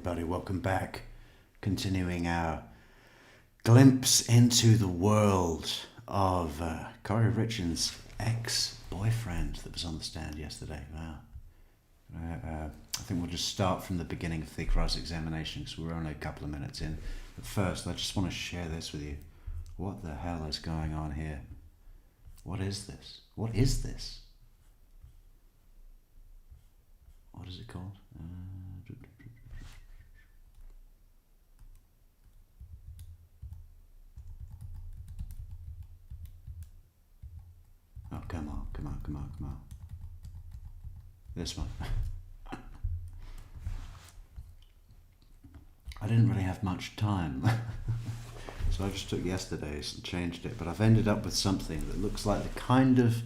everybody, welcome back. Continuing our glimpse into the world of Corey Richards' ex-boyfriend that was on the stand yesterday. Wow. I think we'll just start from the beginning of the cross-examination because we're only a couple of minutes in. But first, I just want to share this with you. What the hell is going on here? What is this? What is this? What is it called? Oh, come on. This one. I didn't really have much time. So I just took yesterday's and changed it. But I've ended up with something that looks like the kind of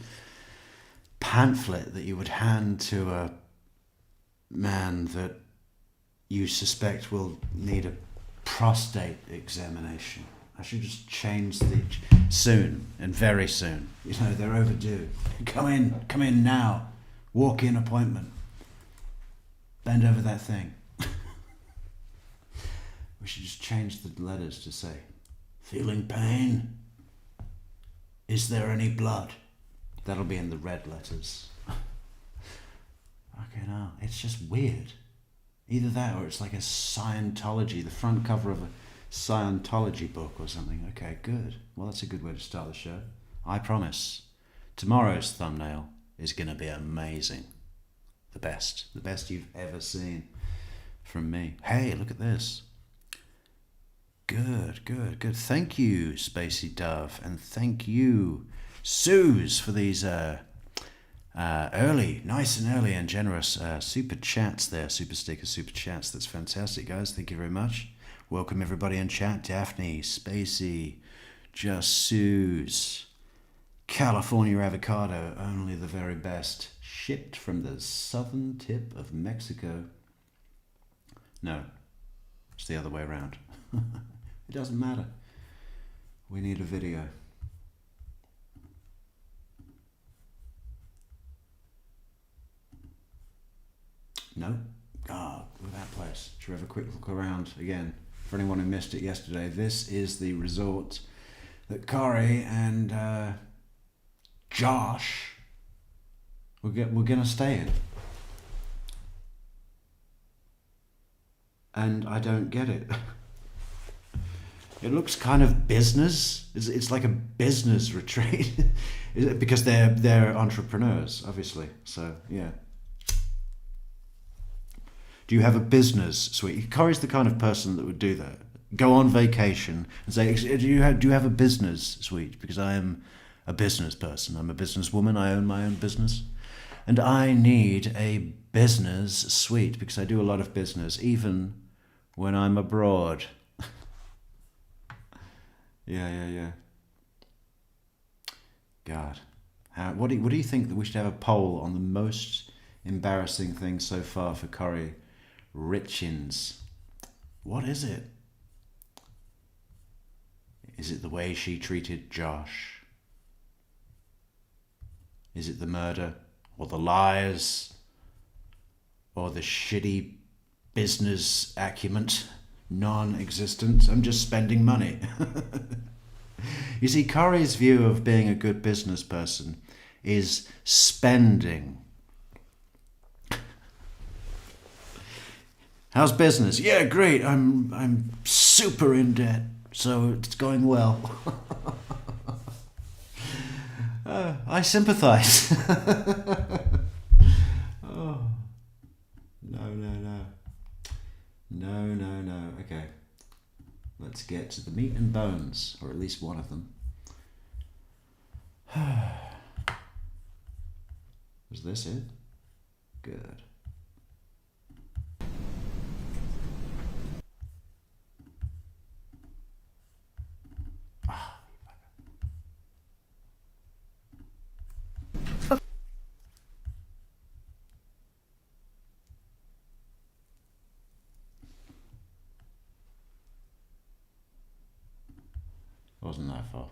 pamphlet that you would hand to a man that you suspect will need a prostate examination. I should just change the soon and very soon. You know, they're overdue. Come in now. Walk-in appointment. Bend over that thing. We should just change the letters to say, feeling pain? Is there any blood? That'll be in the red letters. Okay, no, it's just weird. Either that or it's like a Scientology, the front cover of a Scientology book or something. Okay, good. Well, that's a good way to start the show. I promise. Tomorrow's thumbnail is going to be amazing. The best you've ever seen from me. Hey, look at this. Good. Thank you, Spacey Dove, and thank you, Suze, for these nice and early and generous super chats there, super stickers, super chats. That's fantastic, guys. Thank you very much. Welcome everybody in chat. Daphne, Spacey, Just Suze, California Avocado, only the very best. Shipped from the southern tip of Mexico. No, it's the other way around. It doesn't matter. We need a video. No? Ah, look at that place. Should we have a quick look around again? For anyone who missed it yesterday, this is the resort that Corey and Josh we're going to stay in. And I don't get it. It looks kind of business. It's like a business retreat. Because they're entrepreneurs, obviously. So, yeah. Do you have a business suite? Corey's the kind of person that would do that. Go on vacation and say, do you have a business suite? Because I am a business person. I'm a businesswoman. I own my own business. And I need a business suite because I do a lot of business, even when I'm abroad. Yeah. God. What do you think that we should have a poll on the most embarrassing thing so far for Corey Richins? What is it? Is it the way she treated Josh? Is it the murder? Or the lies? Or the shitty business acumen? Non-existent. I'm just spending money. You see, Corey's view of being a good business person is spending. How's business? Yeah, great. I'm super in debt, so it's going well. I sympathize. Oh. No. Okay. Let's get to the meat and bones, or at least one of them. Was this it? Good. Wasn't that far.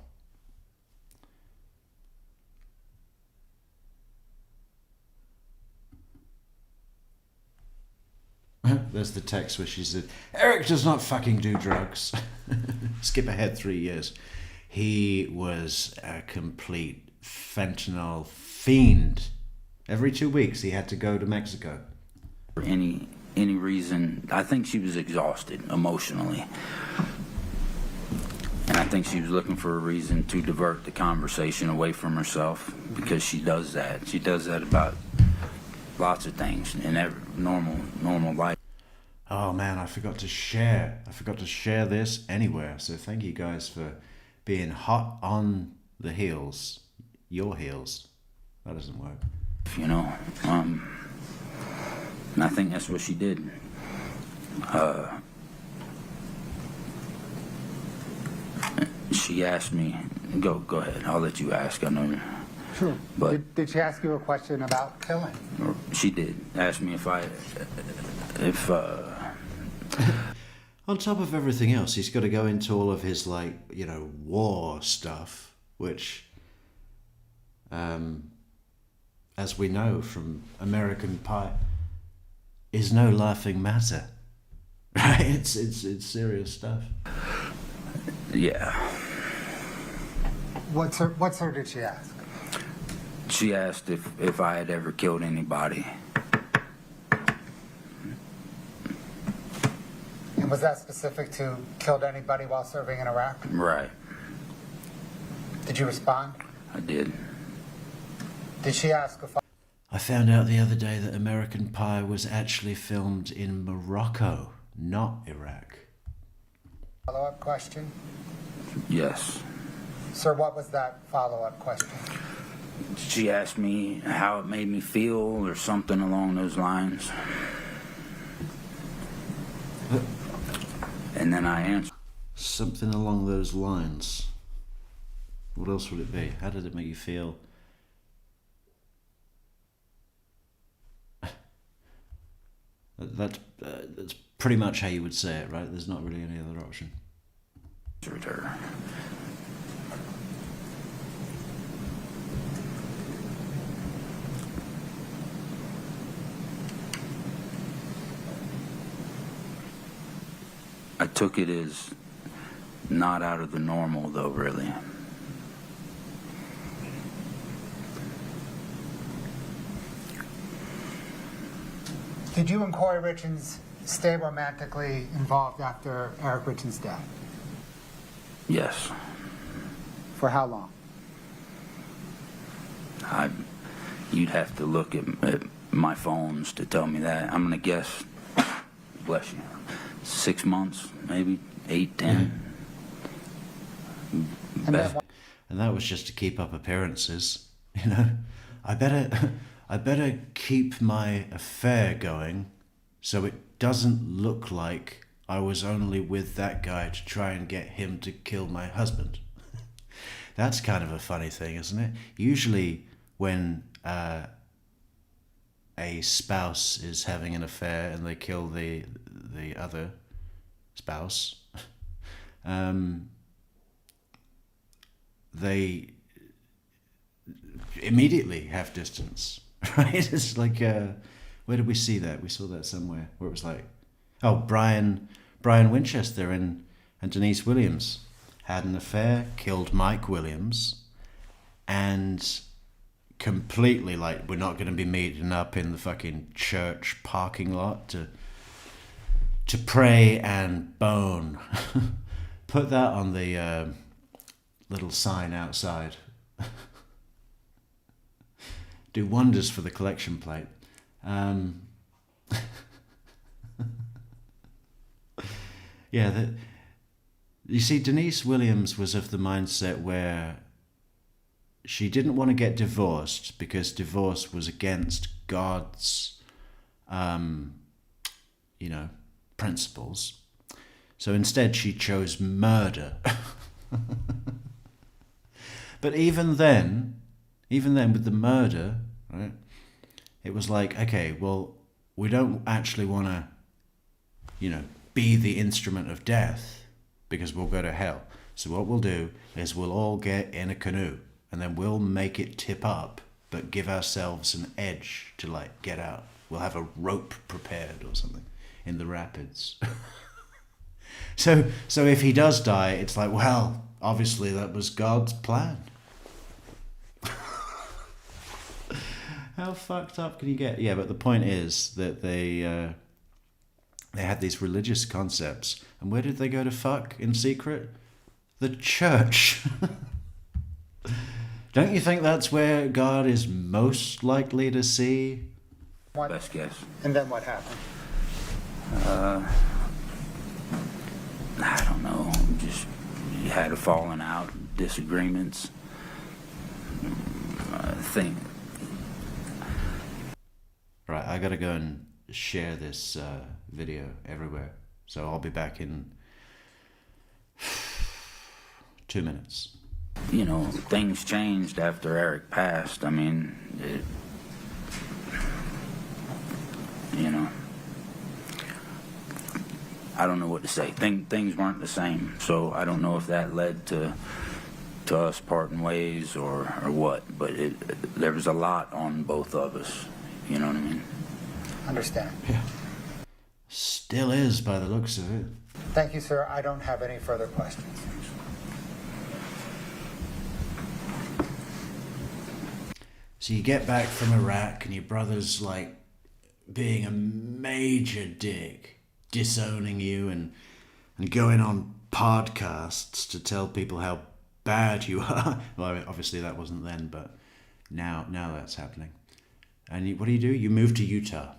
there's the text where she said, Eric does not fucking do drugs. Skip ahead 3 years. He was a complete fentanyl fiend. Every 2 weeks he had to go to Mexico. For any reason, I think she was exhausted emotionally. And I think she was looking for a reason to divert the conversation away from herself, because she does that. She does that about lots of things in every normal life. Oh man, I forgot to share this anywhere. So thank you guys for being hot on the heels. Your heels. That doesn't work. You know, and I think that's what she did. She asked me, go ahead, I'll let you ask, I know. Sure. But did she ask you a question about killing? She did. Ask me if On top of everything else, he's got to go into all of his, war stuff, which, as we know from American Pie, is no laughing matter. Right? It's serious stuff. Yeah. What sir did she ask? She asked if I had ever killed anybody. And was that specific to killed anybody while serving in Iraq? Right. Did you respond? I did. Did she ask if I found out the other day that American Pie was actually filmed in Morocco, not Iraq. follow-up question? Yes. Sir, what was that follow-up question? She asked me how it made me feel or something along those lines. And then I answered. Something along those lines. What else would it be? How did it make you feel? That's pretty much how you would say it, right? There's not really any other option. Her. I took it as not out of the normal, though, really. Did you and Corey Richens stay romantically involved after Eric Richens' death? Yes. For how long? You'd have to look at my phones to tell me that. I'm going to guess, bless you, 6 months, maybe 8, 10. And that was just to keep up appearances, you know. I better keep my affair going so it doesn't look like I was only with that guy to try and get him to kill my husband. That's kind of a funny thing, isn't it? Usually when a spouse is having an affair and they kill the other spouse, they immediately have distance, right? It's like, where did we see that? We saw that somewhere where it was like, oh, Brian Winchester and Denise Williams had an affair, killed Mike Williams, and completely like, we're not going to be meeting up in the fucking church parking lot to pray and bone. Put that on the little sign outside. Do wonders for the collection plate. Yeah, you see, Denise Williams was of the mindset where she didn't want to get divorced because divorce was against God's, principles. So instead she chose murder. But even then with the murder, right, it was like, okay, well, we don't actually want to, be the instrument of death because we'll go to hell. So what we'll do is we'll all get in a canoe and then we'll make it tip up, but give ourselves an edge to like get out. We'll have a rope prepared or something. in the rapids. So if he does die, it's like, well, obviously that was God's plan. How fucked up can you get? Yeah, but the point is that they had these religious concepts, and where did they go to fuck in secret? The church. Don't you think that's where God is most likely to see? Best guess. And then what happened? I don't know. Just you had a falling out, disagreements. I think. Right, I gotta go and share this video everywhere. So I'll be back in 2 minutes. You know, things changed after Eric passed. I mean, you know, I don't know what to say. Things weren't the same, so I don't know if that led to us parting ways or what. But there was a lot on both of us. You know what I mean? Understand. Yeah. Still is, by the looks of it. Thank you, sir. I don't have any further questions. So you get back from Iraq and your brother's like being a major dick, disowning you and going on podcasts to tell people how bad you are. Well, I mean, obviously that wasn't then, but now that's happening. And what do? You move to Utah.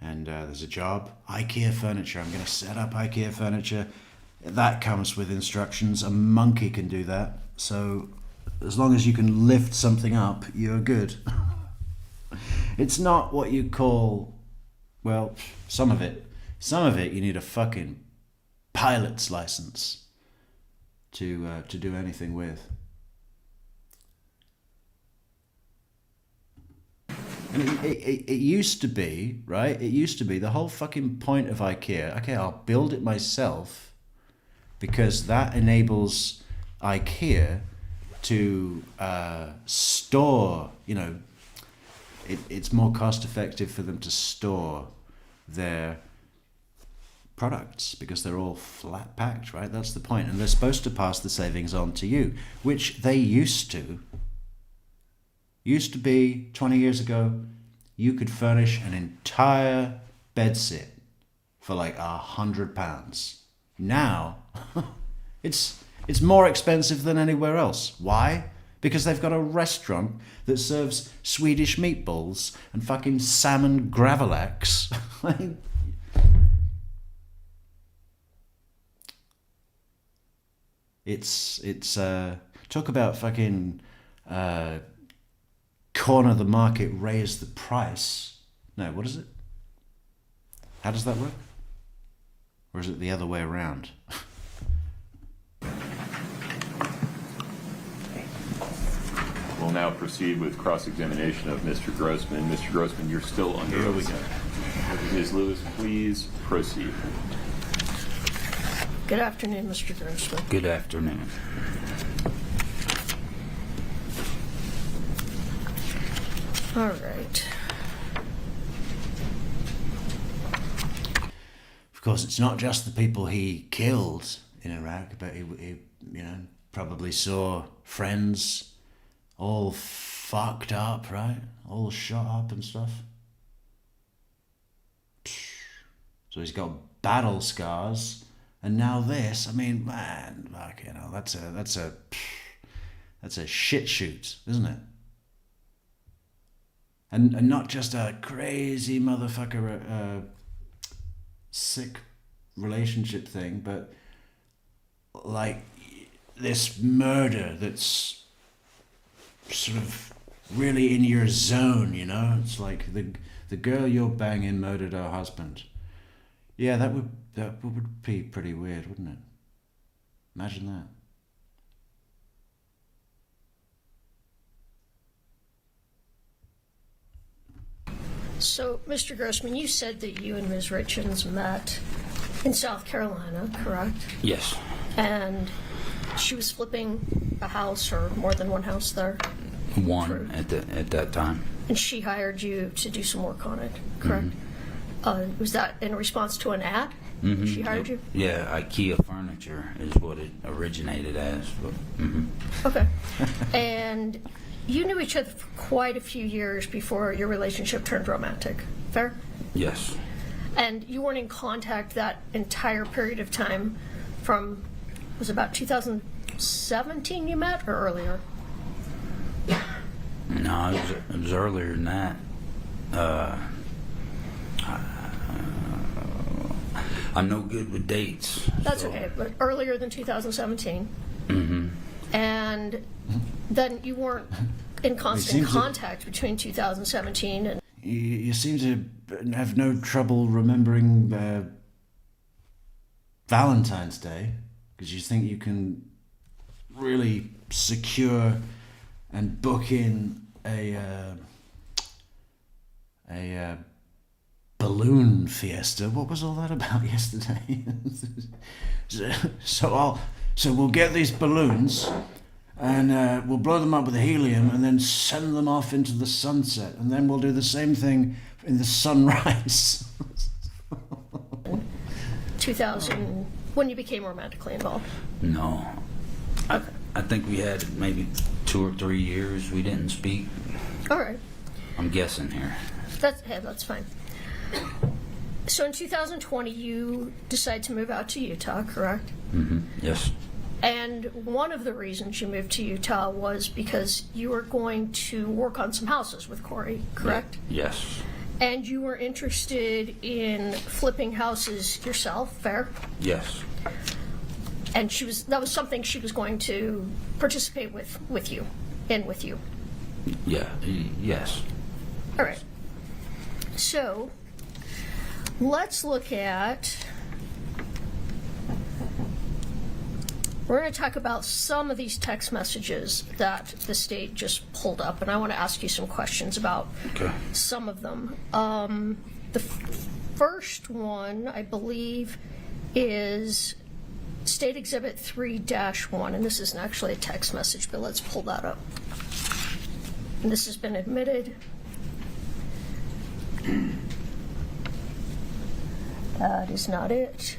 And there's a job, IKEA furniture. I'm going to set up IKEA furniture. That comes with instructions. A monkey can do that. So as long as you can lift something up, you're good. It's not what you call, well, some of it you need a fucking pilot's license to do anything with. And it used to be, right? It used to be the whole fucking point of IKEA. Okay, I'll build it myself because that enables IKEA to store, you know, it's more cost effective for them to store their products because they're all flat packed, right? That's the point. And they're supposed to pass the savings on to you, which they used to. Used to be 20 years ago, you could furnish an entire bedsit for like £100. Now, it's more expensive than anywhere else. Why? Because they've got a restaurant that serves Swedish meatballs and fucking salmon gravlax. It's talk about fucking corner the market, raise the price. No, what is it? How does that work? Or is it the other way around? We'll now proceed with cross-examination of Mr. Grossman. Mr. Grossman, you're still under Here we oath. go. Ms. Lewis, please proceed. Good afternoon, Mr. Grossman. Good afternoon. All right. Of course, it's not just the people he killed in Iraq, but he probably saw friends all fucked up, right? All shot up and stuff. So he's got battle scars, and now this. I mean, man, fuck, that's a shit shoot, isn't it? And not just a crazy motherfucker, sick relationship thing, but like this murder that's sort of really in your zone, you know? It's like the girl you're banging murdered her husband. Yeah, that would be pretty weird, wouldn't it? Imagine that. So, Mr. Grossman, you said that you and Ms. Richards met in South Carolina, correct? Yes. And she was flipping a house or more than one house there? One at that time. And she hired you to do some work on it, correct? Was that in response to an ad? She hired you? Yeah, IKEA furniture is what it originated as. But, Okay. And you knew each other for quite a few years before your relationship turned romantic. Fair? yes, And you weren't in contact that entire period of time from, was it about 2017 you met or earlier? no, it was earlier than that. I'm no good with dates. That's so- okay, but earlier than 2017. And then you weren't in constant seems to- contact between 2017 and You seem to have no trouble remembering Valentine's Day because you think you can really secure and book in a balloon fiesta. What was all that about yesterday? So we'll get these balloons and we'll blow them up with helium and then send them off into the sunset, and then we'll do the same thing in the sunrise. 2000, when you became romantically involved. No. I think we had maybe 2 or 3 years we didn't speak. All right. I'm guessing here. That's fine. So in 2020, you decide to move out to Utah, correct? Yes. And one of the reasons you moved to Utah was because you were going to work on some houses with Corey, correct? Yes. And you were interested in flipping houses yourself, fair? Yes. And that was something she was going to participate with you. Yeah. Yes. All right. So let's look at. We're going to talk about some of these text messages that the state just pulled up, and I want to ask you some questions about Okay. some of them. The first one, I believe, is State Exhibit 3-1, and this isn't actually a text message, but let's pull that up. And this has been admitted. That is not it.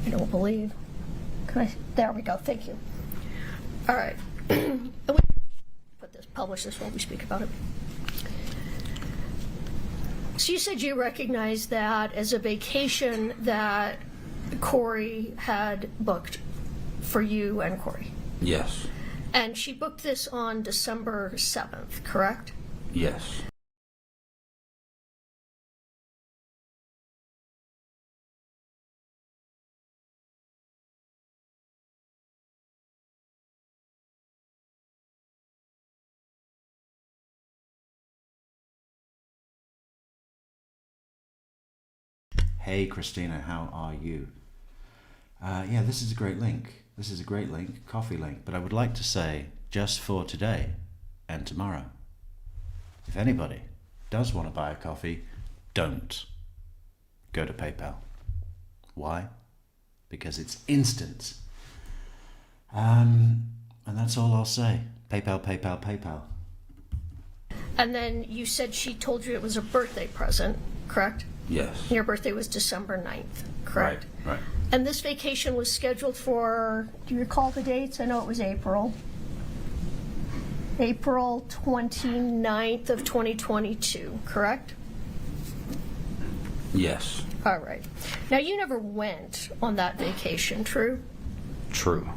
I don't believe. There we go. Thank you. All right. And we publish this while we speak about it. So you said you recognized that as a vacation that Corey had booked for you and Corey. Yes. And she booked this on December 7th, correct? Yes. Hey Christina, how are you? Yeah, this is a great link. This is a great link, coffee link. But I would like to say, just for today and tomorrow, if anybody does want to buy a coffee, don't go to PayPal. Why? Because it's instant. And that's all I'll say. PayPal, PayPal, PayPal. And then you said she told you it was a birthday present, correct? Yes. Your birthday was December 9th, correct? Right. And this vacation was scheduled for, do you recall the dates? I know it was April. April 29th of 2022, correct? Yes. All right. Now, you never went on that vacation, true? True.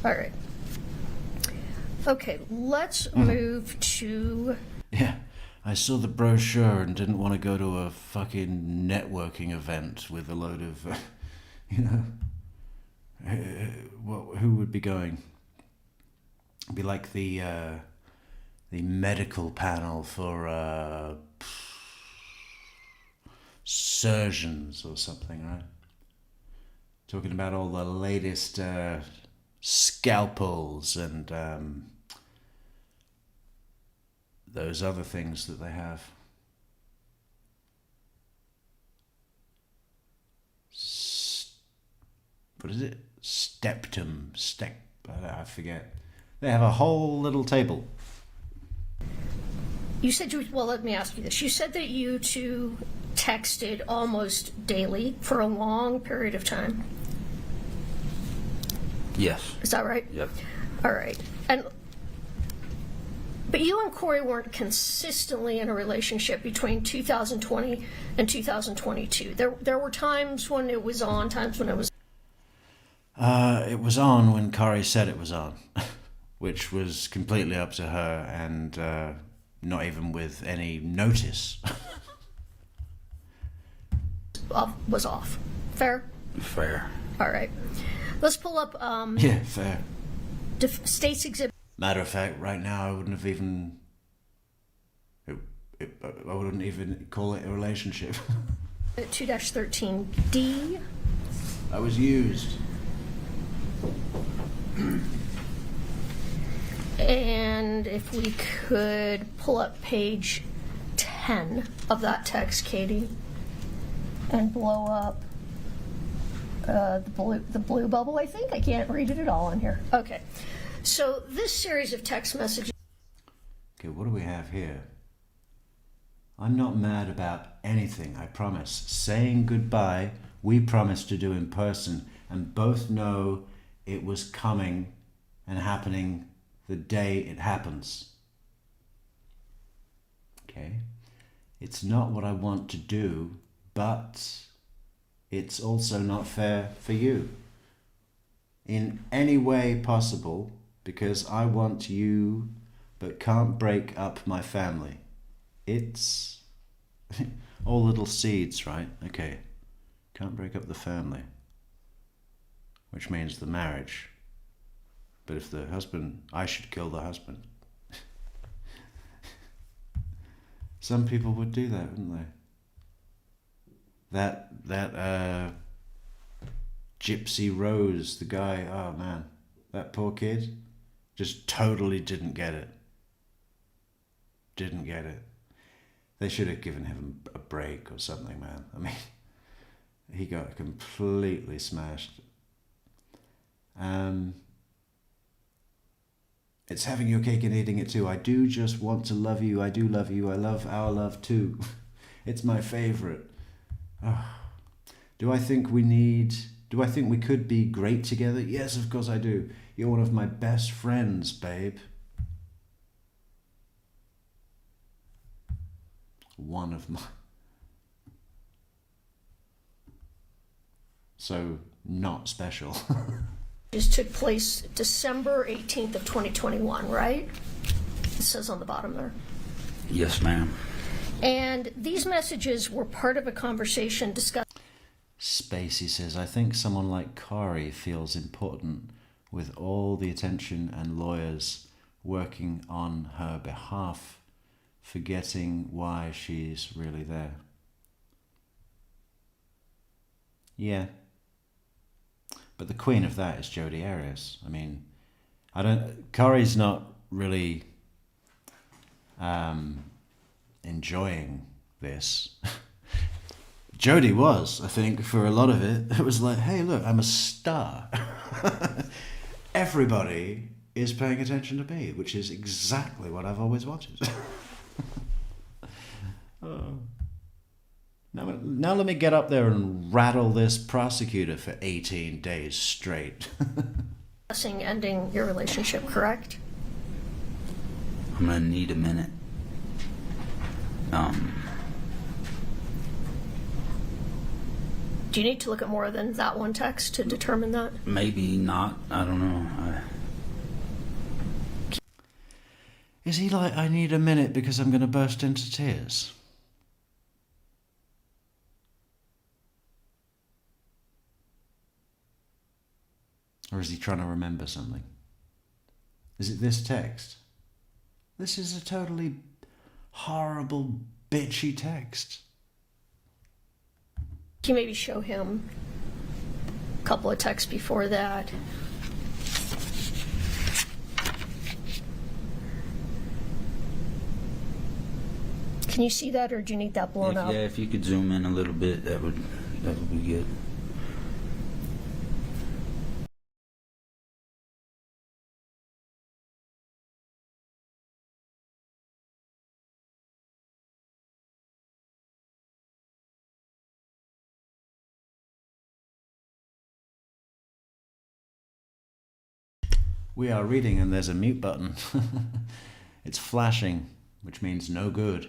All right. Okay, let's move to. Yeah, I saw the brochure and didn't want to go to a fucking networking event with a load of, who would be going? It'd be like the medical panel for surgeons or something, right? Talking about all the latest scalpels and those other things that they have. What is it? I forget. They have a whole little table. You said well, let me ask you this. You said that you two texted almost daily for a long period of time. Yes. Is that right? Yep. All right. But you and Corey weren't consistently in a relationship between 2020 and 2022. There were times when it was on, times when it was. It was on when Corey said it was on, which was completely up to her and not even with any notice. Was off. Fair? Fair. All right. Let's pull up Yeah, fair. States Exhibit. Matter of fact, right now I wouldn't have even. I wouldn't even call it a relationship. 2-13D. I was used. And if we could pull up page 10 of that text, Katie, and blow up the blue bubble, I think. I can't read it at all in here. Okay. So this series of text messages. Okay, what do we have here? I'm not mad about anything, I promise. Saying goodbye, we promised to do in person, and both know it was coming and happening the day it happens. Okay? It's not what I want to do, but it's also not fair for you. In any way possible, because I want you, but can't break up my family. It's all little seeds, right? Okay. Can't break up the family, which means the marriage. But if the husband, I should kill the husband. Some people would do that, wouldn't they? That Gypsy Rose, the guy, oh man, that poor kid just totally didn't get it. Didn't get it. They should have given him a break or something, man. I mean, he got completely smashed. It's having your cake and eating it too. I do just want to love you. I do love you. I love our love too. It's my favorite. Oh. Do I think we could be great together? Yes, of course I do. You're one of my best friends, babe. One of my... So, not special. Just took place December 18th of 2021, right? It says on the bottom there. Yes, ma'am. And these messages were part of a conversation discussing. Spacey says, I think someone like Corey feels important with all the attention and lawyers working on her behalf, forgetting why she's really there. Yeah. But the queen of that is Jodi Arias. I mean, Corey's not really enjoying this. Jodi was, I think, for a lot of it. It was like, hey, look, I'm a star. Everybody is paying attention to me, which is exactly what I've always wanted. Oh. Now let me get up there and rattle this prosecutor for 18 days straight. Discussing ending your relationship, correct? I'm gonna need a minute. Do you need to look at more than that one text to determine that? Maybe not. I don't know. Is he like, I need a minute because I'm going to burst into tears? Or is he trying to remember something? Is it this text? This is a totally horrible, bitchy text. Can you maybe show him a couple of texts before that? Can you see that, or do you need that blown up? Yeah, if you could zoom in a little bit, that would be good. We are reading and there's a mute button. It's flashing, which means no good.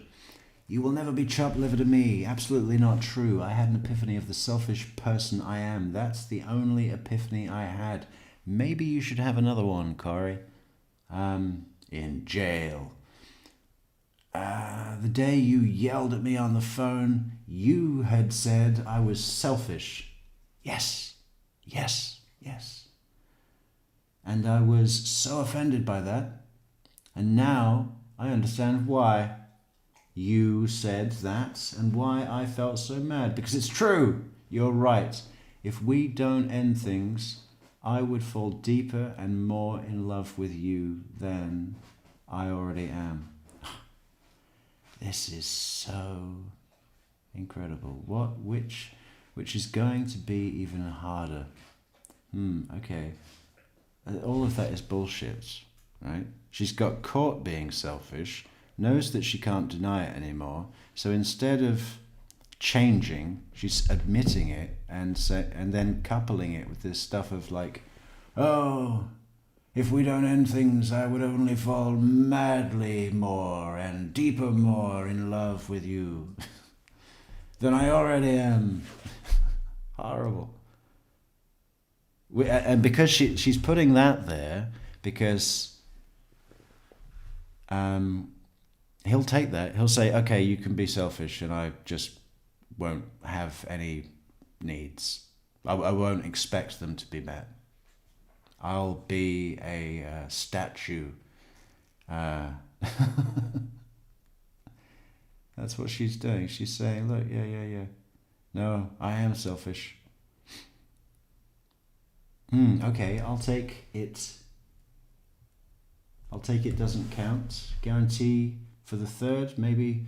You will never be chopped-liver to me. Absolutely not true. I had an epiphany of the selfish person I am. That's the only epiphany I had. Maybe you should have another one, Corey. In jail. The day you yelled at me on the phone, you had said I was selfish. Yes, yes, yes. And I was so offended by that. And now I understand why you said that and why I felt so mad. Because it's true. You're right. If we don't end things, I would fall deeper and more in love with you than I already am. This is so incredible. Which is going to be even harder. Okay. All of that is bullshit, right? She's got caught being selfish, knows that she can't deny it anymore, so instead of changing, she's admitting it and then coupling it with this stuff of like, oh, if we don't end things, I would only fall madly more and deeper more in love with you than I already am. Horrible. And because she's putting that there, because he'll take that. He'll say, okay, you can be selfish and I just won't have any needs. I won't expect them to be met. I'll be a statue. That's what she's doing. She's saying, look, yeah. No, I am selfish. Okay, I'll take it. I'll take it doesn't count. Guarantee for the third. Maybe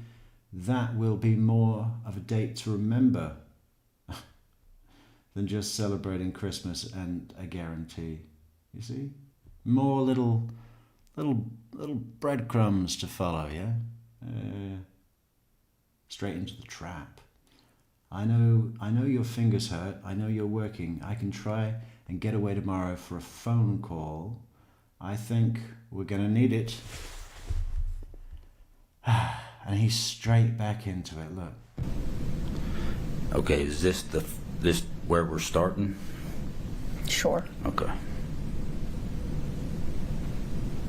that will be more of a date to remember than just celebrating Christmas and a guarantee. You see? More little breadcrumbs to follow, yeah? Straight into the trap. I know your fingers hurt. I know you're working. I can try and get away tomorrow for a phone call. I think we're going to need it. And he's straight back into it, look. Okay, is this where we're starting? Sure. Okay.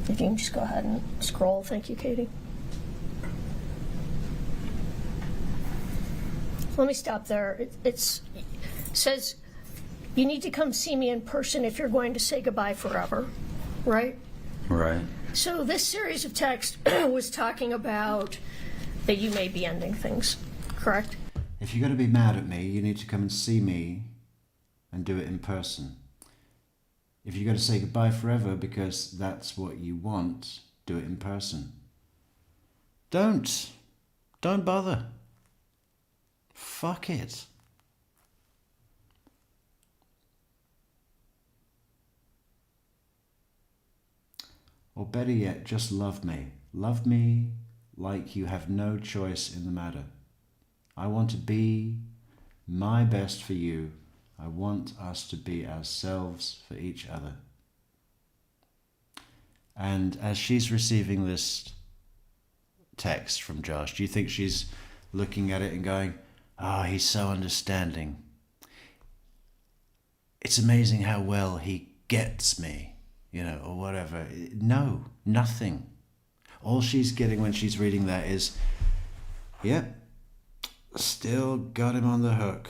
If you can just go ahead and scroll. Thank you, Katie. Let me stop there. It says, you need to come see me in person if you're going to say goodbye forever, right? Right. So this series of text was talking about that you may be ending things, correct? If you're going to be mad at me, you need to come and see me and do it in person. If you're going to say goodbye forever because that's what you want, do it in person. Don't bother. Fuck it. Or better yet, just love me. Love me like you have no choice in the matter. I want to be my best for you. I want us to be ourselves for each other. And as she's receiving this text from Josh, do you think she's looking at it and going, oh, he's so understanding. It's amazing how well he gets me, or whatever. No, nothing. All she's getting when she's reading that is, yep, still got him on the hook.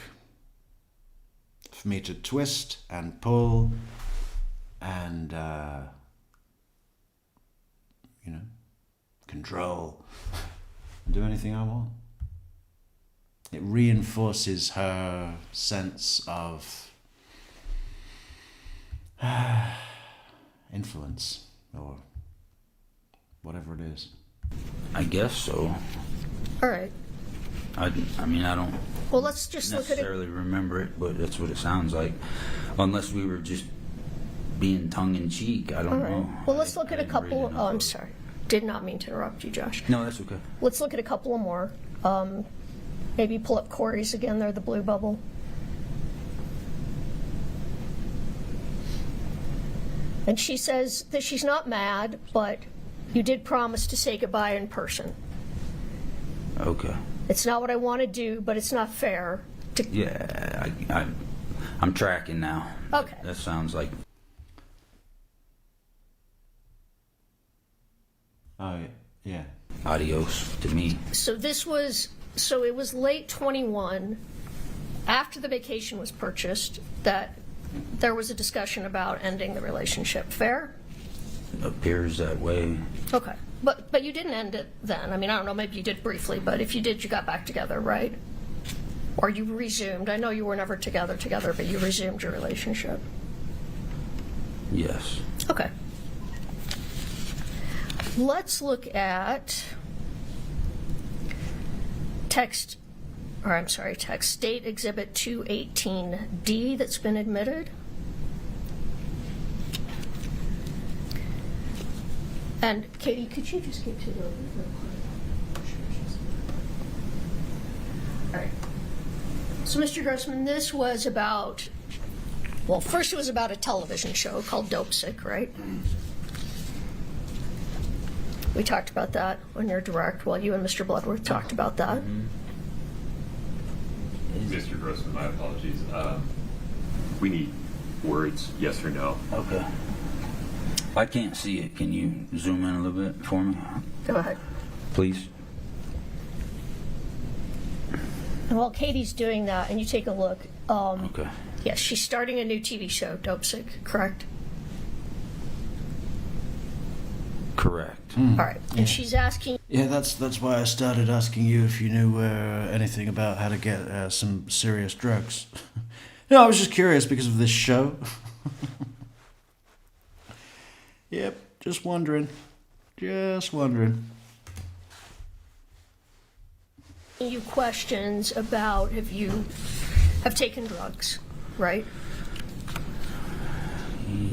For me to twist and pull and, control and do anything I want. It reinforces her sense of influence or whatever it is. I guess so. All right. I mean, I don't Well, let's just look at it. necessarily remember it, but that's what it sounds like. Unless we were just being tongue-in-cheek, I All don't right. know. Well, let's look at a I didn't read couple. enough Oh, I'm of it. sorry. Did not mean to interrupt you, Josh. No, that's okay. Let's look at a couple more. Maybe pull up Corey's again there, the blue bubble. And she says that she's not mad, but you did promise to say goodbye in person. Okay. It's not what I want to do, but it's not fair to... Yeah, I'm tracking now. Okay. That sounds like... Oh, yeah. Adios to me. So it was late 21, after the vacation was purchased, that there was a discussion about ending the relationship. Fair? Appears that way. Okay. But you didn't end it then. I mean, I don't know, maybe you did briefly, but if you did, you got back together, right? Or you resumed. I know you were never together, but you resumed your relationship. Yes. Okay. Let's look at text State Exhibit 218D that's been admitted. And Katie, could you just get to the... All right. So, Mr. Grossman, this was about, well, first it was about a television show called Dope Sick, right? We talked about that on your direct. Well, you and Mr. Bloodworth talked about that. Mr. Grossman, my apologies. We need words, yes or no. Okay. I can't see it. Can you zoom in a little bit for me? Go ahead. Please. And while Katie's doing that, and you take a look, Okay. yes, she's starting a new TV show, Dope Sick, correct? Correct. All right. And she's asking, Yeah, that's why I started asking you if you knew anything about how to get some serious drugs. No, I was just curious because of this show. Yep, just wondering. Just wondering. you questions about if you have taken drugs, right?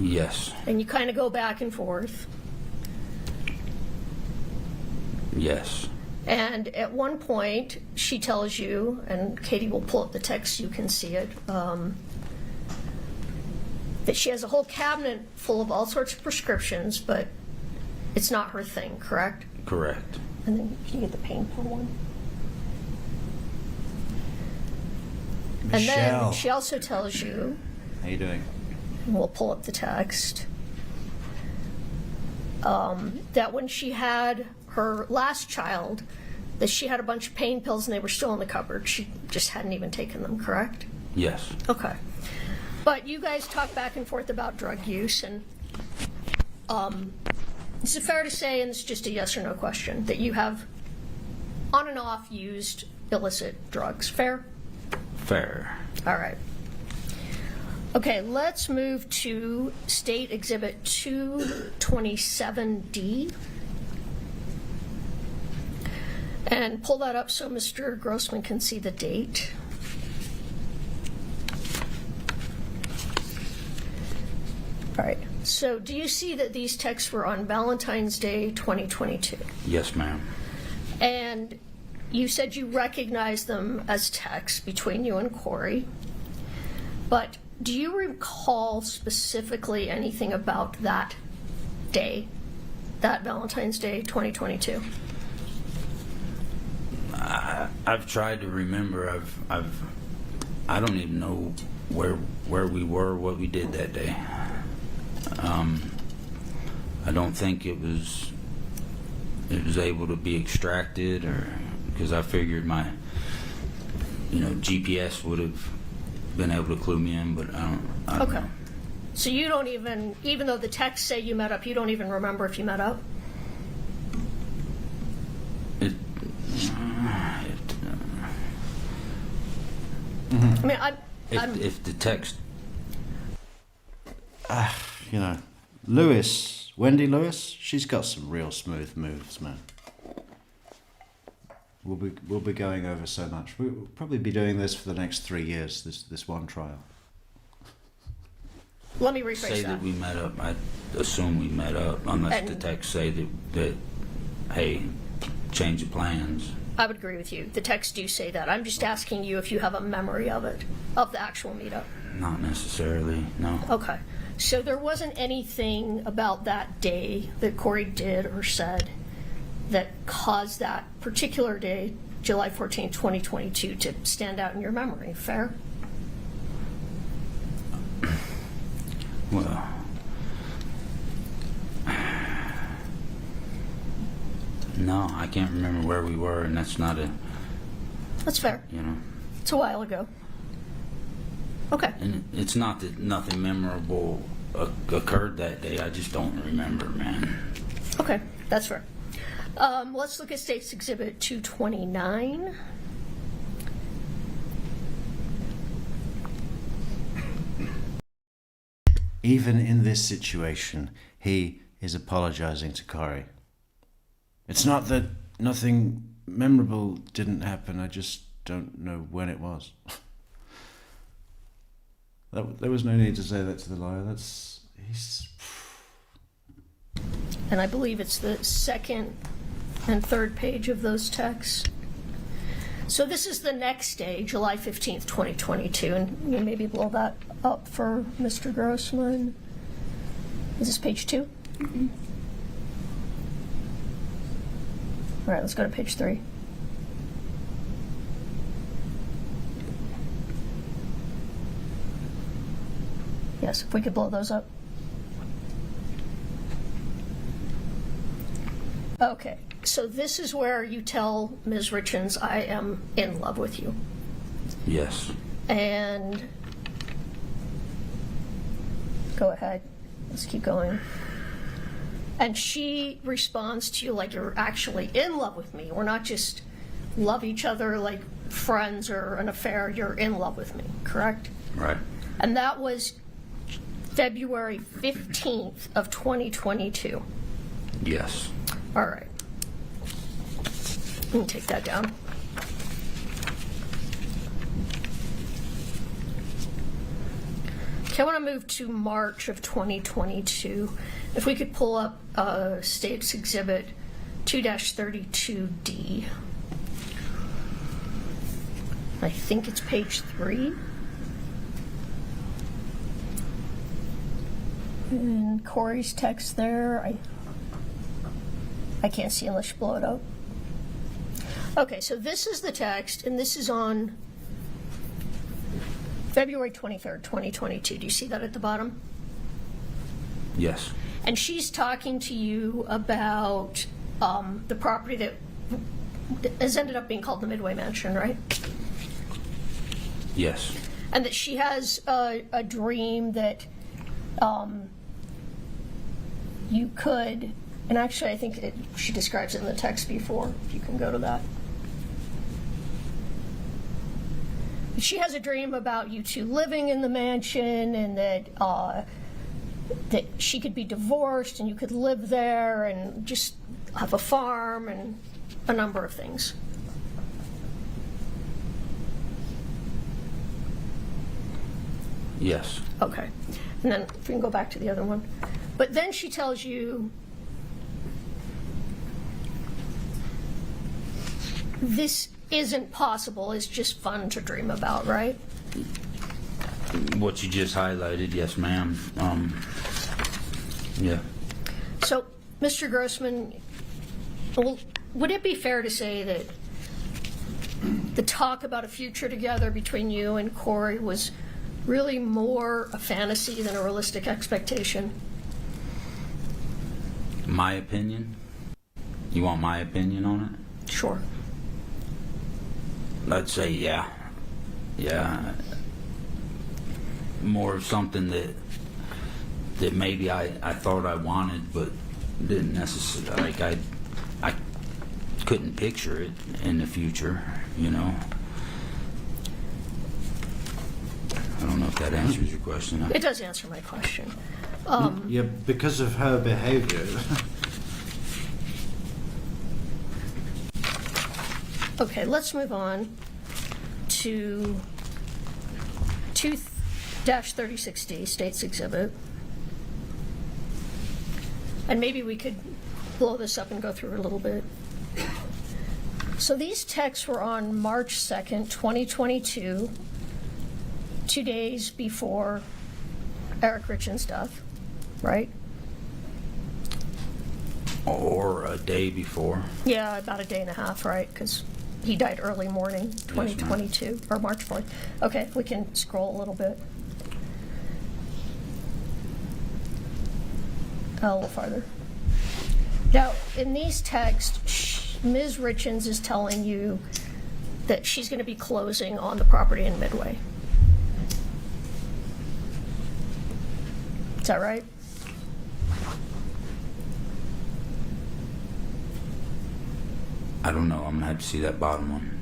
Yes. And you kind of go back and forth. Yes. And at one point, she tells you, and Katie will pull up the text, you can see it, that she has a whole cabinet full of all sorts of prescriptions, but it's not her thing, correct? Correct. And then, can you get the painful one? And then Michelle. she also tells you, How you doing? and we'll pull up the text, that when she had her last child, that she had a bunch of pain pills and they were still in the cupboard. She just hadn't even taken them, correct? Yes. Okay. But you guys talk back and forth about drug use, and is it fair to say, and it's just a yes or no question, that you have on and off used illicit drugs? Fair? Fair. All right. Okay, let's move to State Exhibit 227D. And pull that up so Mr. Grossman can see the date. All right, so do you see that these texts were on Valentine's Day 2022? Yes, ma'am. And you said you recognized them as texts between you and Corey. But do you recall specifically anything about that day, that Valentine's Day 2022? I've tried to remember. I don't even know where we were, what we did that day. I don't think it was able to be extracted, or because I figured my GPS would have been able to clue me in, but I don't Okay. know. So you don't even though the texts say you met up, you don't even remember if you met up? I mean, If the text, Wendy Lewis, she's got some real smooth moves, man. We'll be going over so much. We'll probably be doing this for the next 3 years. This one trial. let me rephrase say that. that we met up, I assume we met up, unless And- the text say that hey, change of plans. I would agree with you. The texts do say that. I'm just asking you if you have a memory of it, of the actual meetup. Not necessarily, no. Okay. So there wasn't anything about that day that Corey did or said that caused that particular day, July 14th, 2022, to stand out in your memory, fair? Well, no, I can't remember where we were, and that's not a, That's fair. you know. It's a while ago. Okay. And it's not that nothing memorable occurred that day. I just don't remember, man. Okay, that's fair. Let's look at State's Exhibit 229. Even in this situation, he is apologizing to Corey. It's not that nothing memorable didn't happen, I just don't know when it was. There was no need to say that to the lawyer. He's... And I believe it's the second and third page of those texts. So this is the next day, July 15th, 2022, and you maybe blow that up for Mr. Grossman. Is this page 2? Mm-hmm. All right, let's go to page 3. Yes, if we could blow those up. Okay, so this is where you tell Ms. Richens, I am in love with you. Yes. And go ahead, let's keep going. And she responds to you like you're actually in love with me. We're not just love each other like friends or an affair, you're in love with me, correct? Right. And that was February 15th of 2022. Yes. All right. Let me take that down. Okay, I want to move to March of 2022. If we could pull up State's Exhibit 2-32D. I think it's page 3. And Corey's text there, I can't see unless you blow it up. Okay, so this is the text, and this is on February 23rd, 2022. Do you see that at the bottom? Yes. And she's talking to you about the property that has ended up being called the Midway Mansion, right? Yes. And that she has a dream that you could, and actually I think she describes it in the text before, if you can go to that. She has a dream about you two living in the mansion, and that she could be divorced and you could live there and just have a farm and a number of things. Yes. Okay. And then if we can go back to the other one. But then she tells you this isn't possible, it's just fun to dream about, right? What you just highlighted, yes, ma'am. Yeah. So, Mr. Grossman, would it be fair to say that the talk about a future together between you and Corey was really more a fantasy than a realistic expectation? My opinion? You want my opinion on it? Sure. I'd say yeah. Yeah. More of something that maybe I thought I wanted, but didn't necessarily, like I couldn't picture it in the future, you know. I don't know if that answers your question. It does answer my question. Yeah, because of her behavior. Okay, let's move on to 2-36D, State's Exhibit. And maybe we could blow this up and go through it a little bit. So these texts were on March 2nd, 2022, 2 days before Eric Richens' death, right? Or a day before. Yeah, about a day and a half, right? Because he died early morning, 2022, or March 4th. Okay, we can scroll a little bit. A little farther. Now, in these texts, Ms. Richens is telling you that she's going to be closing on the property in Midway. Is that right? I don't know. I'm gonna have to see that bottom one.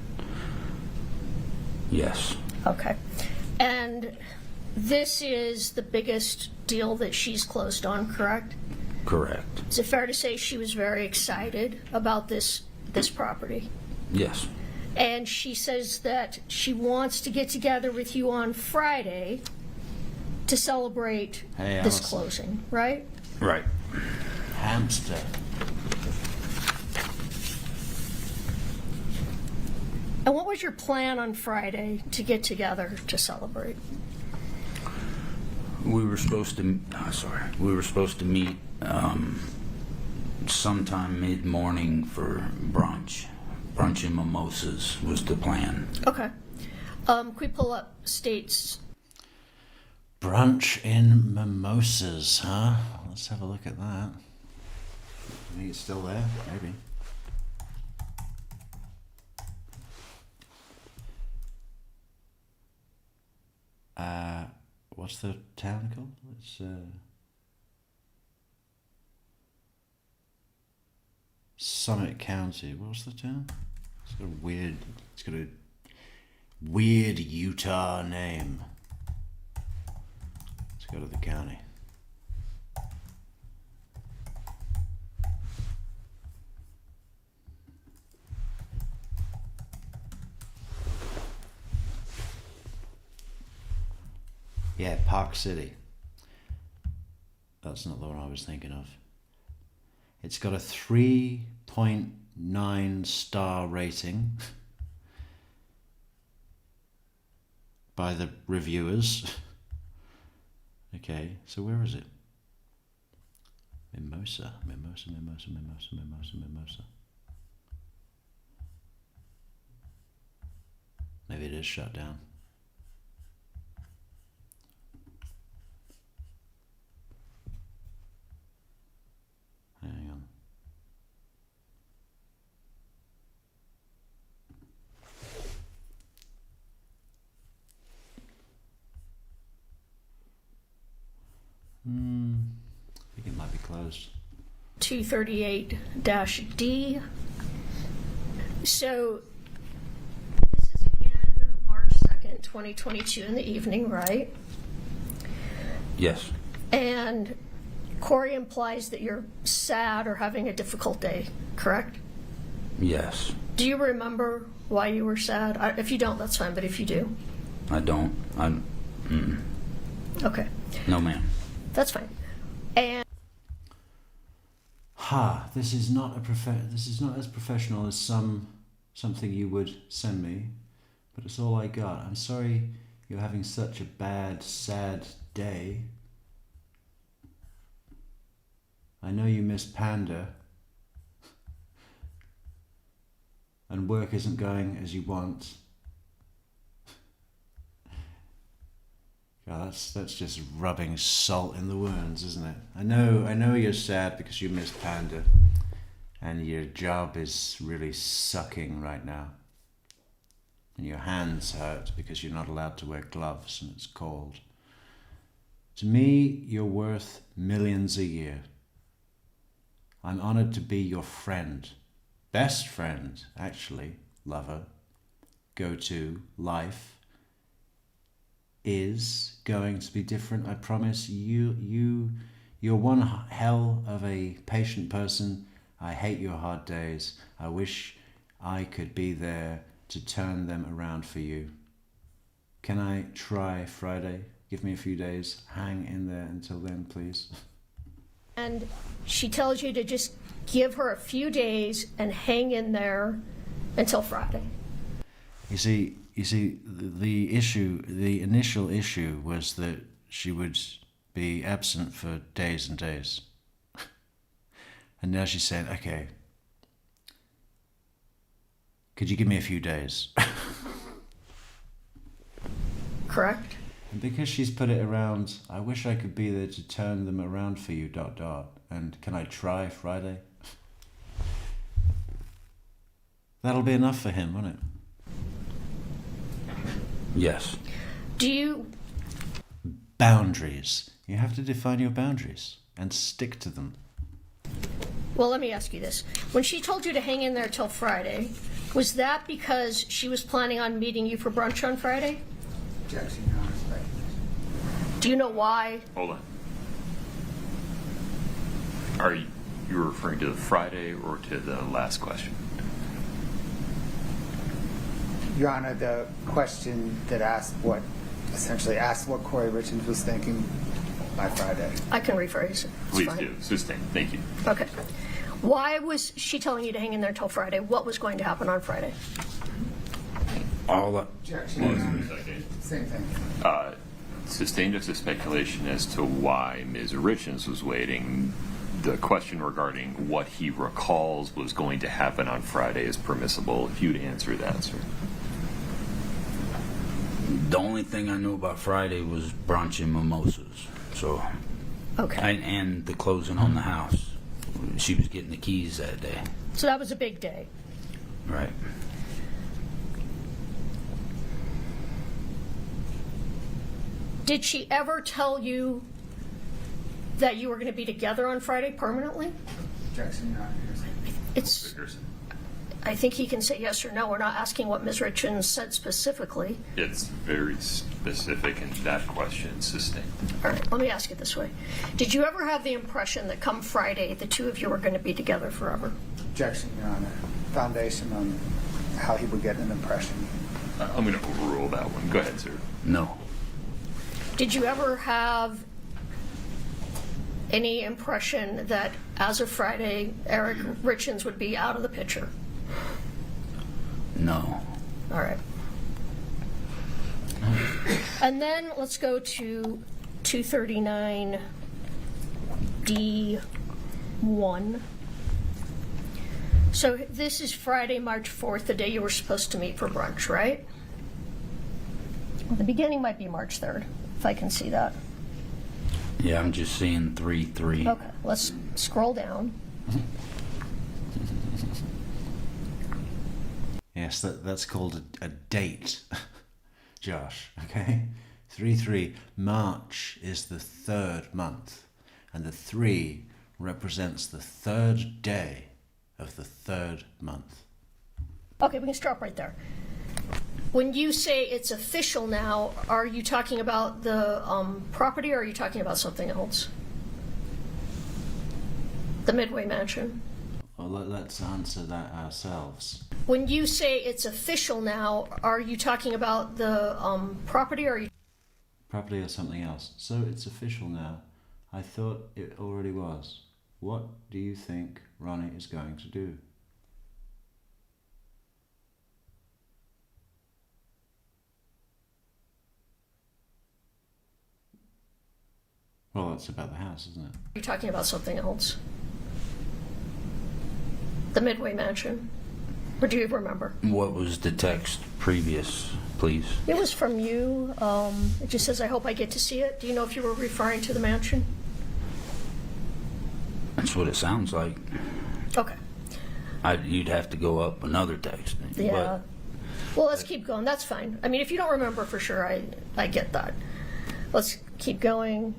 Yes. Okay. And this is the biggest deal that she's closed on, correct? Correct. Is it fair to say she was very excited about this property? Yes. And she says that she wants to get together with you on Friday to celebrate Hey, this Allison. closing, right? Right. Hamster. And what was your plan on Friday to get together to celebrate? We were supposed to. We were supposed to meet sometime mid-morning for brunch. Brunch and mimosas was the plan. Okay. Can we pull up states? Brunch in mimosas, huh? Let's have a look at that. I think it's still there, maybe. What's the town called? It's Summit County. What's the town? It's got a weird Utah name. Let's go to the county. Yeah, Park City. That's not the one I was thinking of. It's got a 3.9 star rating by the reviewers. Okay, so where is it? Mimosa. Maybe it is shut down. Hang on. I think it might be closed. 238-D. So this is again March 2nd, 2022 in the evening, right? Yes. And Corey implies that you're sad or having a difficult day, correct? Yes. Do you remember why you were sad? If you don't, that's fine, but if you do. I don't. Okay, No, ma'am. that's fine. And This is not as professional as something you would send me, but it's all I got. I'm sorry you're having such a bad, sad day. I know you miss Panda, and work isn't going as you want. God, that's just rubbing salt in the wounds, isn't it? I know you're sad because you miss Panda, and your job is really sucking right now, and your hands hurt because you're not allowed to wear gloves and it's cold. To me, you're worth millions a year. I'm honored to be your friend, best friend, actually, lover, go-to, life. Is going to be different. I promise you're one hell of a patient person. I hate your hard days. I wish I could be there to turn them around for you. Can I try Friday? Give me a few days. Hang in there until then, please. And she tells you to just give her a few days and hang in there until Friday. You see, the initial issue was that she would be absent for days and days. And now she's saying, okay, could you give me a few days? Correct? And because she's put it around, I wish I could be there to turn them around for you, ... And can I try Friday? That'll be enough for him, won't it? Yes. Do you... Boundaries. You have to define your boundaries and stick to them. Well, let me ask you this. When she told you to hang in there till Friday, was that because she was planning on meeting you for brunch on Friday? Objection, Your Honor. Do you know why? Hold on. Are you referring to the Friday or to the last question? Your Honor, the question that essentially asked what Corey Richards was thinking by Friday. I can rephrase it. It's Please fine. do. Sustain. Thank you. Okay. Why was she telling you to hang in there till Friday? What was going to happen on Friday? All the, Objection, Your Honor. Same thing. Sustained just a speculation as to why Ms. Richens was waiting. The question regarding what he recalls was going to happen on Friday is permissible. If you'd answer that, sir. the only thing I knew about Friday was brunch and mimosas. So, Okay. and the closing on the house. She was getting the keys that day. So that was a big day. Right. Did she ever tell you that you were going to be together on Friday permanently? Objection, Your Honor. It's. I think he can say yes or no. We're not asking what Ms. Richens said specifically. It's very specific in that question, sustained. All right, let me ask it this way. Did you ever have the impression that come Friday, the two of you were going to be together forever? Objection, Your Honor. Foundation on how he would get an impression. I'm going to overrule that one. Go ahead, sir. No. Did you ever have any impression that as of Friday, Eric Richens would be out of the picture? No. All right. And then let's go to 239D1. So this is Friday, March 4th, the day you were supposed to meet for brunch, right? The beginning might be March 3rd, if I can see that. Yeah, I'm just seeing 3-3. Okay, let's scroll down. Yes, that's called a date, Josh, okay? 3-3. March is the third month, and the 3 represents the third day of the third month. Okay, we can stop right there. When you say it's official now, are you talking about the property or are you talking about something else? The Midway Mansion? Well, let's answer that ourselves. When you say it's official now, are you talking about the property or are you... Property or something else. So it's official now. I thought it already was. What do you think Ronnie is going to do? Well, it's about the house, isn't it? Are you talking about something else? The Midway Mansion? Or do you remember? What was the text previous, please? It was from you. It just says, I hope I get to see it. Do you know if you were referring to the mansion? That's what it sounds like. Okay. You'd have to go up another text. Yeah. Well, let's keep going. That's fine. I mean, if you don't remember for sure, I get that. Let's keep going.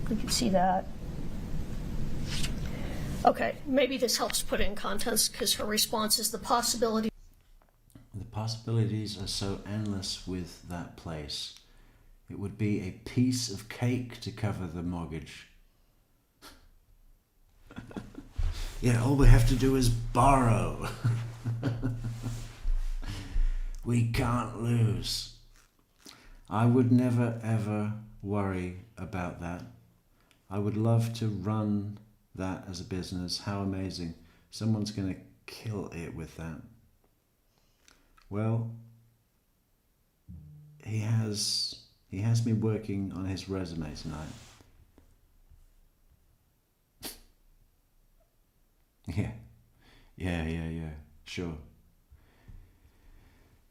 We can see that. Okay, maybe this helps put it in context because her response is the possibility. The possibilities are so endless with that place. It would be a piece of cake to cover the mortgage. Yeah, all we have to do is borrow. We can't lose. I would never ever worry about that. I would love to run that as a business. How amazing. Someone's going to kill it with that. Well, he has me working on his resume tonight. Yeah. Sure.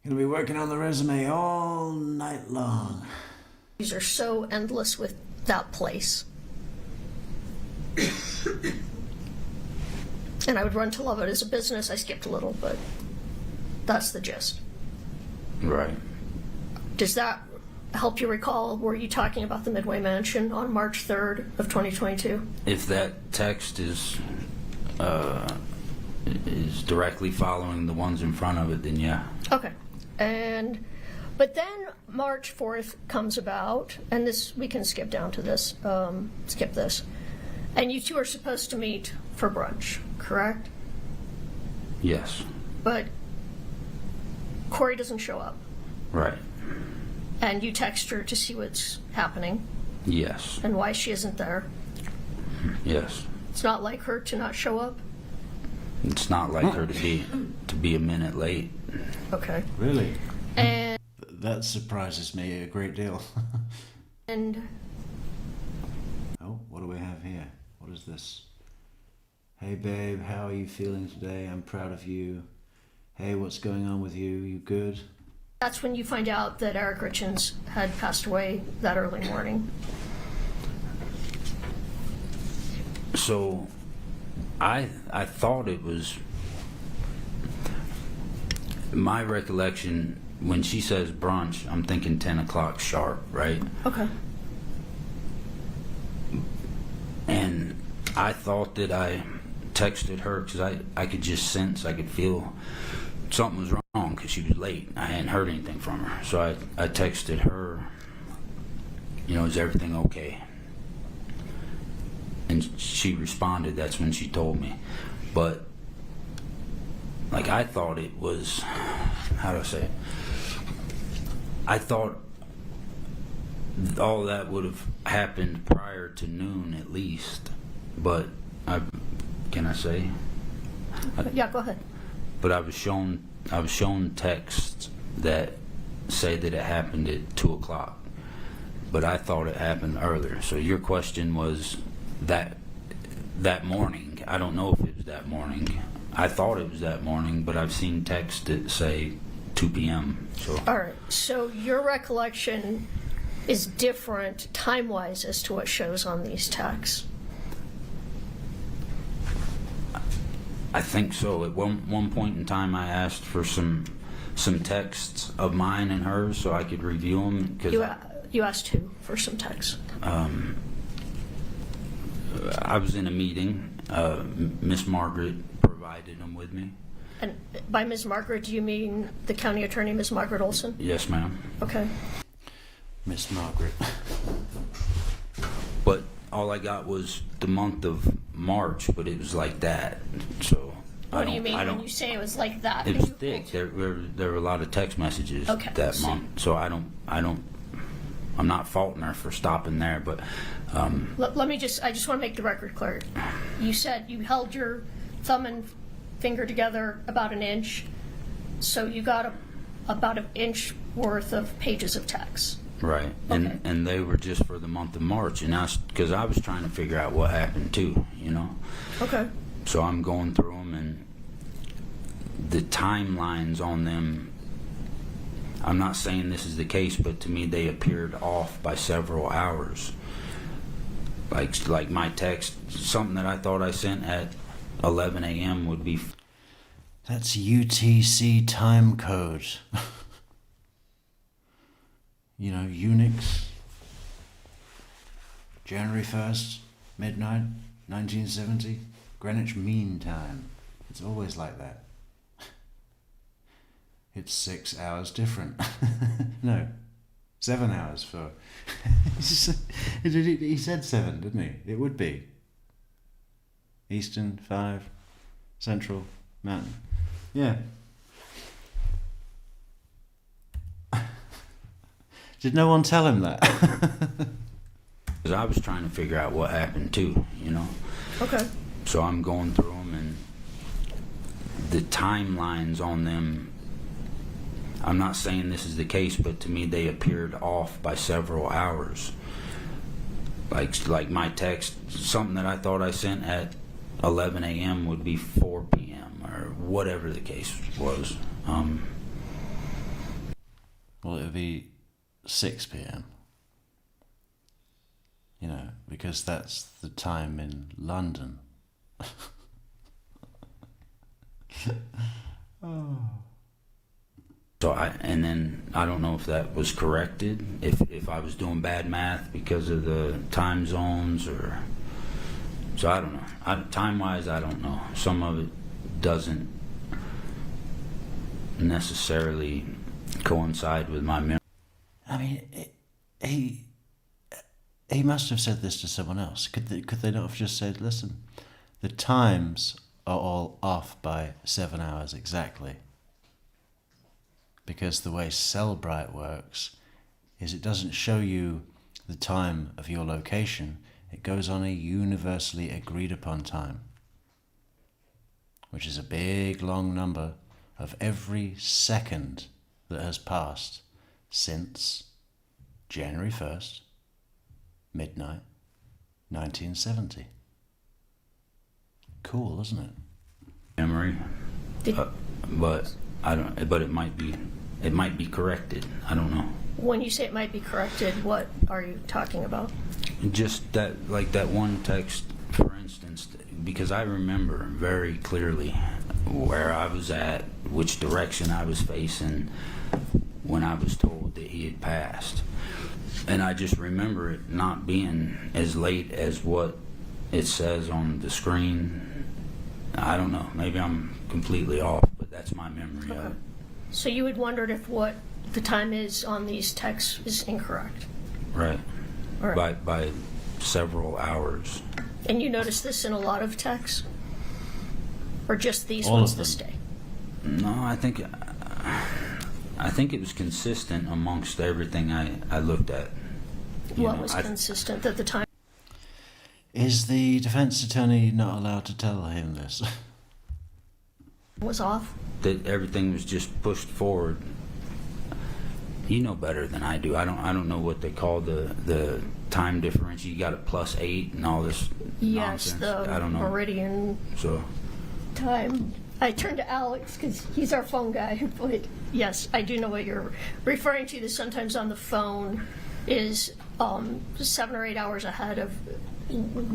Gonna be working on the resume all night long. These are so endless with that place. And I would run to love it as a business. I skipped a little, but that's the gist. Right. Does that help you recall? Were you talking about the Midway Mansion on March 3rd of 2022? If that text is directly following the ones in front of it, then yeah. Okay. But then March 4th comes about, and this, we can skip down to this, skip this. And you two are supposed to meet for brunch, correct? Yes. But Corey doesn't show up. Right. And you text her to see what's happening Yes. and why she isn't there. Yes. It's not like her to not show up? It's not like her to be a minute late. Okay. Really? And That surprises me a great deal. Oh, what do we have here? What is this? Hey babe, how are you feeling today? I'm proud of you. Hey, what's going on with you? You good? that's when you find out that Eric Richens had passed away that early morning. So I thought it was, my recollection, when she says brunch, I'm thinking 10 o'clock sharp, right? Okay. And I thought that I texted her because I could just sense, I could feel something was wrong because she was late. I hadn't heard anything from her. So I texted her, is everything okay? And she responded, that's when she told me. But, I thought it was, how do I say it? I thought all that would have happened prior to noon at least. But, can I say? Yeah, go ahead. But I was shown texts that say that it happened at 2 o'clock. But I thought it happened earlier. So your question was that morning. I don't know if it was that morning. I thought it was that morning, but I've seen texts that say 2 p.m. So All right. So your recollection is different time-wise as to what shows on these texts. I think so. At one point in time, I asked for some texts of mine and hers so I could review them. You asked who for some texts? I was in a meeting. Miss Margaret provided them with me. And by Ms. Margaret, do you mean the county attorney, Ms. Margaret Olson? Yes, ma'am. Okay. Miss Margaret. But all I got was the month of March, but it was like that. So What do you mean when you say it was like that? It was thick. There were a lot of text messages that month. So I'm not faulting her for stopping there, but Let me just, I just want to make the record clear. You said you held your thumb and finger together about an inch, so you got about an inch worth of pages of text. right. Okay. And they were just for the month of March, and because I was trying to figure out what happened too, Okay. So I'm going through them, and the timelines on them, I'm not saying this is the case, but to me they appeared off by several hours. Like my text, something that I thought I sent at 11 a.m. would be... That's UTC time code. Unix. January 1st, midnight, 1970. Greenwich Mean Time. It's always like that. It's 6 hours different. No, 7 hours for... He said 7, didn't he? It would be. Eastern, 5, Central, Mountain. Yeah. Did no one tell him that? Because I was trying to figure out what happened too, Okay. So I'm going through them, and the timelines on them, I'm not saying this is the case, but to me they appeared off by several hours. Like my text, something that I thought I sent at 11 a.m. would be 4 p.m. or whatever the case was. Well, it would be 6 p.m. You know, because that's the time in London. So and then I don't know if that was corrected, if I was doing bad math because of the time zones, or so I don't know. Time-wise, I don't know. Some of it doesn't necessarily coincide with my memory. I mean, he must have said this to someone else. Could they not have just said, listen, the times are all off by 7 hours exactly? Because the way Cellbrite works is it doesn't show you the time of your location. It goes on a universally agreed upon time, which is a big long number of every second that has passed since January 1st, midnight, 1970. Cool, isn't it? Memory, but I don't. But it might be corrected. I don't know. When you say it might be corrected, what are you talking about? Just that, like that one text, for instance, because I remember very clearly where I was at, which direction I was facing when I was told that he had passed. And I just remember it not being as late as what it says on the screen. I don't know. Maybe I'm completely off, but that's my memory of it. So you had wondered if what the time is on these texts is incorrect. Right. All right. By several hours. And you noticed this in a lot of texts? Or just these All ones of them. this day? No, I think it was consistent amongst everything I looked at. What was consistent at the time? Is the defense attorney not allowed to tell him this? Was off? That everything was just pushed forward. You know better than I do. I don't know what they call the time difference. You got a +8 and all this Yes, nonsense. the I don't know. meridian So time. I turned to Alex because he's our phone guy. But yes, I do know what you're referring to. That sometimes on the phone is 7 or 8 hours ahead of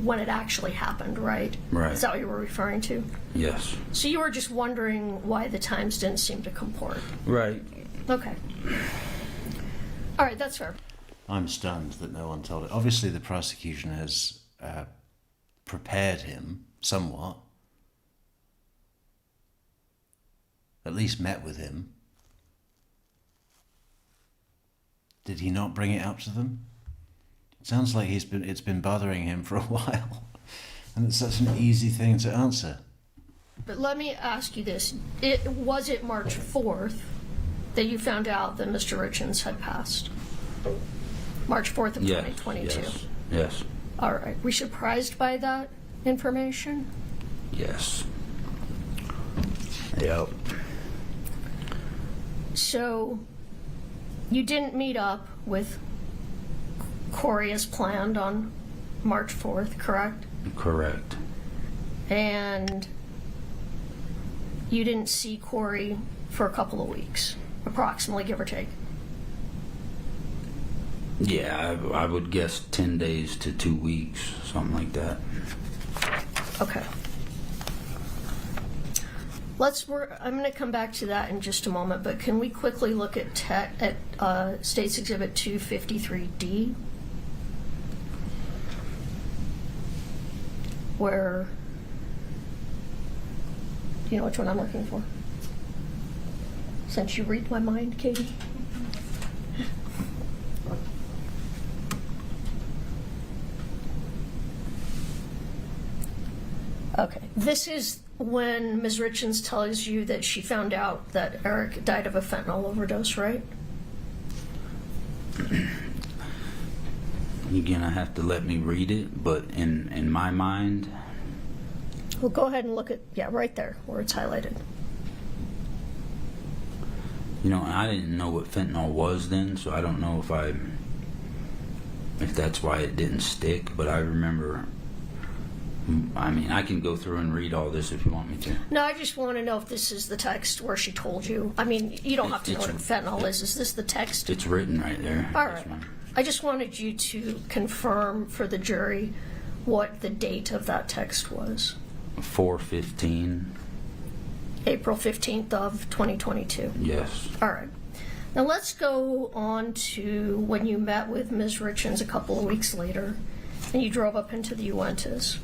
when it actually happened, right? Right. Is that what you were referring to? yes. So you were just wondering why the times didn't seem to comport. Right. Okay. All right, that's fair. I'm stunned that no one told it. Obviously, the prosecution has prepared him somewhat. At least met with him. Did he not bring it up to them? It sounds like it's been bothering him for a while. And it's such an easy thing to answer. But let me ask you this. Was it March 4th that you found out that Mr. Richens had passed? March 4th of Yes. 2022? Yes. All right. Were you surprised by that information? Yes. Yep. So you didn't meet up with Corey as planned on March 4th, correct? Correct. And you didn't see Corey for a couple of weeks, approximately, give or take. Yeah, I would guess 10 days to 2 weeks, something like that. Okay. I'm going to come back to that in just a moment, but can we quickly look at State's Exhibit 253D? Where, do you know which one I'm looking for? Since you read my mind, Katie. Okay, this is when Ms. Richens tells you that she found out that Eric died of a fentanyl overdose, right? You're gonna have to let me read it, but in my mind, Well, go ahead and look at, yeah, right there where it's highlighted. you know, I didn't know what fentanyl was then, so I don't know if that's why it didn't stick, but I remember I mean, I can go through and read all this if you want me to. No, I just want to know if this is the text where she told you. I mean, you don't have to know what fentanyl is. Is this the text? It's written right there. All Yes, right. ma'am. I just wanted you to confirm for the jury what the date of that text was. 4:15. April 15th of 2022. Yes. All right. Now let's go on to when you met with Ms. Richens a couple of weeks later and you drove up into the Uintas.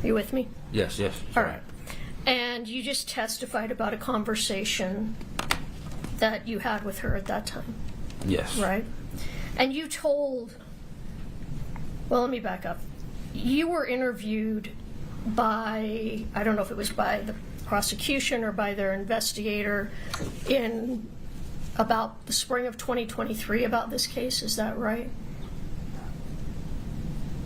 You with me? Yes. All Sorry. right. And you just testified about a conversation that you had with her at that time, Yes. right? And you told, well, let me back up. You were interviewed by, I don't know if it was by the prosecution or by their investigator in about the spring of 2023 about this case. Is that right?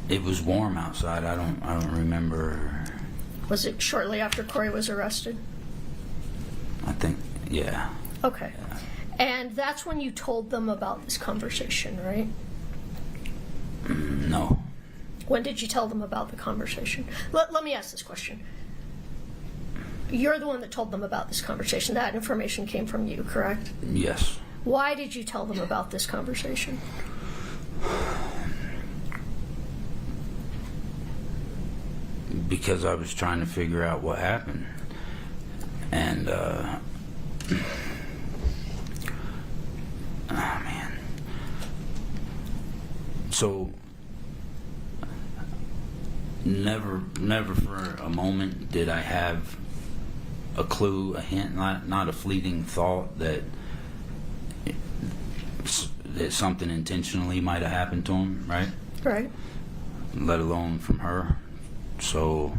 It was warm outside. I don't remember. Was it shortly after Corey was arrested? I think, yeah. Okay. And that's when you told them about this conversation, right? No. When did you tell them about the conversation? Let me ask this question. You're the one that told them about this conversation. That information came from you, correct? Yes. Why did you tell them about this conversation? Because I was trying to figure out what happened. And, oh man. So, never for a moment did I have a clue, a hint, not a fleeting thought that something intentionally might have happened to him, right? Right. Let alone from her. So,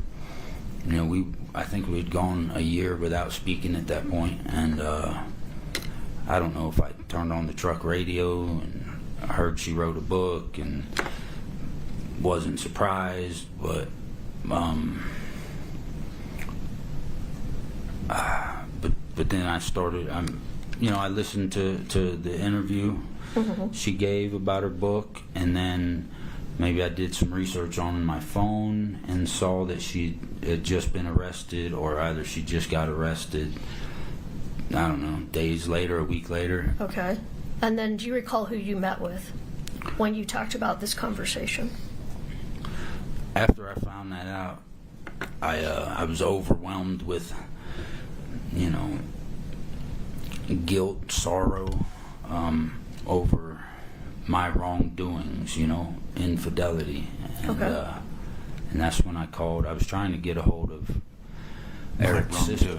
you know, I think we'd gone a year without speaking at that point, and I don't know if I turned on the truck radio and I heard she wrote a book and wasn't surprised, but then I started. I listened to the interview she gave about her book, and then maybe I did some research on my phone and saw that she had just been arrested, or either she just got arrested, I don't know, days later, a week later. Okay. And then do you recall who you met with when you talked about this conversation? After I found that out, I was overwhelmed with, guilt, sorrow over my wrongdoings, infidelity. And, Okay. And that's when I called. I was trying to get a hold of Eric's sister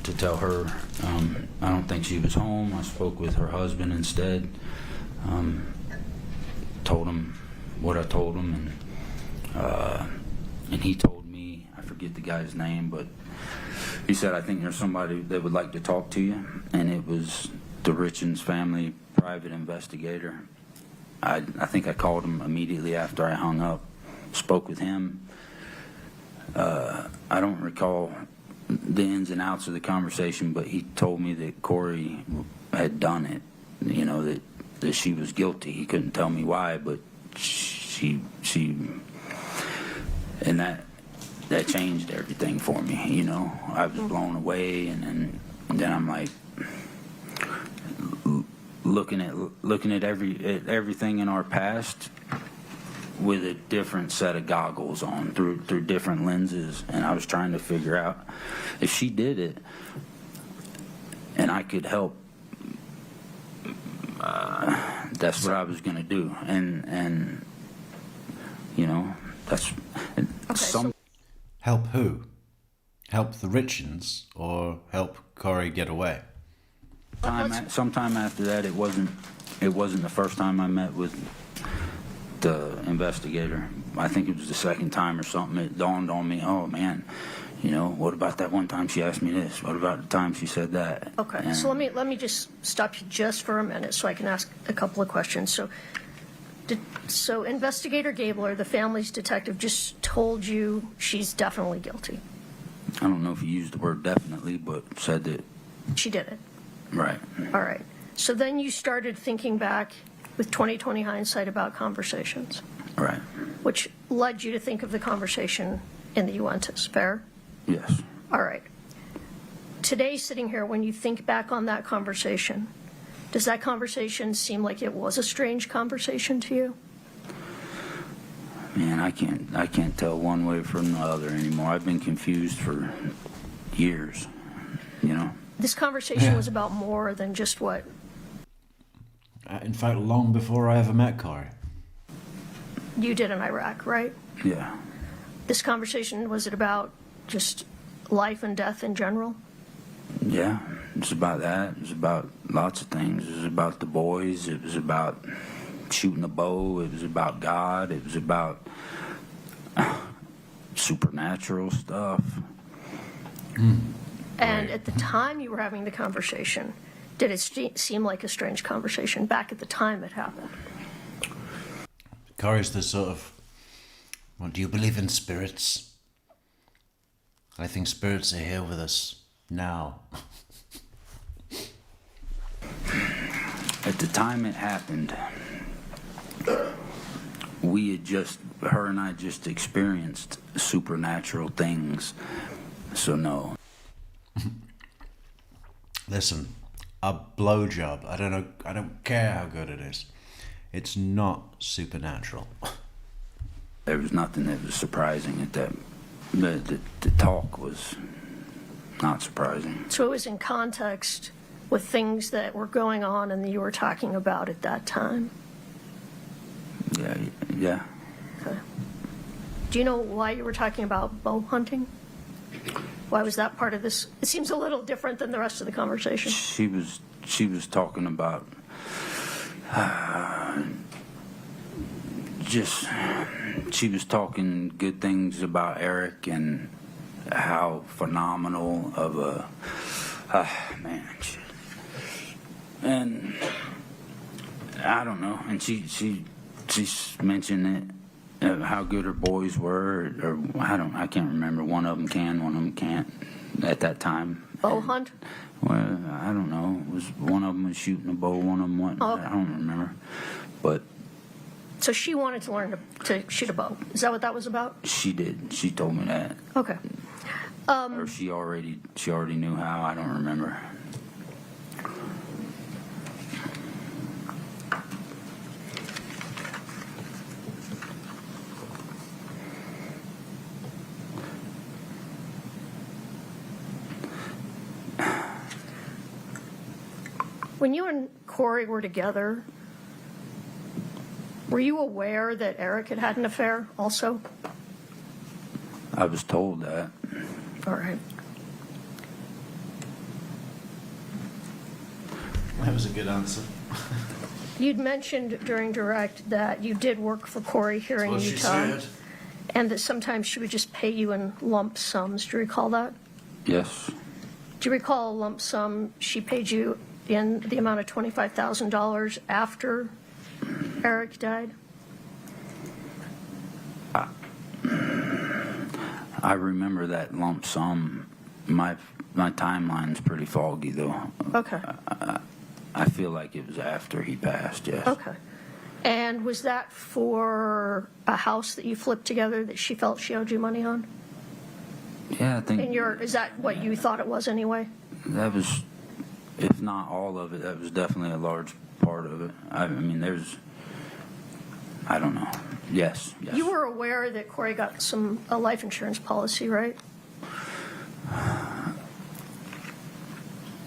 to tell her I don't think she was home. I spoke with her husband instead. Told him what I told him, and he told me, I forget the guy's name, but he said, I think there's somebody that would like to talk to you, and it was the Richens family private investigator. I think I called him immediately after I hung up, spoke with him. I don't recall the ins and outs of the conversation, but he told me that Corey had done it, that she was guilty. He couldn't tell me why, but she and that changed everything for me. I was blown away, and then I'm like looking at everything in our past with a different set of goggles on, through different lenses, and I was trying to figure out if she did it and I could help. That's what I was going to do, and that's some. Help who? Help the Richens or help Corey get away? Sometime after that, it wasn't the first time I met with the investigator. I think it was the second time or something. It dawned on me, oh man, what about that one time she asked me this? What about the time she said that? Okay, And so let me just stop you just for a minute so I can ask a couple of questions. So Investigator Gabler, the family's detective, just told you she's definitely guilty. I don't know if he used the word definitely, but said that. She did it. Right. All right. So then you started thinking back with 20/20 hindsight about conversations. Right. which led you to think of the conversation in the Uintas, fair? Yes. All right. Today, sitting here, when you think back on that conversation, does that conversation seem like it was a strange conversation to you? Man, I can't tell one way from the other anymore. I've been confused for years, you know? This conversation was about more than just what? In fact, long before I ever met Corey. You did in Iraq, right? Yeah. This conversation, was it about just life and death in general? Yeah, it was about that. It was about lots of things. It was about the boys. It was about shooting a bow. It was about God. It was about supernatural stuff. And at the time you were having the conversation, did it seem like a strange conversation back at the time it happened? Corey's the sort of, well, do you believe in spirits? I think spirits are here with us now. At the time it happened, her and I just experienced supernatural things. So no. Listen, a blowjob, I don't care how good it is. It's not supernatural. There was nothing that was surprising at that. The talk was not surprising. So it was in context with things that were going on and that you were talking about at that time? Yeah. Okay. Do you know why you were talking about bow hunting? Why was that part of this? It seems a little different than the rest of the conversation. She was talking about she was talking good things about Eric and how phenomenal of a man. And I don't know. And she mentioned it, how good her boys were, or I can't remember. One of them can, one of them can't. At that time. Bow hunt? Well, I don't know. It was one of them was shooting a bow, one of them wasn't. Oh, okay. I don't remember. But so she wanted to learn to shoot a bow. Is that what that was about? she did. She told me that. Okay. Or she already knew how. I don't remember. When you and Corey were together, were you aware that Eric had an affair also? I was told that. All right. That was a good answer. You'd mentioned during direct that you did work for Corey here in Well, she Utah, said. and that sometimes she would just pay you in lump sums. Do you recall that? Yes. Do you recall a lump sum she paid you in the amount of $25,000 after Eric died? I remember that lump sum. My timeline's pretty foggy, though. Okay. I feel like it was after he passed, yes. Okay. And was that for a house that you flipped together that she felt she owed you money on? Yeah, I think Is that what you thought it was anyway? that was, if not all of it, that was definitely a large part of it. I mean, I don't know. Yes. You were aware that Corey got a life insurance policy, right?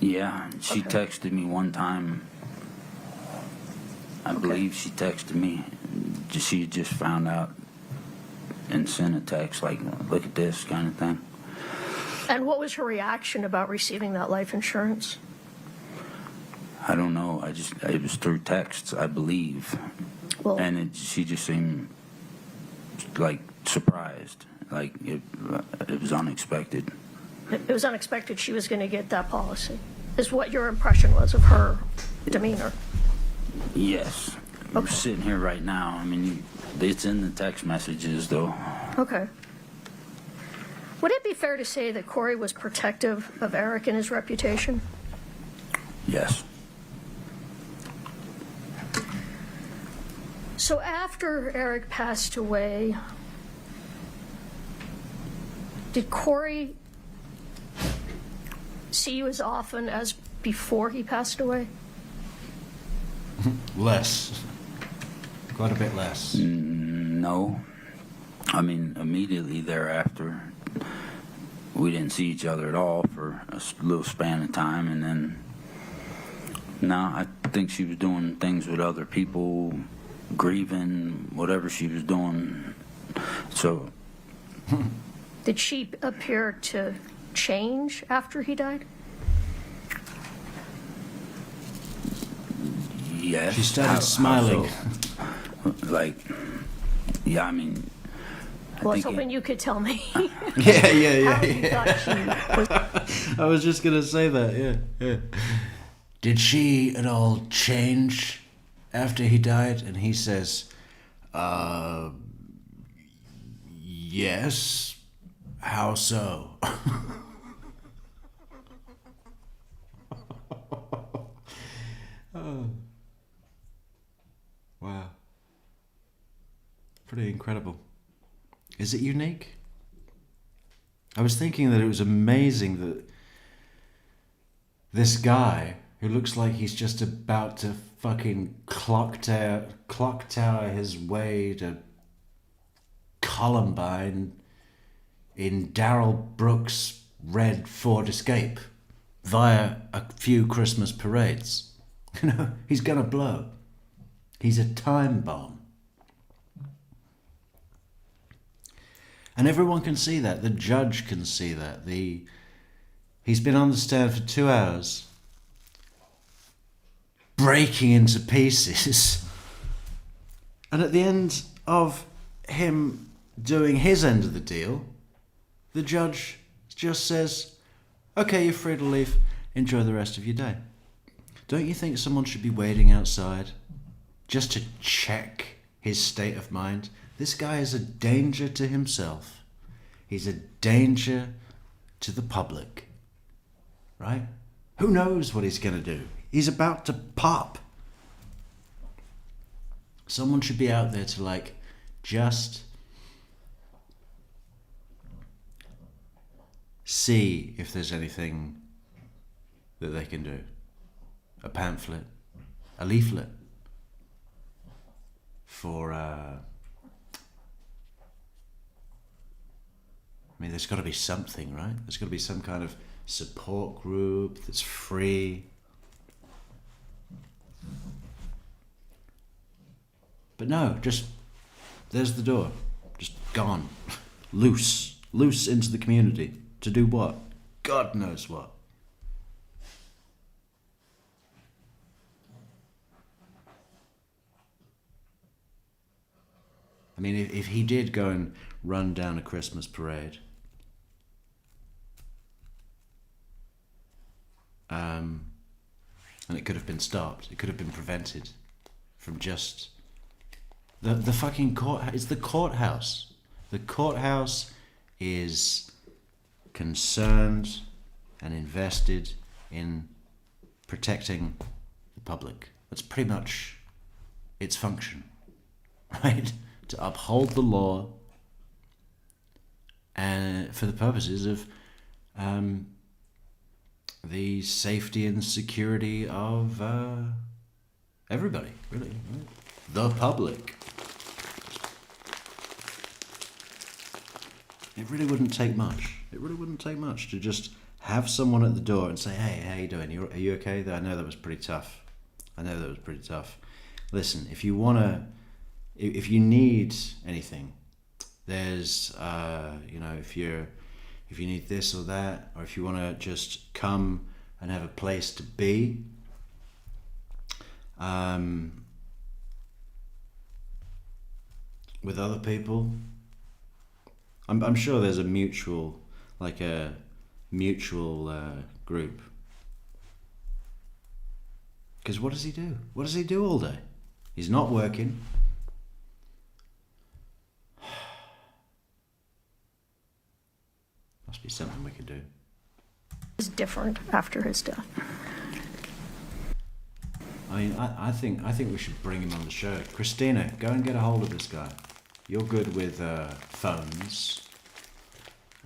Yeah, she Okay. texted me one time. I believe she texted me. She just found out and sent a text like, look at this kind of thing. And what was her reaction about receiving that life insurance? I don't know. It was through texts, I believe. Well, And she just seemed like surprised. Like it was unexpected. it was unexpected she was going to get that policy, is what your impression was of her demeanor. Yes. I'm sitting here right now. I mean, it's in the text messages, though. Okay. Would it be fair to say that Corey was protective of Eric and his reputation? Yes. So after Eric passed away, did Corey see you as often as before he passed away? Less. Quite a bit less. No. I mean, immediately thereafter, we didn't see each other at all for a little span of time, and then, no, I think she was doing things with other people, grieving, whatever she was doing. So, Did she appear to change after he died? yes. She started How smiling. so? Like, yeah, I mean, Well, I was think hoping you could tell me Yeah. how you thought she was. I was just gonna say that, yeah. Did she at all change after he died? And he says, yes. How so? Oh. Wow. Pretty incredible. Is it unique? I was thinking that it was amazing that this guy, who looks like he's just about to fucking clock tower his way to Columbine in Daryl Brooks' red Ford Escape via a few Christmas parades. You know, he's gonna blow. He's a time bomb. And everyone can see that. The judge can see that. He's been on the stand for 2 hours, breaking into pieces. And at the end of him doing his end of the deal, the judge just says, okay, you're free to leave. Enjoy the rest of your day. Don't you think someone should be waiting outside just to check his state of mind? This guy is a danger to himself. He's a danger to the public. Right? Who knows what he's going to do? He's about to pop. Someone should be out there to just see if there's anything that they can do. A pamphlet, a leaflet for, I mean, there's got to be something, right? There's got to be some kind of support group that's free. But no, just, there's the door. Just gone. Loose into the community. To do what? God knows what. I mean, if he did go and run down a Christmas parade, and it could have been stopped, it could have been prevented from just the fucking court. It's the courthouse. The courthouse is concerned and invested in protecting the public. That's pretty much its function, right? To uphold the law and for the purposes of the safety and security of everybody, really, right? The public. It really wouldn't take much. It really wouldn't take much to just have someone at the door and say, hey, how you doing? Are you okay? I know that was pretty tough. Listen, if you need anything, there's, if you need this or that, or if you want to just come and have a place to be, with other people, I'm sure there's a mutual group. Because what does he do? What does he do all day? He's not working. Must be something we could do. Was different after his death. I mean, I think we should bring him on the show. Christina, go and get a hold of this guy. You're good with phones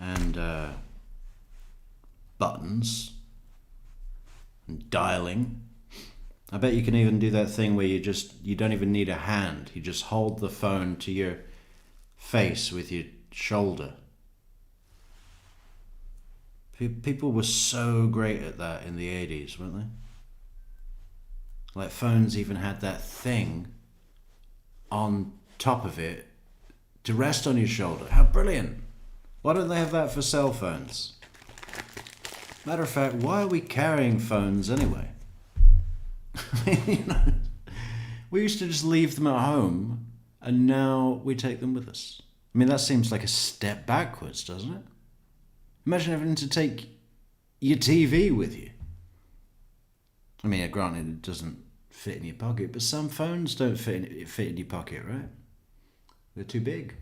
and buttons and dialing. I bet you can even do that thing where you don't even need a hand. You just hold the phone to your face with your shoulder. People were so great at that in the 80s, weren't they? Like phones even had that thing on top of it to rest on your shoulder. How brilliant. Why don't they have that for cell phones? Matter of fact, why are we carrying phones anyway? I mean, you know, we used to just leave them at home and now we take them with us. I mean, that seems like a step backwards, doesn't it? Imagine having to take your TV with you. I mean, granted, it doesn't fit in your pocket, but some phones don't fit in your pocket, right? They're too big.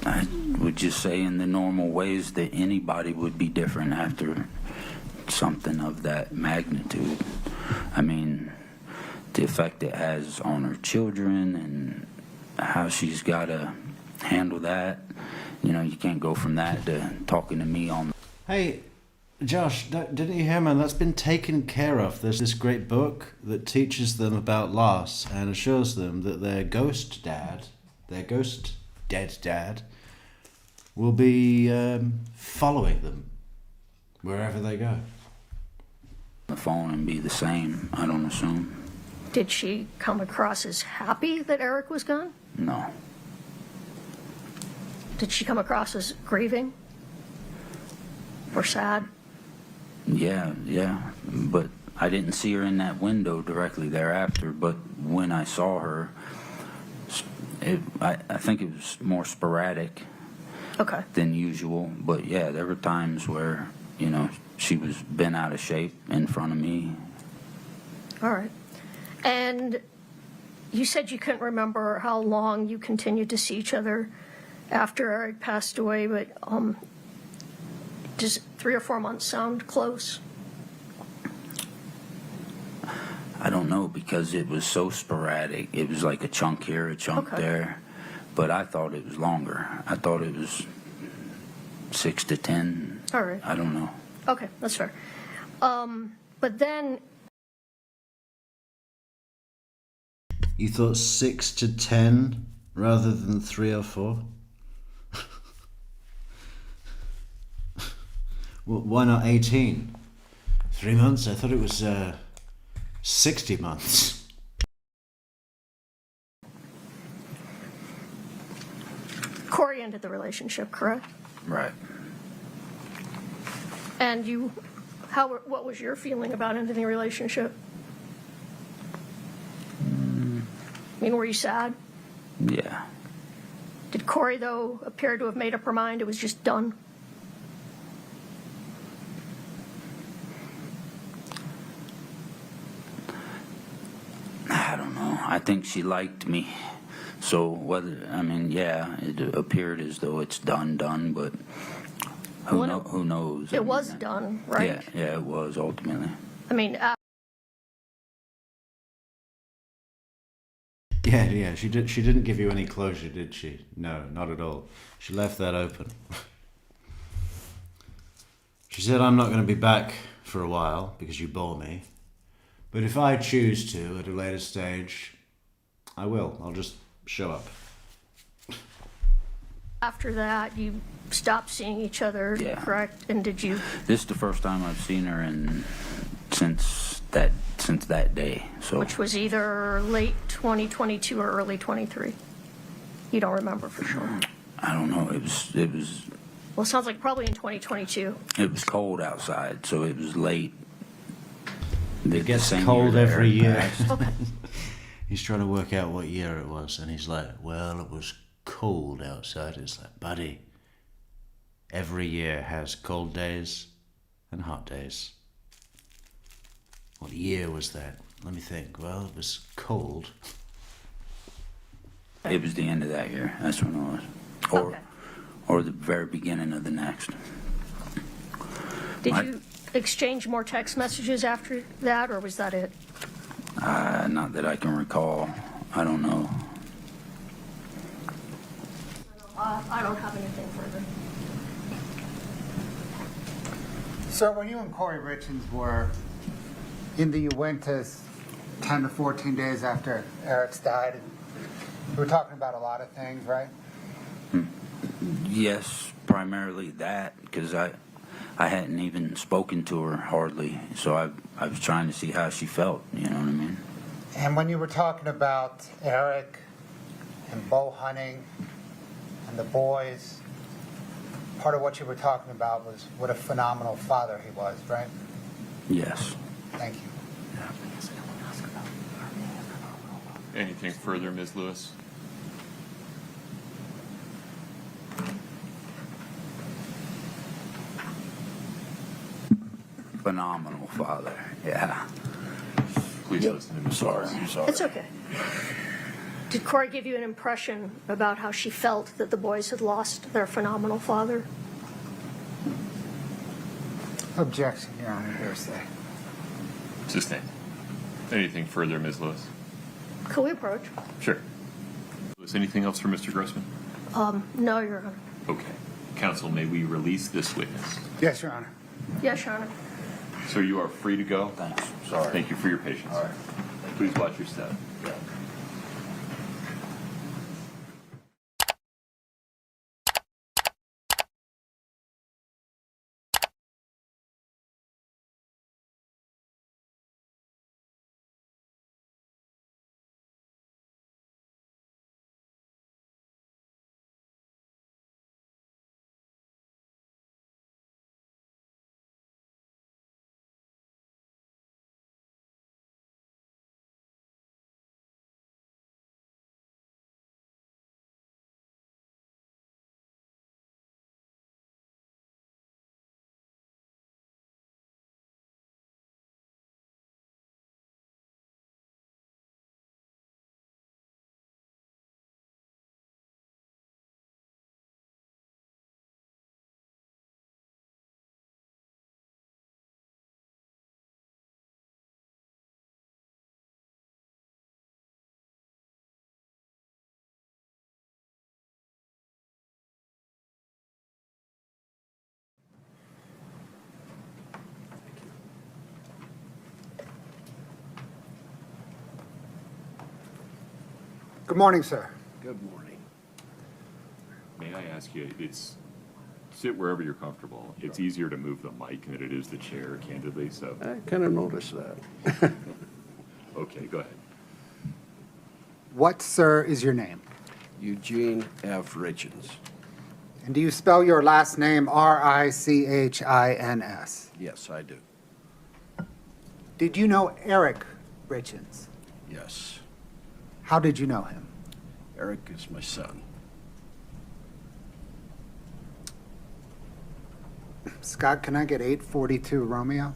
I would just say in the normal ways that anybody would be different after something of that magnitude. I mean, the effect it has on her children and how she's got to handle that. You know, you can't go from that to talking to me on... Hey, Josh, didn't you hear, man? That's been taken care of. There's this great book that teaches them about loss and assures them that their ghost dead dad, will be following them wherever they go. the phone and be the same, I don't assume. Did she come across as happy that Eric was gone? No. Did she come across as grieving or sad? Yeah, but I didn't see her in that window directly thereafter, but when I saw her, I think it was more sporadic Okay. than usual, but yeah, there were times where, you know, she was bent out of shape in front of me. All right. And you said you couldn't remember how long you continued to see each other after Eric passed away, but does 3 or 4 months sound close? I don't know, because it was so sporadic. It was like a chunk here, a chunk Okay. there, but I thought it was longer. I thought it was 6 to 10. All right. I don't know. Okay, that's fair. But then, You thought 6 to 10 rather than 3 or 4? Well, why not 18? 3 months? I thought it was 60 months. Corey ended the relationship, correct? Right. And you, what was your feeling about ending the relationship? I mean, were you sad? Yeah. Did Corey, though, appear to have made up her mind? It was just done? I don't know. I think she liked me. So whether, I mean, yeah, it appeared as though it's done, but who knows? It was done, right? Yeah, it was ultimately. I mean, Yeah, she didn't give you any closure, did she? No, not at all. She left that open. She said, I'm not going to be back for a while because you bore me. But if I choose to at a later stage, I will. I'll just show up. after that, you stopped seeing each other, Yeah. correct? And did you? This is the first time I've seen her since that day. So Which was either late 2022 or early 23. You don't remember for sure. I don't know. It was Well, it sounds like probably in 2022. cold outside, so it was late. It gets cold every year. He's trying to work out what year it was, and he's like, well, it was cold outside. It's like, buddy, every year has cold days and hot days. What year was that? Let me think. Well, it was cold. It was the end of that year. That's when it was, or the very beginning of the next. Did My- you exchange more text messages after that, or was that it? Not that I can recall. I don't know. I don't have anything further. Sir, when you and Corey Richens were in the Uintas 10 to 14 days after Eric's died, we were talking about a lot of things, right? Yes, primarily that, because I hadn't even spoken to her hardly, so I was trying to see how she felt, you know what I mean? And when you were talking about Eric and bow hunting and the boys, part of what you were talking about was what a phenomenal father he was, right? Yes. Thank you. Anything further, Ms. Lewis? Phenomenal father, yeah. Please listen to Ms. Sorry, Lewis. I'm sorry. It's okay. Did Corey give you an impression about how she felt that the boys had lost their phenomenal father? Objection, Your Honor, hearsay. Sustained. Anything further, Ms. Lewis? Could we approach? Sure. Was anything else for Mr. Grossman? No, Your Honor. Okay. Counsel, may we release this witness? Yes, Your Honor. Yes, Your Honor. Sir, you are free to go. Thanks, sorry. Thank you for your patience. All right. Please watch your step. Good morning, sir. Good morning. May I ask you, sit wherever you're comfortable. It's easier to move the mic than it is the chair, candidly, so. I kind of noticed that. Okay, go ahead. What, sir, is your name? Eugene F. Richens. And do you spell your last name R-I-C-H-I-N-S? Yes, I do. Did you know Eric Richens? Yes. How did you know him? Eric is my son. Scott, can I get 842 Romeo?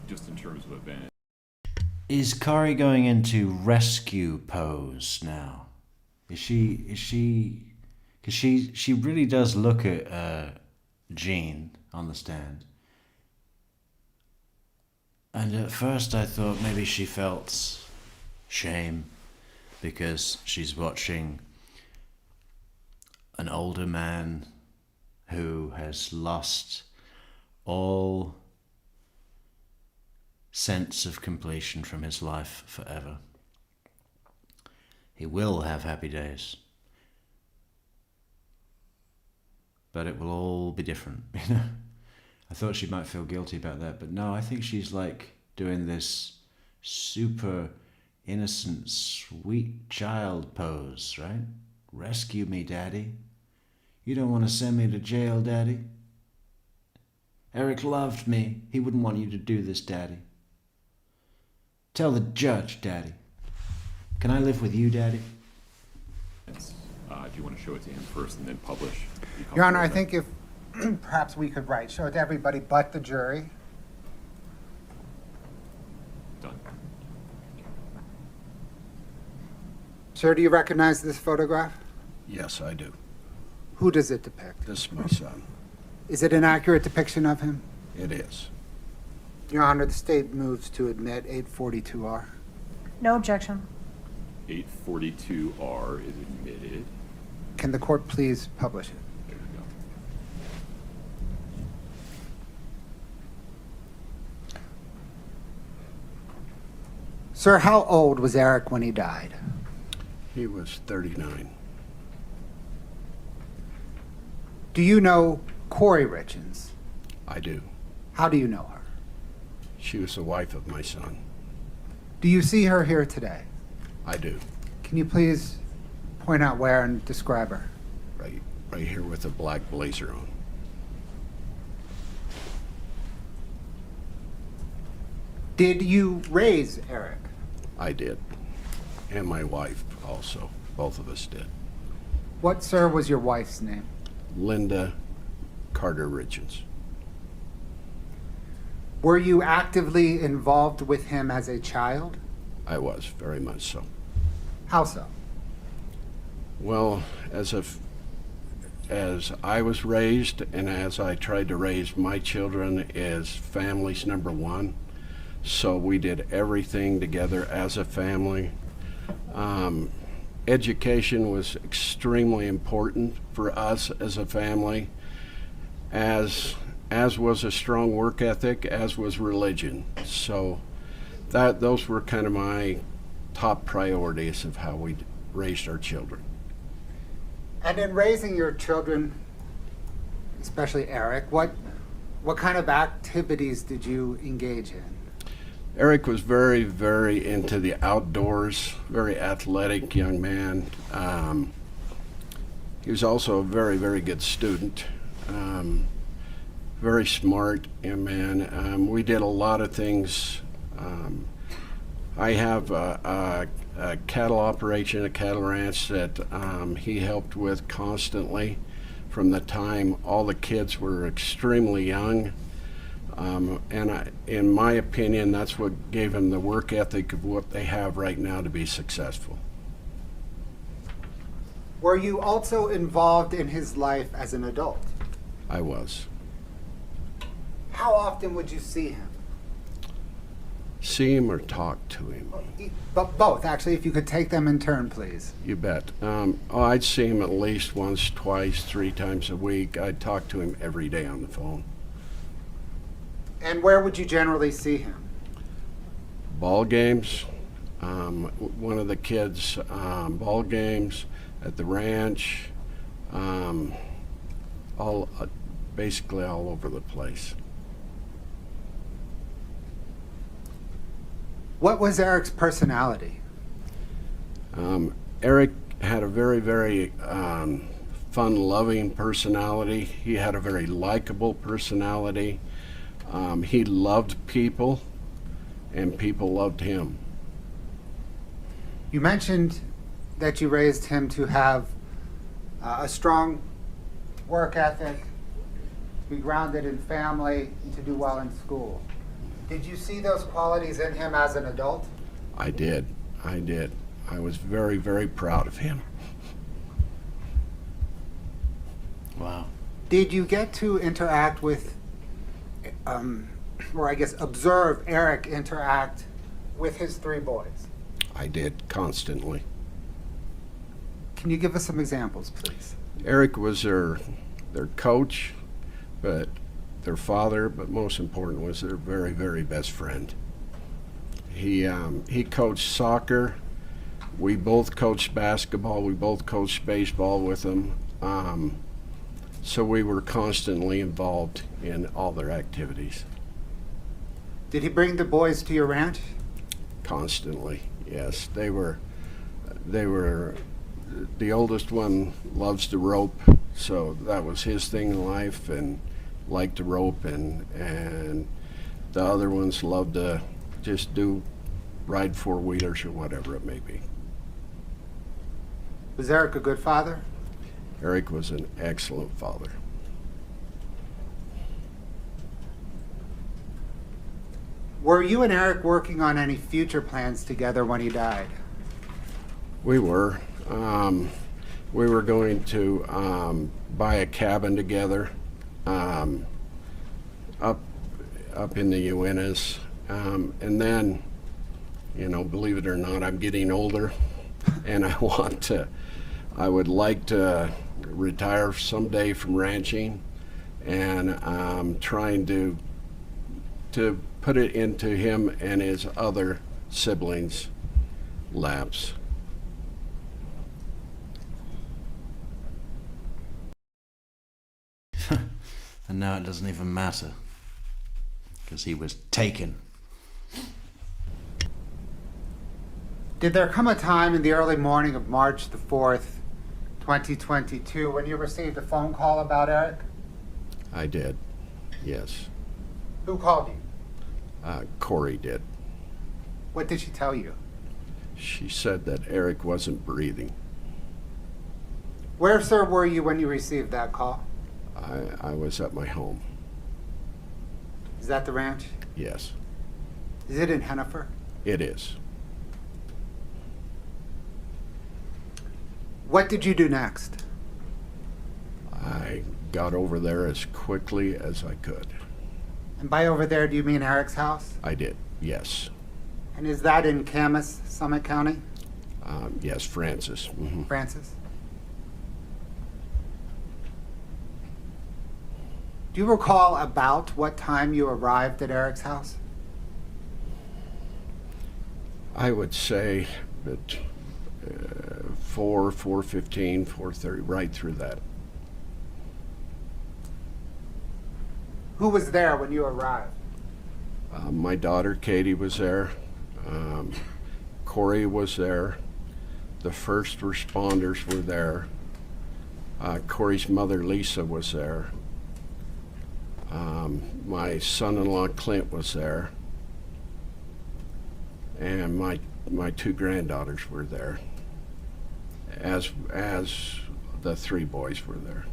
Just in terms of event. Is Kari going into rescue pose now? Is she? Because she really does look at Jean on the stand. And at first I thought maybe she felt shame because she's watching an older man who has lost all sense of completion from his life forever. He will have happy days, but it will all be different, you know. I thought she might feel guilty about that, but no, I think she's like doing this super innocent, sweet child pose, right? Rescue me, Daddy. You don't want to send me to jail, Daddy. Eric loved me. He wouldn't want you to do this, Daddy. Tell the judge, Daddy. Can I live with you, Daddy? Do you want to show it to him first and then publish? Your Honor, I think if perhaps we could show it to everybody but the jury. Done. Sir, do you recognize this photograph? Yes, I do. Who does it depict? This is my son. Is it an accurate depiction of him? It is. Your Honor, the state moves to admit 842R. No objection. 842R is admitted. Can the court please publish it? There we go. Sir, how old was Eric when he died? He was 39. Do you know Corey Richens? I do. How do you know her? She was the wife of my son. Do you see her here today? I do. Can you please point out where and describe her? Right here with a black blazer on. Did you raise Eric? I did. And my wife also. Both of us did. What, sir, was your wife's name? Linda Carter Richens. Were you actively involved with him as a child? I was, very much so. How so? Well, as I was raised and as I tried to raise my children as family's number one, so we did everything together as a family. Education was extremely important for us as a family, as was a strong work ethic, as was religion. So those were kind of my top priorities of how we raised our children. And in raising your children, especially Eric, what kind of activities did you engage in? Eric was very, very into the outdoors, very athletic young man. He was also a very, very good student, very smart young man. We did a lot of things. I have a cattle operation, a cattle ranch that he helped with constantly from the time all the kids were extremely young. In my opinion, that's what gave him the work ethic of what they have right now to be successful. Were you also involved in his life as an adult? I was. How often would you see him? See him or talk to him? But both, actually, if you could take them in turn, please. You bet. I'd see him at least once, twice, 3 times a week. I'd talk to him every day on the phone. And where would you generally see him? Ball games, one of the kids' ball games at the ranch, basically all over the place. What was Eric's personality? Eric had a very, very fun-loving personality. He had a very likable personality. He loved people, and people loved him. You mentioned that you raised him to have a strong work ethic, to be grounded in family, and to do well in school. Did you see those qualities in him as an adult? I did. I was very, very proud of him. Wow. Did you get to interact with, or I guess observe Eric interact with his 3 boys? I did, constantly. Can you give us some examples, please? Eric was their coach, but their father, but most important was their very, very best friend. He coached soccer. We both coached basketball. We both coached baseball with him. So we were constantly involved in all their activities. Did he bring the boys to your ranch? Constantly, yes. They were, the oldest one loves to rope, so that was his thing in life, and liked to rope, and the other ones loved to just ride 4-wheelers or whatever it may be. Was Eric a good father? Eric was an excellent father. Were you and Eric working on any future plans together when he died? We were. we were going to buy a cabin together up in the Uintas. And then, you know, believe it or not, I'm getting older, and I would like to retire someday from ranching, and I'm trying to put it into him and his other siblings' laps. And now it doesn't even matter because he was taken. Did there come a time in the early morning of March the 4th, 2022, when you received a phone call about Eric? I did, yes. Who called you? Corey did. What did she tell you? She said that Eric wasn't breathing. Where, sir, were you when you received that call? I was at my home, Is that the ranch? yes. Is it in Hennifer? It is. What did you do next? I got over there as quickly as I could. And by over there, do you mean Eric's house? I did, yes. And is that in Camas, Summit County, Yes, Francis. Mhm. Francis? Do you recall about what time you arrived at Eric's house? I would say that 4:15, 4:30, right through that. Who was there when you arrived? My daughter Katie was there. Corey was there. The first responders were there. Corey's mother Lisa was there. My son-in-law Clint was there. And my two granddaughters were there. As the three boys were there.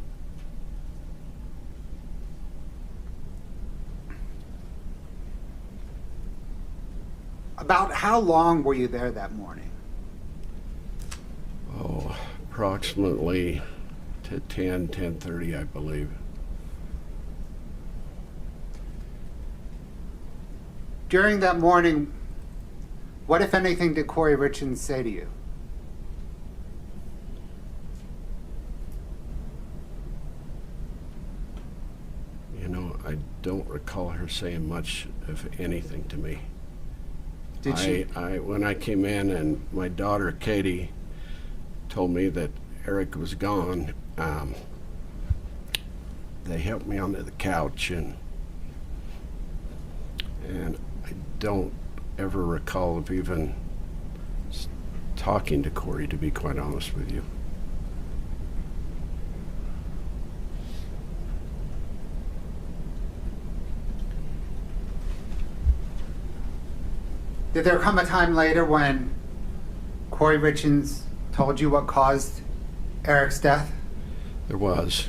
About how long were you there that morning? Oh, approximately to 10:30, I believe. During that morning, what, if anything, did Corey Richards say to you? You know, I don't recall her saying much of anything to me. Did she? When I came in and my daughter Katie told me that Eric was gone, they helped me onto the couch, and I don't ever recall of even talking to Corey, to be quite honest with you. Did there come a time later when Corey Richards told you what caused Eric's death? There was.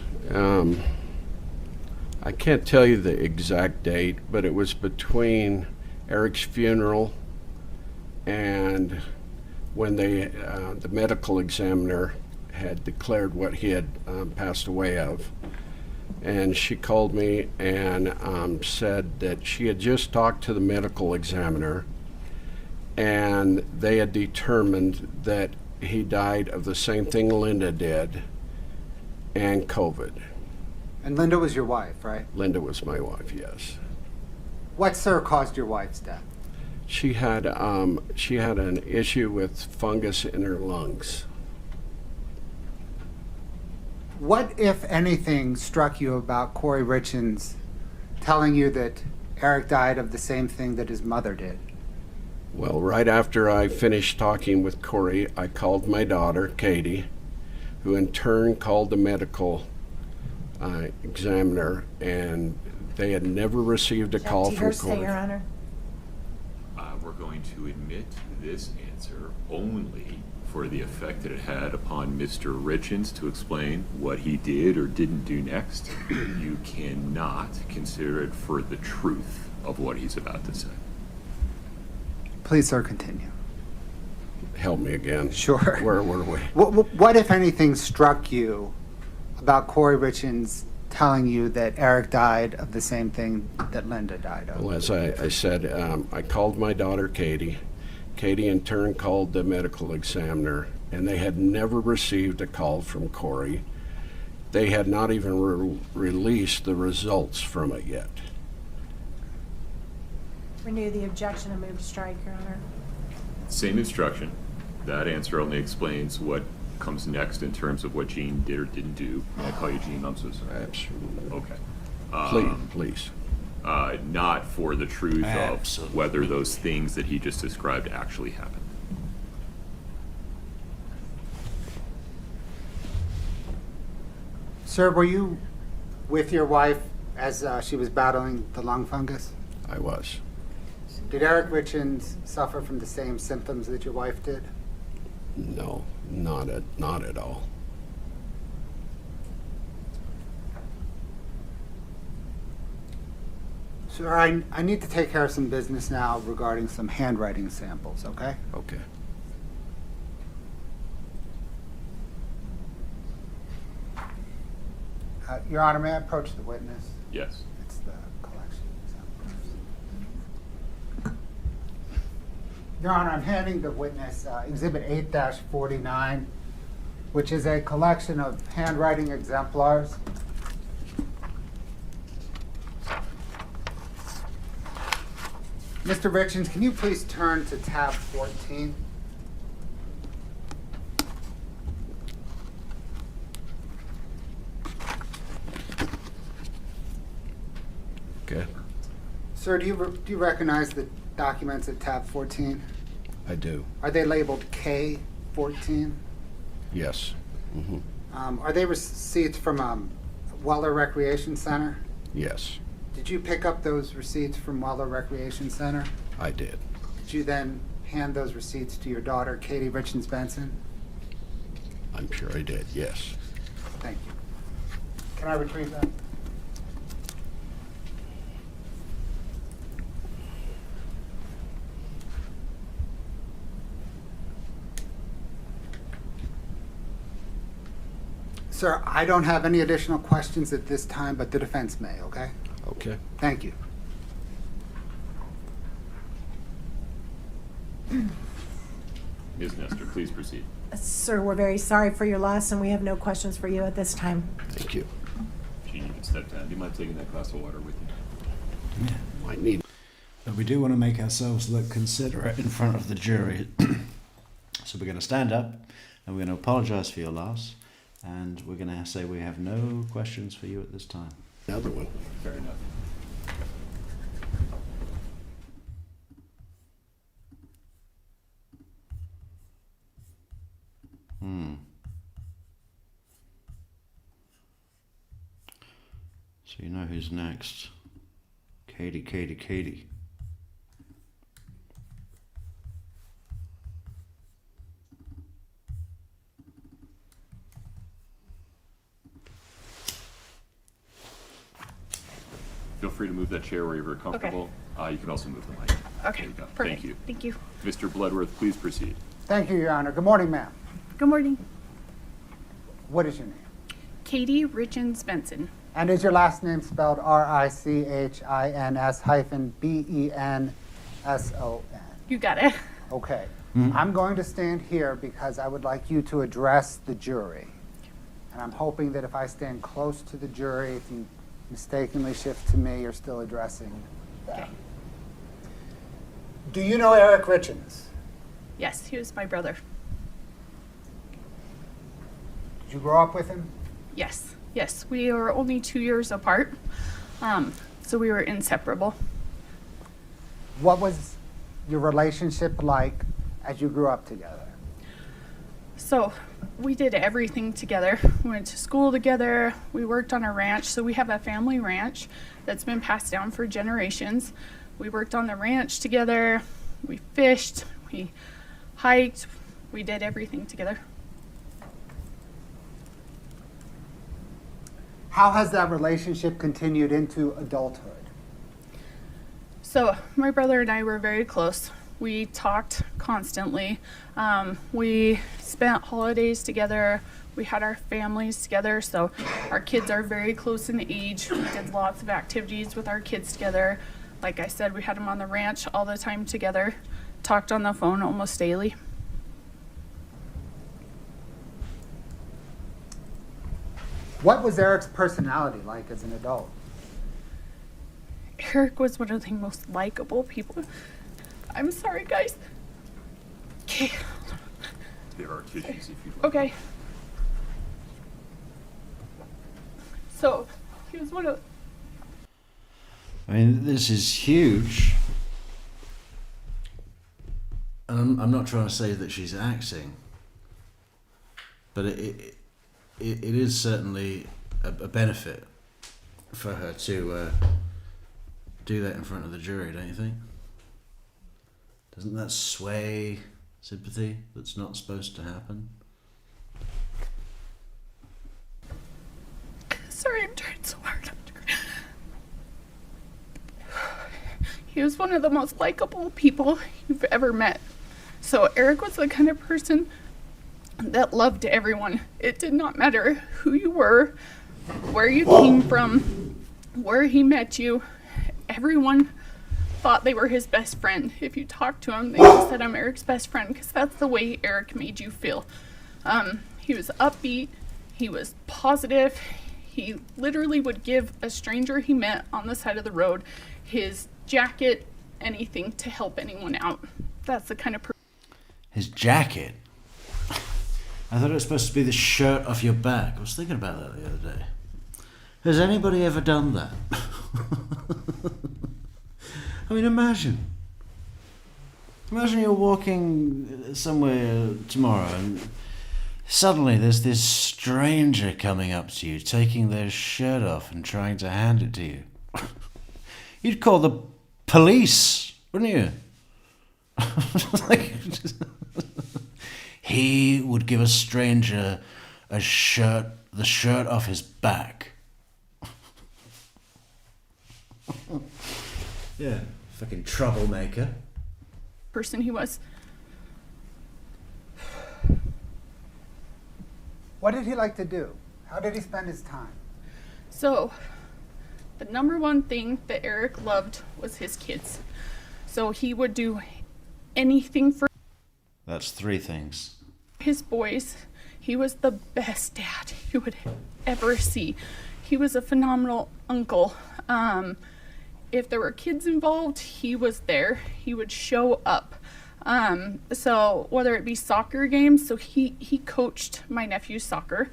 I can't tell you the exact date, but it was between Eric's funeral and when the medical examiner had declared what he had passed away of. And she called me and said that she had just talked to the medical examiner, and they had determined that he died of the same thing Linda did, and COVID. And Linda was your wife, right? Linda was my wife, yes. What, sir, caused your wife's death? She had an issue with fungus in her lungs. What, if anything, struck you about Corey Richards telling you that Eric died of the same thing that his mother did? Well, right after I finished talking with Corey, I called my daughter, Katie, who in turn called the medical examiner, and they had never received a call from Corey. Your Honor. We're going to admit this answer only for the effect that it had upon Mr. Richards to explain what he did or didn't do next. You cannot consider it for the truth of what he's about to say. Please, sir, continue. help me again. Sure. Where were we? What, if anything, struck you about Corey Richens telling you that Eric died of the same thing that Linda died of? Well, as I said, I called my daughter Katie. Katie in turn called the medical examiner, and they had never received a call from Corey. They had not even released the results from it yet. Renew the objection and move to strike, Your Honor. Same instruction. That answer only explains what comes next in terms of what Gene did or didn't do. May I call you Gene? I'm so sorry. Absolutely. Okay. Please. Not for the truth Absolutely. of whether those things that he just described actually happened. Sir, were you with your wife as she was battling the lung fungus? I was. Did Eric Richens suffer from the same symptoms that your wife did? No, not at all. Sir, I need to take care of some business now regarding some handwriting samples, okay? Okay. Your Honor, may I approach the witness? Yes. It's the collection samples. Your Honor, I'm handing the witness Exhibit 8-49, which is a collection of handwriting exemplars. Mr. Richens, can you please turn to tab 14? Okay. Sir, do you recognize the documents at tab 14? I do. Are they labeled K14? Yes. Mm-hmm. Are they receipts from Weller Recreation Center? Yes, Did you pick up those receipts from Weller Recreation Center? I did. Did you then hand those receipts to your daughter, Katie Richens Benson? I'm sure I did. Yes. Thank you. Can I retrieve that? Sir, I don't have any additional questions at this time, but the defense may, okay? Okay. Thank you. Ms. Nestor, please proceed. Sir, we're very sorry for your loss, and we have no questions for you at this time. Thank you. Gene, you can step down. Do you mind taking that glass of water with you? Might need. But we do want to make ourselves look considerate in front of the jury. So we're going to stand up and we're going to apologise for your loss. And we're going to say we have no questions for you at this time. Another one. Fair enough. So you know who's next. Katie. Feel free to move that chair wherever you're comfortable. You can also move the mic. Okay, There you go. perfect. Thank you. Thank you. Mr. Bloodworth, please proceed. Thank you, Your Honor. Good morning, ma'am. Good morning. What is your name? Katie Richens Benson. And is your last name spelled Richins-Benson? You got it. Okay. I'm going to stand here because I would like you to address the jury. And I'm hoping that if I stand close to the jury, if you mistakenly shift to me, you're still addressing them. Do you know Eric Richens? Yes, he was my brother. Did you grow up with him? Yes, yes. We were only 2 years apart, so we were inseparable. What was your relationship like as you grew up together? So we did everything together. We went to school together. We worked on a ranch. So we have a family ranch that's been passed down for generations. We worked on the ranch together. We fished. We hiked. We did everything together. How has that relationship continued into adulthood? So my brother and I were very close. We talked constantly. We spent holidays together. We had our families together, so our kids are very close in age. We did lots of activities with our kids together. Like I said, we had them on the ranch all the time together. Talked on the phone almost daily. What was Eric's personality like as an adult? Eric was one of the most likable people. I'm sorry, guys. Okay. There are tissues if you'd like. Okay. So, he was one of. I mean, this is huge. And I'm not trying to say that she's acting, but it is certainly a benefit for her to do that in front of the jury, don't you think? Doesn't that sway sympathy that's not supposed to happen? Sorry, I'm trying so hard not to cry. He was one of the most likable people you've ever met. So Eric was the kind of person that loved everyone. It did not matter who you were, where you came from, where he met you. Everyone thought they were his best friend. If you talked to him, they just said, I'm Eric's best friend, because that's the way Eric made you feel. He was upbeat. He was positive. He literally would give a stranger he met on the side of the road his jacket, anything to help anyone out. That's the kind of person. His jacket? I thought it was supposed to be the shirt off your back. I was thinking about that the other day. Has anybody ever done that? I mean, imagine you're walking somewhere tomorrow and suddenly there's this stranger coming up to you, taking their shirt off and trying to hand it to you. You'd call the police, wouldn't you? He would give a stranger the shirt off his back. Yeah, fucking troublemaker. Person he was. What did he like to do? How did he spend his time? So, the number one thing that Eric loved was his kids. So he would do anything for That's 3 things. his boys. He was the best dad you would ever see. He was a phenomenal uncle. If there were kids involved, he was there. He would show up. So whether it be soccer games, so he coached my nephew's soccer.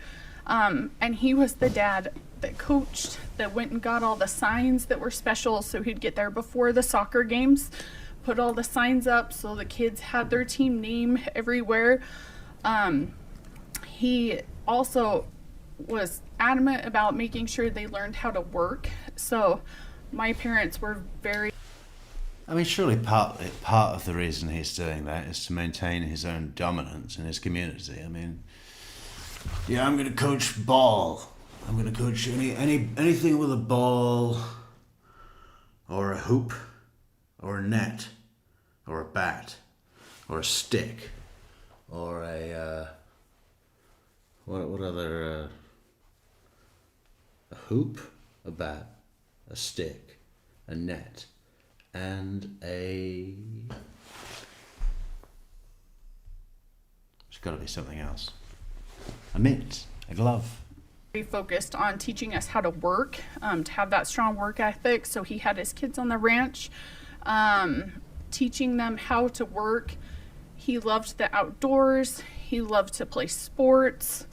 And he was the dad that coached, that went and got all the signs that were special, so he'd get there before the soccer games, put all the signs up so the kids had their team name everywhere. He also was adamant about making sure they learned how to work. So my parents were very... I mean, surely part of the reason he's doing that is to maintain his own dominance in his community. I mean, yeah, I'm going to coach ball. I'm going to coach anything with a ball or a hoop or a net or a bat or a stick or a what other a hoop, a bat, a stick, a net, and there's got to be something else. A mitt, a glove. Very focused on teaching us how to work, to have that strong work ethic. So he had his kids on the ranch, teaching them how to work. He loved the outdoors. He loved to play sports.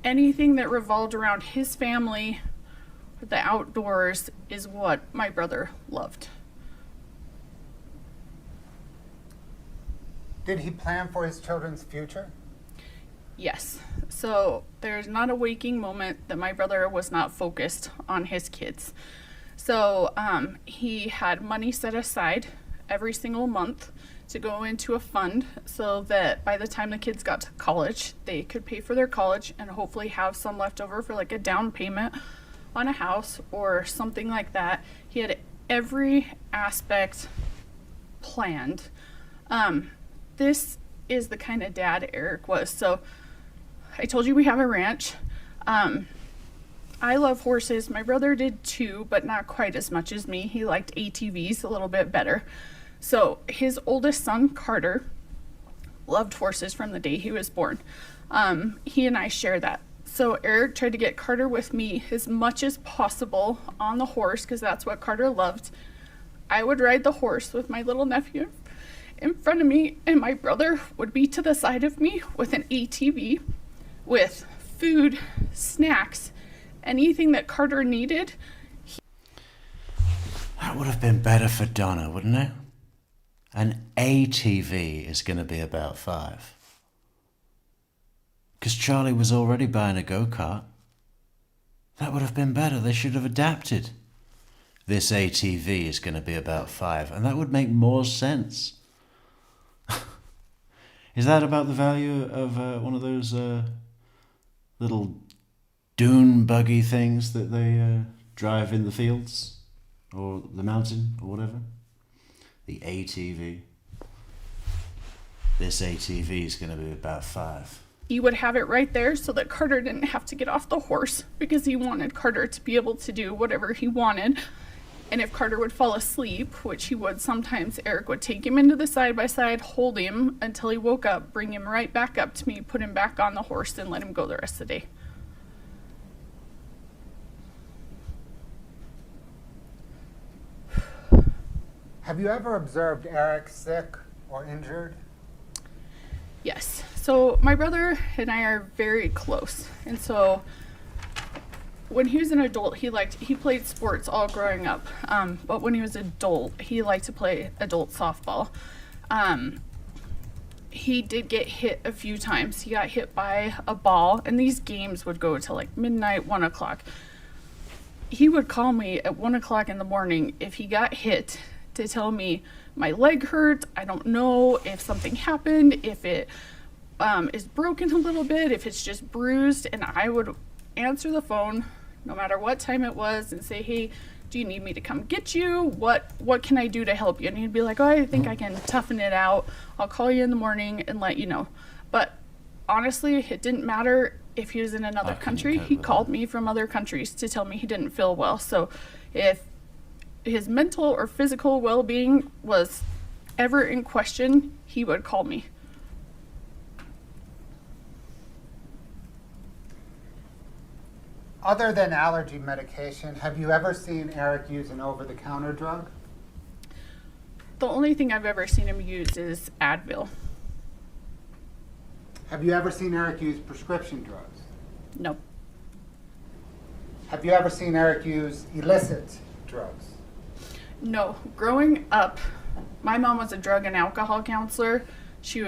Anything that revolved around his family, the outdoors, is what my brother loved. Did he plan for his children's future? Yes. So there's not a waking moment that my brother was not focused on his kids. So he had money set aside every single month to go into a fund so that by the time the kids got to college, they could pay for their college and hopefully have some left over for like a down payment on a house or something like that. He had every aspect planned. This is the kind of dad Eric was. So I told you we have a ranch. I love horses. My brother did too, but not quite as much as me. He liked ATVs a little bit better. So his oldest son, Carter, loved horses from the day he was born. He and I share that. So Eric tried to get Carter with me as much as possible on the horse because that's what Carter loved. I would ride the horse with my little nephew in front of me, and my brother would be to the side of me with an ATV with food, snacks, anything that Carter needed. That would have been better for Donna, wouldn't it? An ATV is going to be about 5. Because Charlie was already buying a go-kart. That would have been better. They should have adapted. This ATV is going to be about 5, and that would make more sense. Is that about the value of one of those little dune buggy things that they drive in the fields or the mountain or whatever? The ATV. This ATV is going to be about 5. He would have it right there so that Carter didn't have to get off the horse because he wanted Carter to be able to do whatever he wanted. And if Carter would fall asleep, which he would sometimes, Eric would take him into the side-by-side, hold him until he woke up, bring him right back up to me, put him back on the horse, and let him go the rest of the day. Have you ever observed Eric sick or injured? Yes. So my brother and I are very close. And so when he was an adult, he played sports all growing up. But when he was an adult, he liked to play adult softball. He did get hit a few times. He got hit by a ball, and these games would go to like midnight, 1 o'clock. He would call me at 1 o'clock in the morning if he got hit to tell me my leg hurt. I don't know if something happened, if it is broken a little bit, if it's just bruised, and I would answer the phone no matter what time it was and say, hey, do you need me to come get you? What can I do to help you? And he'd be like, oh, I think I can toughen it out. I'll call you in the morning and let you know. But honestly, it didn't matter if he was in another country. He called me from other countries to tell me he didn't feel well. So if his mental or physical well-being was ever in question, he would call me. Other than allergy medication, have you ever seen Eric use an over-the-counter drug? The only thing I've ever seen him use is Advil. Have you ever seen Eric use prescription drugs? No. Have you ever seen Eric use illicit drugs? No. Growing up, my mom was a drug and alcohol counselor. She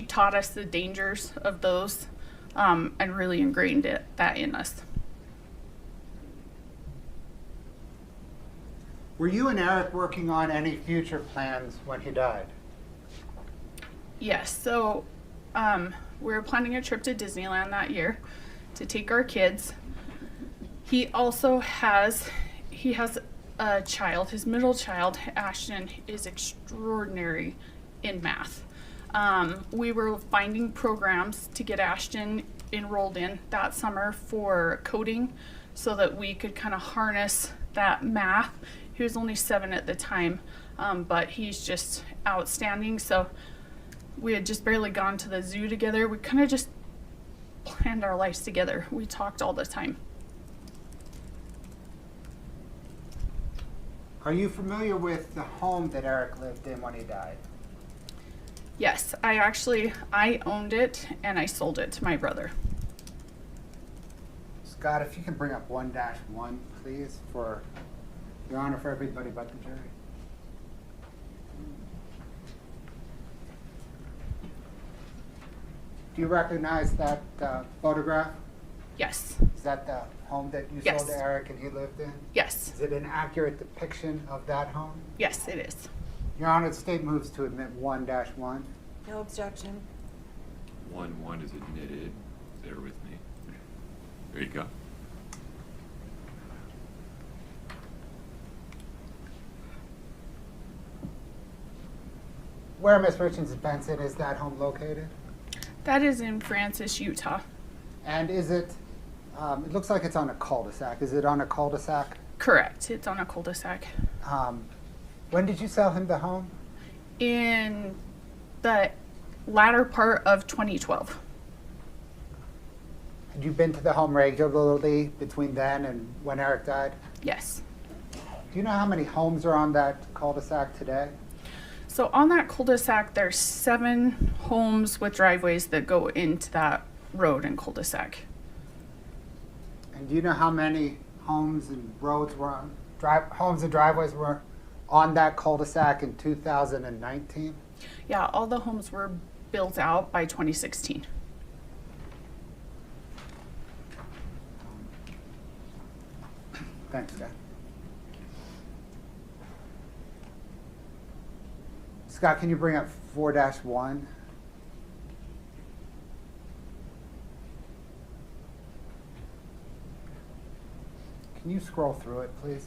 taught us the dangers of those, and really ingrained that in us. Were you and Eric working on any future plans when he died? Yes. So we were planning a trip to Disneyland that year to take our kids. He also has a child. His middle child, Ashton, is extraordinary in math. We were finding programs to get Ashton enrolled in that summer for coding so that we could kind of harness that math. He was only 7 at the time, but he's just outstanding. So we had just barely gone to the zoo together. We kind of just planned our lives together. We talked all the time. Are you familiar with the home that Eric lived in when he died? Yes, I owned it and I sold it to my brother. Scott, if you can bring up 1-1, please, for Your Honor, for everybody but the jury. Do you recognize that photograph? Yes. Is that the home that you Yes. sold to Eric and he lived in? Yes. Is it an accurate depiction of that home? Yes, it is. Your Honor, the state moves to admit 1-1. No objection. 1-1 is admitted. Bear with me. There you go. where Miss Richards Benson is that home located? That is in Francis, Utah. And is it, it looks like it's on a cul-de-sac. Is it on a cul-de-sac? Correct. It's on a cul-de-sac. When did you sell him the home? In the latter part of 2012. Had you been to the home regularly between then and when Eric died? Yes. Do you know how many homes are on that cul-de-sac today? So on that cul-de-sac, there's 7 homes with driveways that go into that road and cul-de-sac. And do you know how many homes and roads were on, homes and driveways were on that cul-de-sac in 2019? Yeah, all the homes were built out by 2016. Thanks, Scott. Scott, can you bring up 4-1? Can you scroll through it, please?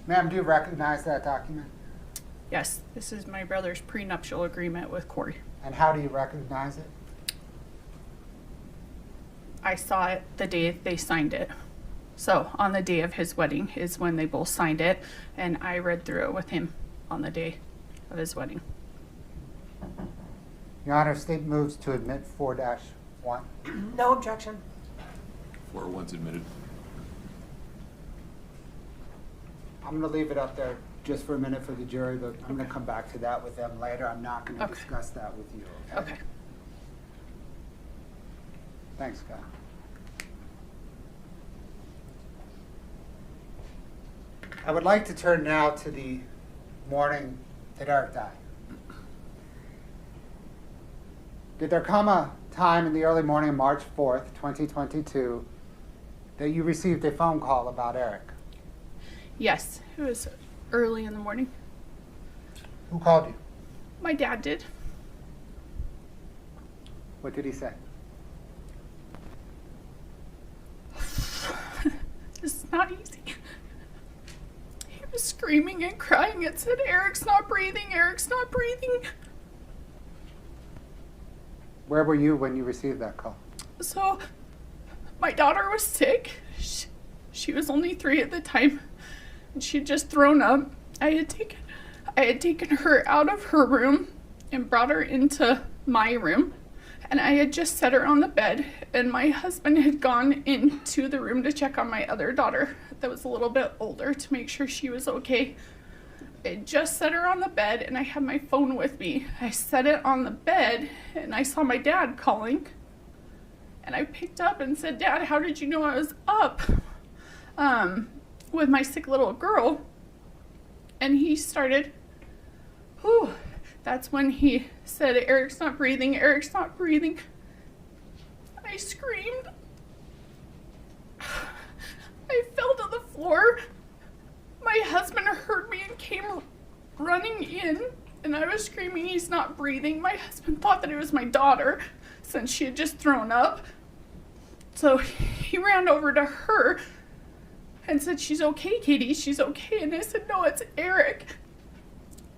Ma'am, do you recognize that document? Yes, this is my brother's prenuptial agreement with Corey. And how do you recognize it? I saw it the day they signed it. So on the day of his wedding is when they both signed it, and I read through it with him on the day of his wedding. Your Honor, state moves to admit 4-1. No objection. 4-1's admitted. I'm going to leave it up there just for a minute for the jury, but I'm going to come back to that with them later. I'm not going to Okay. discuss that with you. Okay. Thanks, Scott. I would like to turn now to the morning that Eric died. Did there come a time in the early morning of March 4th, 2022, that you received a phone call about Eric? Yes, it was early in the morning. Who called you? My dad did. What did he say? It's not easy. He was screaming and crying and said, "Eric's not breathing, Eric's not breathing." Where were you when you received that call? So, my daughter was sick. She was only 3 at the time, and she'd just thrown up. I had taken her out of her room and brought her into my room, and I had just set her on the bed, and my husband had gone into the room to check on my other daughter that was a little bit older to make sure she was okay. I had just set her on the bed, and I had my phone with me. I set it on the bed, and I saw my dad calling, and I picked up and said, "Dad, how did you know I was up with my sick little girl?" And he started, whew, that's when he said, "Eric's not breathing, Eric's not breathing." I screamed. I fell to the floor. My husband heard me and came running in, and I was screaming, "He's not breathing." My husband thought that it was my daughter since she had just thrown up. So he ran over to her and said, "She's okay, Katie, she's okay." And I said, "No, it's Eric."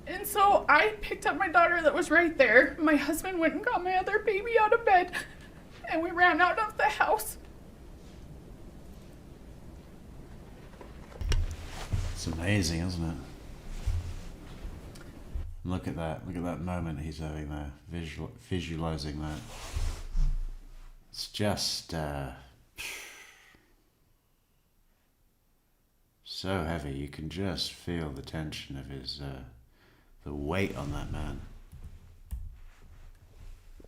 And so I picked up my daughter that was right there. My husband went and got my other baby out of bed, and we ran out of the house. It's amazing, isn't it? Look at that. Look at that moment he's having there, visualizing that. It's just so heavy. You can just feel the tension of his, the weight on that man.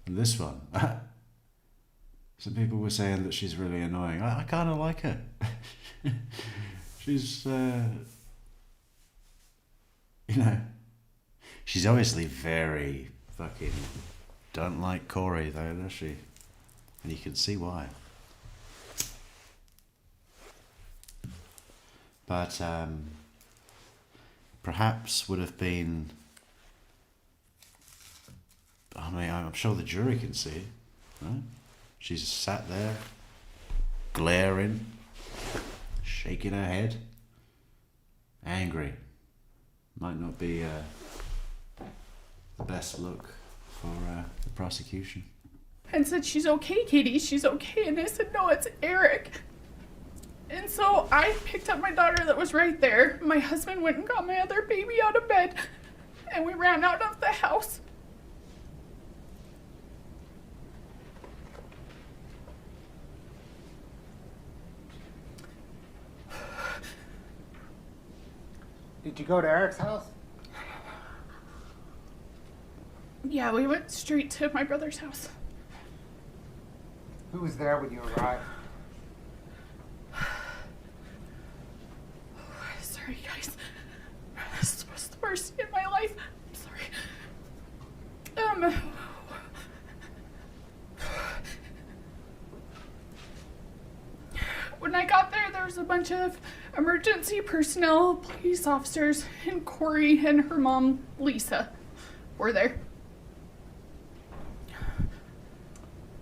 And this one, some people were saying that she's really annoying. I kind of like her. She's, she's obviously very fucking don't like Corey though, does she? And you can see why. But perhaps would have been, I mean, I'm sure the jury can see, right? She's sat there, glaring, shaking her head, angry. Might not be the best look for the prosecution. And said, "She's okay, Katie, she's okay." And I said, "No, it's Eric." And so I picked up my daughter that was right there. My husband went and got my other baby out of bed, and we ran out of the house. Did you go to Eric's house? Yeah, we went straight to my brother's house. Who was there when you arrived? Sorry, guys. This was the worst day of my life. I'm sorry. When I got there was a bunch of emergency personnel, police officers, and Corey and her mom, Lisa, were there.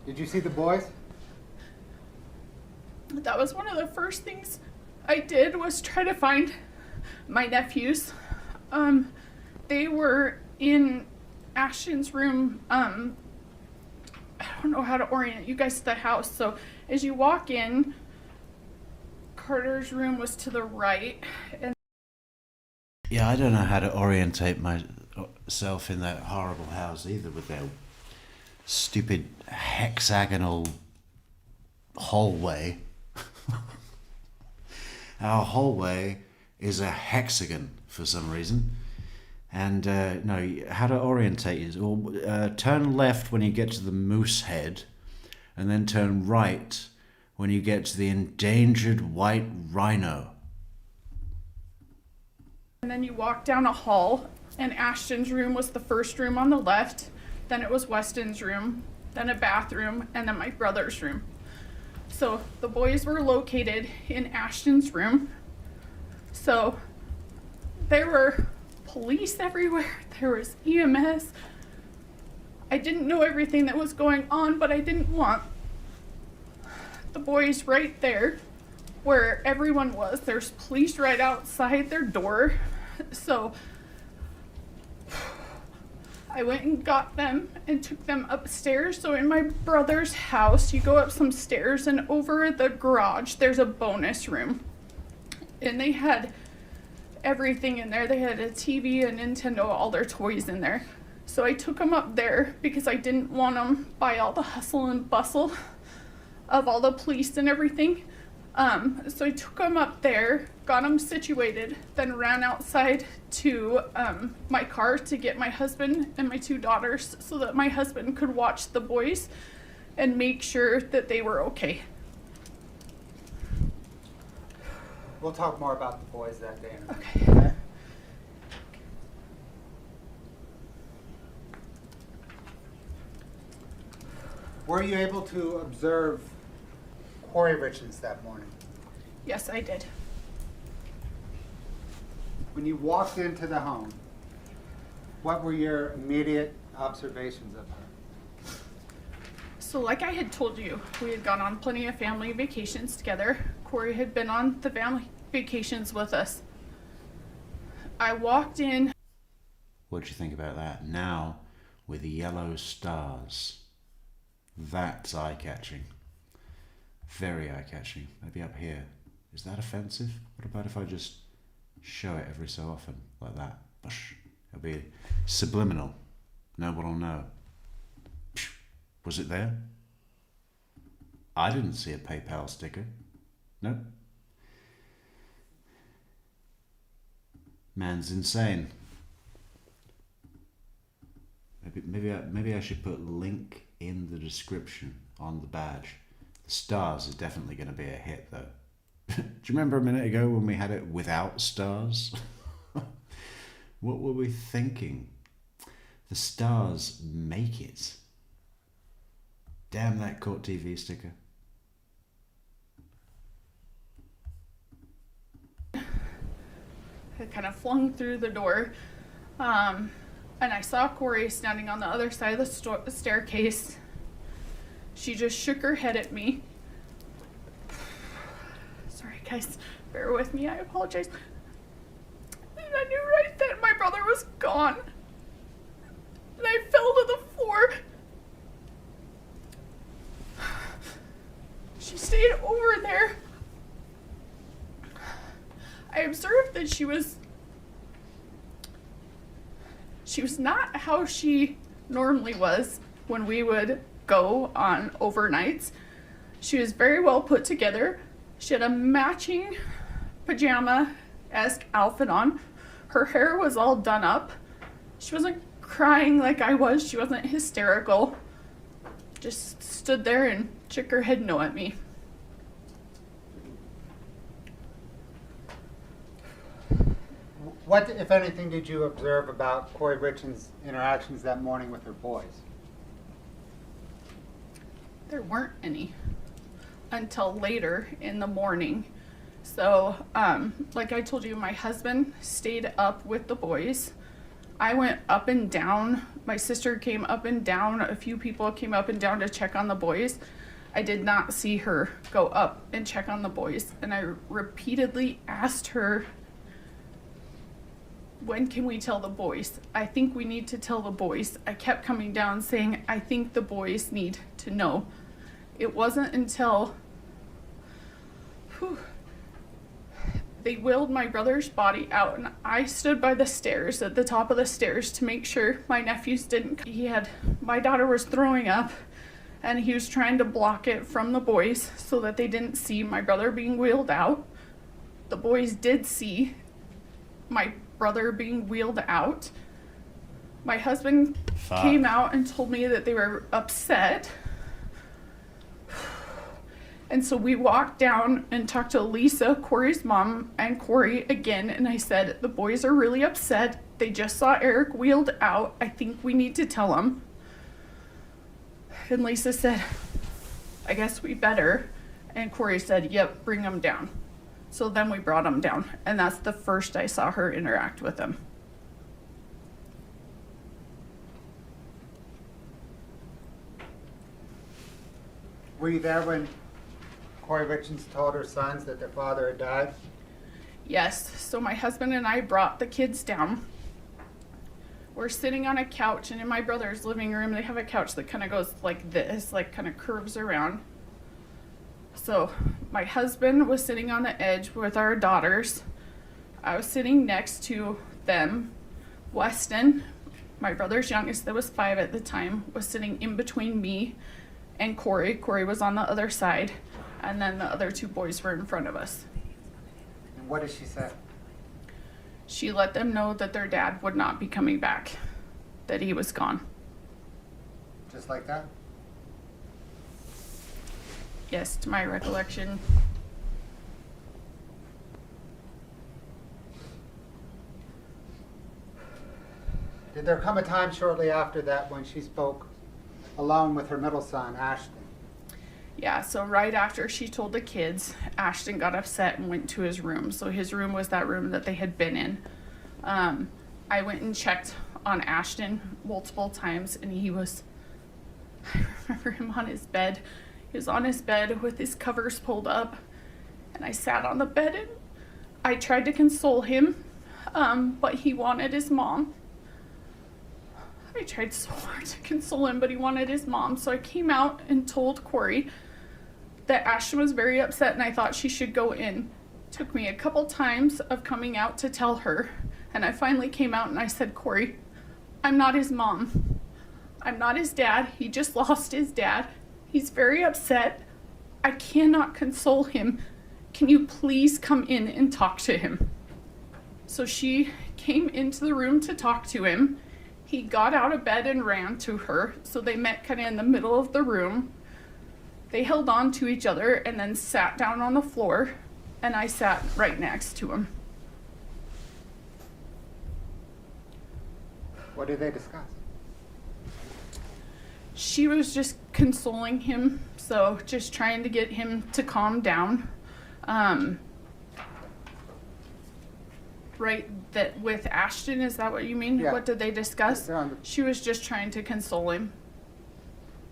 Did you see the boys? That was one of the first things I did, was try to find my nephews. They were in Ashton's room. I don't know how to orient you guys to the house. So as you walk in, Carter's room was to the right. And Yeah, I don't know how to orientate myself in that horrible house either, with their stupid hexagonal hallway. Our hallway is a hexagon for some reason. And no, how to orientate is, turn left when you get to the moose head, and then turn right when you get to the endangered white rhino. And then you walk down a hall, and Ashton's room was the first room on the left. Then it was Weston's room, then a bathroom, and then my brother's room. So the boys were located in Ashton's room. So there were police everywhere. There was EMS. I didn't know everything that was going on, but I didn't want the boys right there where everyone was. There's police right outside their door. So I went and got them and took them upstairs. So in my brother's house, you go up some stairs, and over the garage, there's a bonus room. And they had everything in there. They had a TV, a Nintendo, all their toys in there. So I took them up there because I didn't want them by all the hustle and bustle of all the police and everything. So I took them up there, got them situated, then ran outside to my car to get my husband and my two daughters so that my husband could watch the boys and make sure that they were okay. We'll talk more about the boys that day. Okay. Were you able to observe Corey Richards that morning? Yes, I did. When you walked into the home, what were your immediate observations of her? So like I had told you, we had gone on plenty of family vacations together. Corey had been on the family vacations with us. I walked in. What do you think about that? Now, with yellow stars. That's eye-catching. Very eye-catching. Maybe up here. Is that offensive? What about if I just show it every so often, like that? Bush. It'll be subliminal. No one will know. Was it there? I didn't see a PayPal sticker. No. Man's insane. Maybe I should put link in the description on the badge. The stars is definitely going to be a hit, though. Do you remember a minute ago when we had it without stars? What were we thinking? The stars make it. Damn that Court TV sticker. I kind of flung through the door. And I saw Corey standing on the other side of the staircase. She just shook her head at me. Sorry, guys. Bear with me. I apologize. And I knew right then my brother was gone. And I fell to the floor. She stayed over there. I observed that she was not how she normally was when we would go on overnights. She was very well put together. She had a matching pajama-esque outfit on. Her hair was all done up. She wasn't crying like I was. She wasn't hysterical. Just stood there and shook her head no at me. What, if anything, did you observe about Corey Richens' interactions that morning with her boys? There weren't any until later in the morning. So, like I told you, my husband stayed up with the boys. I went up and down. My sister came up and down. A few people came up and down to check on the boys. I did not see her go up and check on the boys. And I repeatedly asked her, when can we tell the boys? I think we need to tell the boys. I kept coming down saying, I think the boys need to know. It wasn't until they wheeled my brother's body out and I stood by the stairs, at the top of the stairs, to make sure my nephews didn't. My daughter was throwing up and he was trying to block it from the boys so that they didn't see my brother being wheeled out. The boys did see my brother being wheeled out. My husband came out and told me that they were upset. And so we walked down and talked to Lisa, Corey's mom, and Corey again. And I said, the boys are really upset. They just saw Eric wheeled out. I think we need to tell them. And Lisa said, I guess we better. And Corey said, yep, bring them down. So then we brought him down. And that's the first I saw her interact with him. Were you there when Corey Richens told her sons that their father had died? Yes, so my husband and I brought the kids down. We're sitting on a couch, and in my brother's living room, they have a couch that kind of goes like this, like kind of curves around. So my husband was sitting on the edge with our daughters. I was sitting next to them. Weston, my brother's youngest, that was 5 at the time, was sitting in between me and Corey. Corey was on the other side. And then the other 2 boys were in front of us. And what did she say? She let them know that their dad would not be coming back, that he was gone. Just like that? Yes, to my recollection. Did there come a time shortly after that when she spoke alone with her middle son, Ashton? Yeah, so right after she told the kids, Ashton got upset and went to his room. So his room was that room that they had been in. I went and checked on Ashton multiple times, and I remember him on his bed. He was on his bed with his covers pulled up, and I sat on the bed and I tried to console him, but he wanted his mom. I tried so hard to console him, but he wanted his mom. So I came out and told Corey that Ashton was very upset and I thought she should go in. Took me a couple times of coming out to tell her, and I finally came out and I said, Corey, I'm not his mom. I'm not his dad. He just lost his dad. He's very upset. I cannot console him. Can you please come in and talk to him? So she came into the room to talk to him. He got out of bed and ran to her. So they met kind of in the middle of the room. They held on to each other and then sat down on the floor, and I sat right next to him. What did they discuss? She was just consoling him, so just trying to get him to calm down. Right, that with Ashton, is that what you mean? Yeah. What did they discuss? They're on the- She was just trying to console him.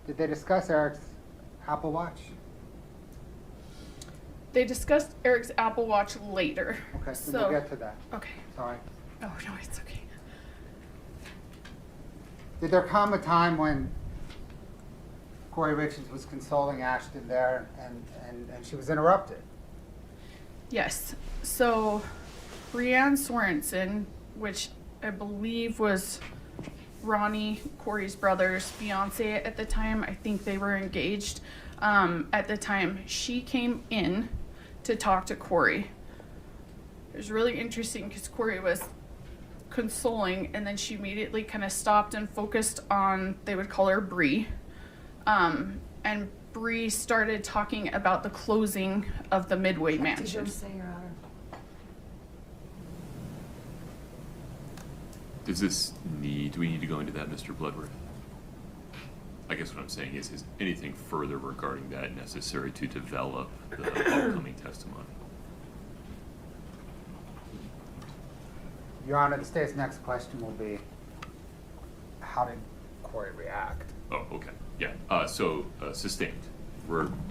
Did they discuss Eric's Apple Watch? They discussed Eric's Apple Watch later. Okay, then So, we'll get to that. okay. Sorry. Oh, no, it's okay. Did there come a time when Corey Richards was consoling Ashton there and she was interrupted? Yes. So, Brianne Sorensen, which I believe was Ronnie, Corey's brother's fiance at the time, I think they were engaged at the time, she came in to talk to Corey. It was really interesting because Corey was consoling, and then she immediately kind of stopped and focused on, they would call her Bree. And Bree started talking about the closing of the Midway Mansion. Do we need to go into that, Mr. Bloodworth? I guess what I'm saying is anything further regarding that necessary to develop the upcoming testimony? Your Honor, the state's next question will be, how did Corey react? Oh, okay, yeah, sustained.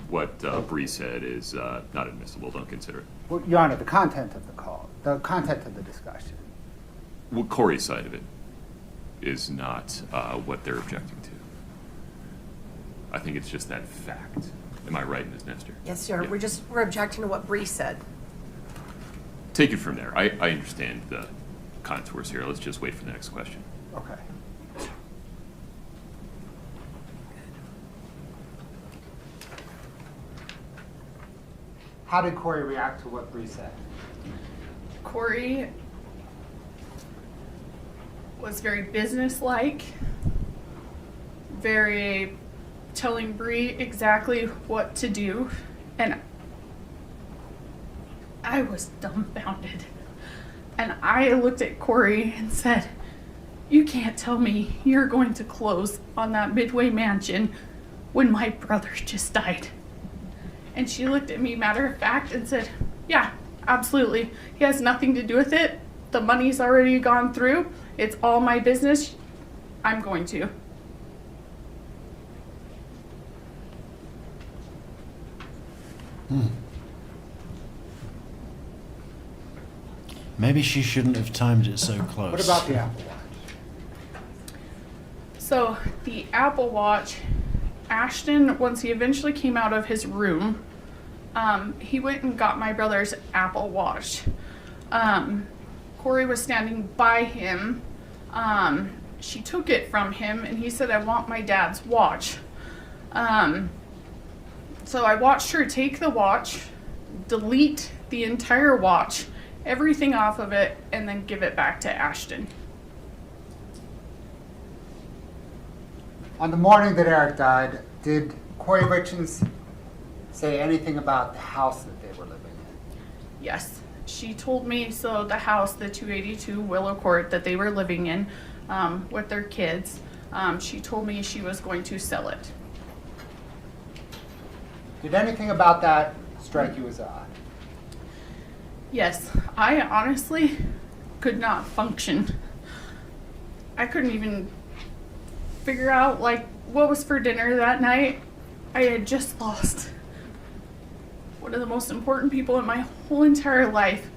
What Bree said is not admissible, don't consider it. Well, Your Honor, the content of the call, the content of the discussion. Well, Corey's side of it is not what they're objecting to. I think it's just that fact. Am I right, Ms. Nestor? Yes, sir. Yeah. We're objecting to what Bree said. Take it from there. I understand the contours here. Let's just wait for the next question. Okay. How did Corey react to what Bree said? Corey was very businesslike, very telling Bree exactly what to do, and I was dumbfounded. And I looked at Corey and said, "You can't tell me you're going to close on that Midway Mansion when my brother just died." And she looked at me matter of fact and said, "Yeah, absolutely. He has nothing to do with it. The money's already gone through. It's all my business. I'm going to." Maybe she shouldn't have timed it so close. What about the Apple Watch? So the Apple Watch, Ashton, once he eventually came out of his room, he went and got my brother's Apple Watch. Corey was standing by him. She took it from him and he said, "I want my dad's watch." So I watched her take the watch, delete the entire watch, everything off of it, and then give it back to Ashton. On the morning that Eric died, did Corey Richards say anything about the house that they were living in? Yes, she told me, so the house, the 282 Willow Court that they were living in with their kids, she told me she was going to sell it. Did anything about that strike you as odd? Yes, I honestly could not function. I couldn't even figure out like what was for dinner that night. I had just lost one of the most important people in my whole entire life.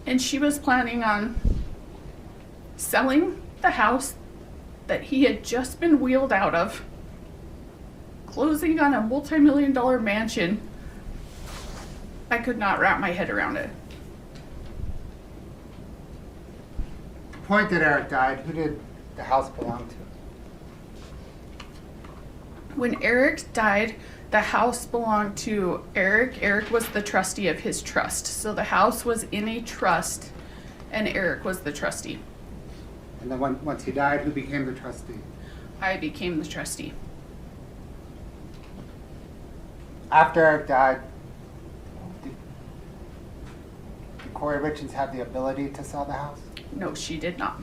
And she was planning on selling the house that he had just been wheeled out of, closing on a multi-million-dollar mansion. I could not wrap my head around it. The point that Eric died, who did the house belong to? When Eric died, the house belonged to Eric. Eric was the trustee of his trust. So the house was in a trust, and Eric was the trustee. And then once he died, who became the trustee? I became the trustee. After Eric died, did Corey Richards have the ability to sell the house? No, she did not.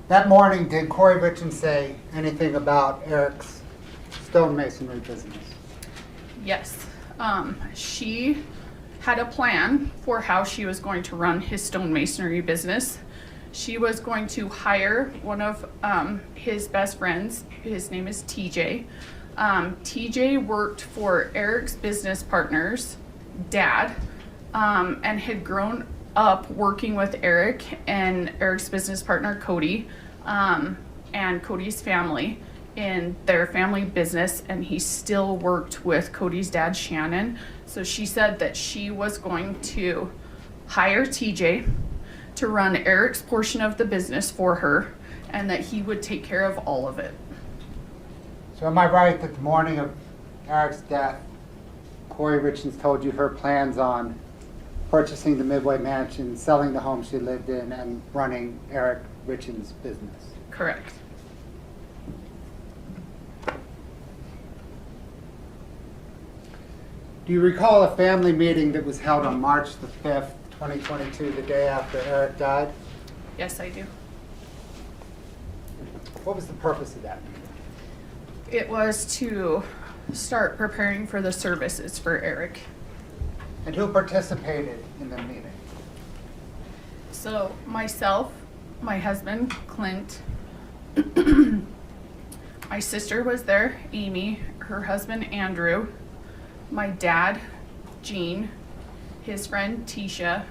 That morning, did Corey Richards say anything about Eric's stonemasonry business? Yes. She had a plan for how she was going to run his stonemasonry business. She was going to hire one of his best friends. His name is TJ. TJ worked for Eric's business partner's dad and had grown up working with Eric and Eric's business partner, Cody, and Cody's family in their family business, and he still worked with Cody's dad, Shannon. So she said that she was going to hire TJ to run Eric's portion of the business for her, and that he would take care of all of it. So am I right that the morning of Eric's death, Corey Richards told you her plans on purchasing the Midway Mansion, selling the home she lived in, and running Eric Richards' business? Correct. Do you recall a family meeting that was held on March the 5th, 2022, the day after Eric died? Yes, I do. What was the purpose of that meeting? It was to start preparing for the services for Eric. And who participated in the meeting? So myself, my husband, Clint, my sister was there, Amy, her husband, Andrew, my dad, Gene, his friend, Tisha,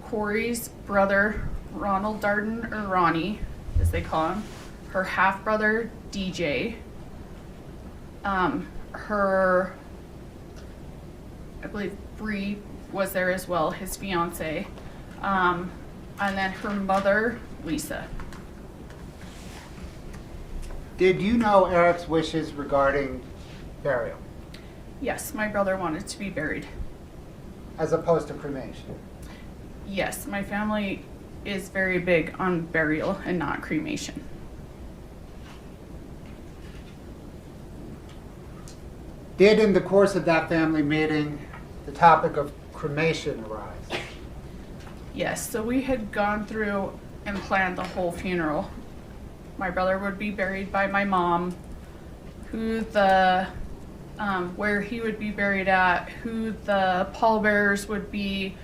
Corey's brother, Ronald Darden, or Ronnie, as they call him, her half-brother, DJ, her, I believe Bree was there as well, his fiance, and then her mother, Lisa. Did you know Eric's wishes regarding burial, Yes, my brother wanted to be buried. as opposed to cremation? Yes, my family is very big on burial and not cremation. Did, in the course of that family meeting, the topic of cremation arise? Yes, so we had gone through and planned the whole funeral. My brother would be buried by my mom, where he would be buried at, who the pallbearers would be,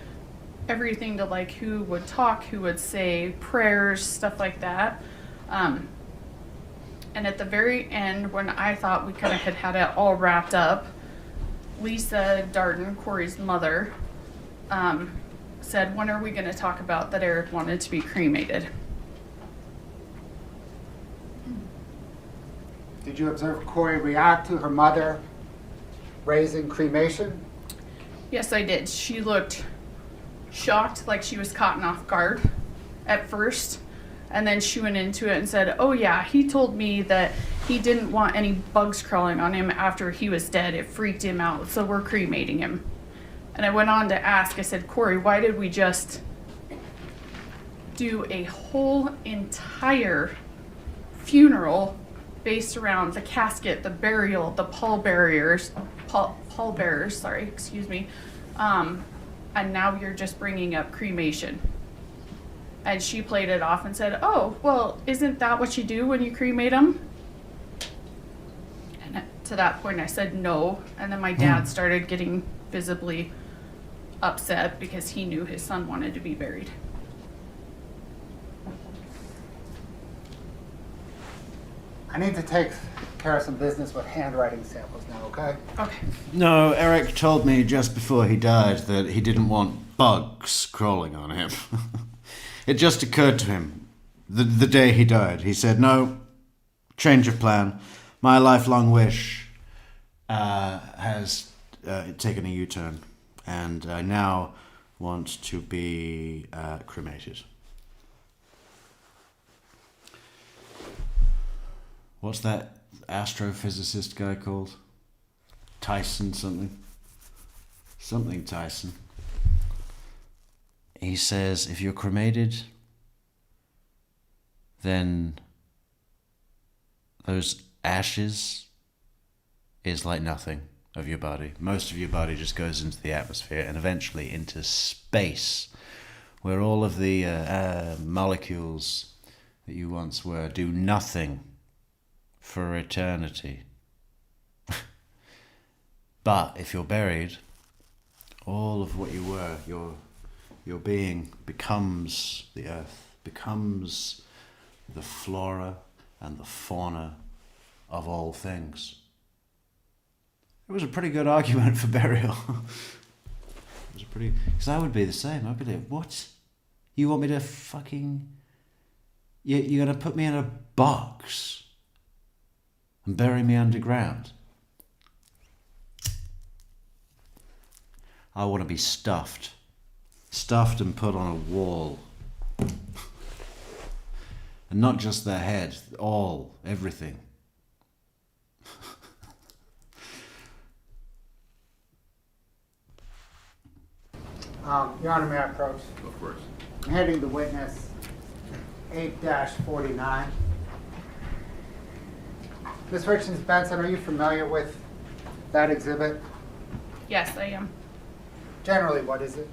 everything to like who would talk, who would say prayers, stuff like that. And at the very end, when I thought we kind of had it all wrapped up, Lisa Darden, Corey's mother, said, "When are we going to talk about that Eric wanted to be cremated?" Did you observe Corey react to her mother raising cremation? Yes, I did. She looked shocked, like she was caught off guard at first. And then she went into it and said, "Oh yeah, he told me that he didn't want any bugs crawling on him after he was dead. It freaked him out, so we're cremating him." And I went on to ask, I said, "Corey, why did we just do a whole entire funeral based around the casket, the burial, the pallbearers, and now you're just bringing up cremation?" And she played it off and said, "Oh, well, isn't that what you do when you cremate them?" And to that point I said no. And then my dad started getting visibly upset because he knew his son wanted to be buried. I need to take care of some business with handwriting samples now, okay? Okay. No, Eric told me just before he died that he didn't want bugs crawling on him. It just occurred to him the day he died. He said, "No, change of plan. My lifelong wish has taken a U-turn, and I now want to be cremated." What's that astrophysicist guy called? Tyson something? Something Tyson. He says if you're cremated, then those ashes is like nothing of your body. Most of your body just goes into the atmosphere and eventually into space, where all of the molecules that you once were do nothing for eternity. But if you're buried, all of what you were, your being becomes the earth, becomes the flora and the fauna of all things. It was a pretty good argument for burial. It was a pretty... Because I would be the same. I'd be like, what? You want me to fucking... You're going to put me in a box and bury me underground? I want to be stuffed. Stuffed and put on a wall. And not just their head, everything. Your Honor, may I approach? Of course. I'm heading the witness 8-49. Ms. Richards Benson, are you familiar with that exhibit? Yes, I am. Generally, what is it?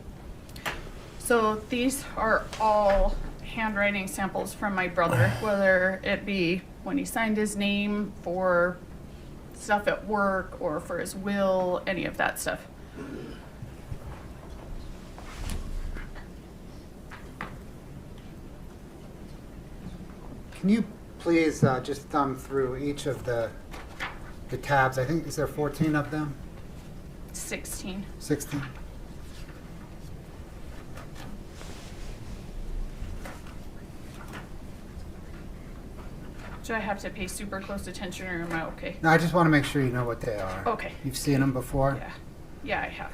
So these are all handwriting samples from my brother, whether it be when he signed his name for stuff at work or for his will, any of that stuff. Can you please just thumb through each of the tabs? I think, is there 14 of them? 16. 16? Do I have to pay super close attention or am I okay? No, I just want to make sure you know what they are. Okay. You've seen them before? Yeah. Yeah, I have.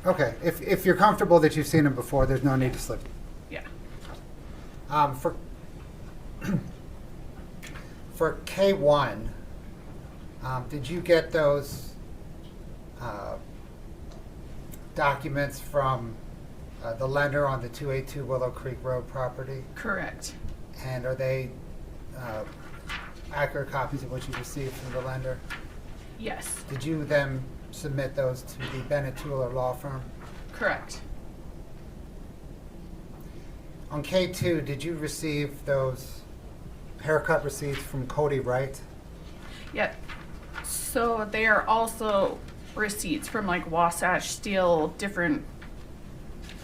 Okay, if you're comfortable that you've seen them before, there's no need to slip. Yeah. For K1, did you get those documents from the lender on the 282 Willow Creek Road property? Correct. And are they accurate copies of what you received from the lender? Yes. Did you then submit those to the Bennett Tueller law firm? Correct. On K2, did you receive those haircut receipts from Cody Wright? Yeah. So they are also receipts from like Wasatch Steel, different.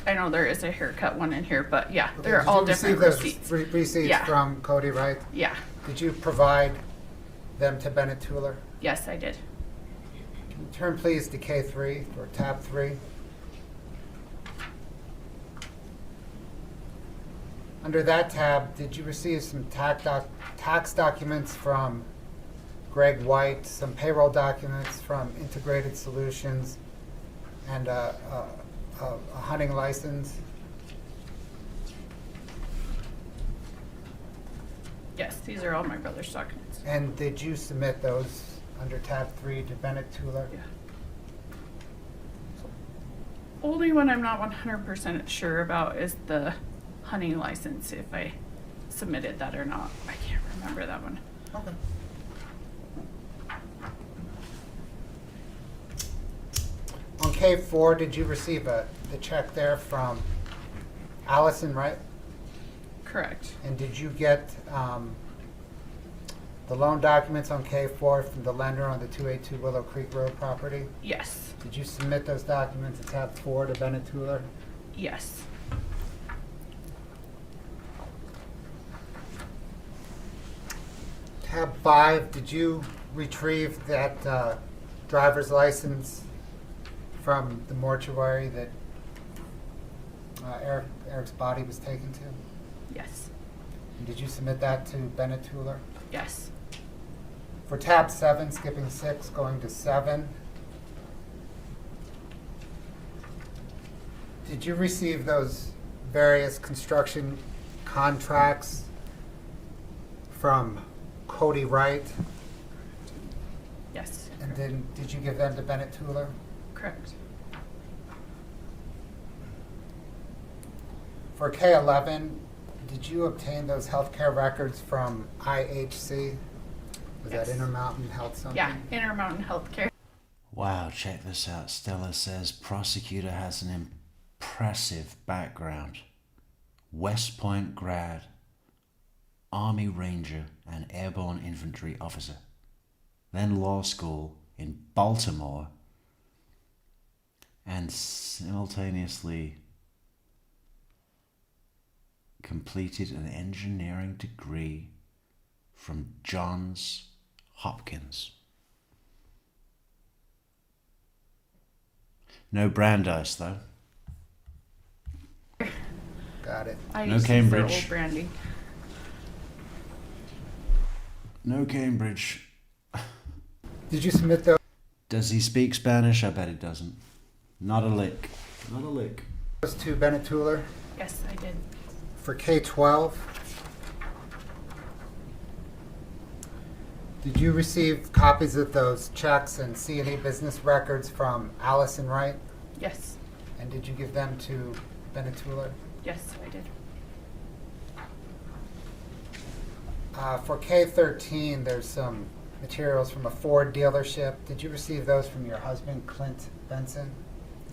I know there is a haircut one in here, but yeah, Okay, they're all did you different receive receipts. those receipts Yeah. from Cody Wright? Yeah. Did you provide them to Bennett Tueller? Yes, I did. Can you turn please to K3 or tab 3? Under that tab, did you receive some tax documents from Greg White, some payroll documents from Integrated Solutions, and a hunting license? Yes, these are all my brother's documents. And did you submit those under tab 3 to Bennett Tueller? Yeah. Only one I'm not 100% sure about is the hunting license, if I submitted that or not. I can't remember that one. Okay. On K4, did you receive the check there from Allison, right? Correct. And did you get the loan documents on K4 from the lender on the 282 Willow Creek Road property? Yes. Did you submit those documents at tab 4 to Bennett Tueller? Yes. Tab 5, did you retrieve that driver's license from the mortuary that Eric's body was taken to? Yes. And did you submit that to Bennett Tueller? Yes. For tab 7, skipping 6, going to 7, did you receive those various construction contracts from Cody Wright? Yes. And then did you give them to Bennett Tueller? Correct. For K11, did you obtain those healthcare records from IHC? Was Yes. that Intermountain Health something? Yeah, Intermountain Healthcare. Wow, check this out. Stella says prosecutor has an impressive background. West Point grad, Army Ranger and Airborne Infantry officer. Then law school, in Baltimore and simultaneously completed an engineering degree from Johns Hopkins. No Brandeis, though. Got it. I No used to use their Cambridge. old branding. No Cambridge. Did you submit those Does he speak Spanish? I bet he doesn't. Not a lick. Not a lick. to Bennett Tuller Yes, I did. for K-12? Did you receive copies of those checks and C&E business records from Allison Wright? Yes. And did you give them to Bennett Tuller? Yes, I did. For K-13, there's some materials from a Ford dealership. Did you receive those from your husband, Clint Benson?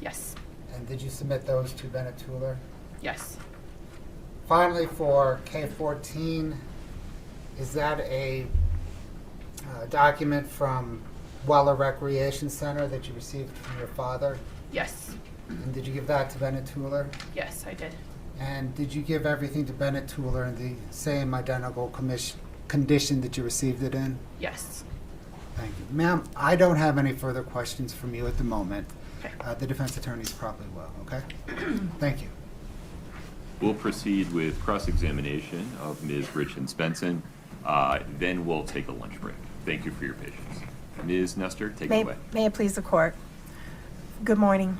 Yes. And did you submit those to Bennett Tuller? Yes. Finally, for K-14, is that a document from Weller Recreation Center that you received from your father? Yes. And did you give that to Bennett Tuller? Yes, I did. And did you give everything to Bennett Tuller in the same identical condition that you received it in? Yes. Thank you. Ma'am, I don't have any further questions from you at the moment. Okay. The defense attorneys probably will, okay? Thank you. We'll proceed with cross-examination of Ms. Richens Benson. Then we'll take a lunch break. Thank you for your patience. Ms. Nestor, take it away. May it please the court. Good morning.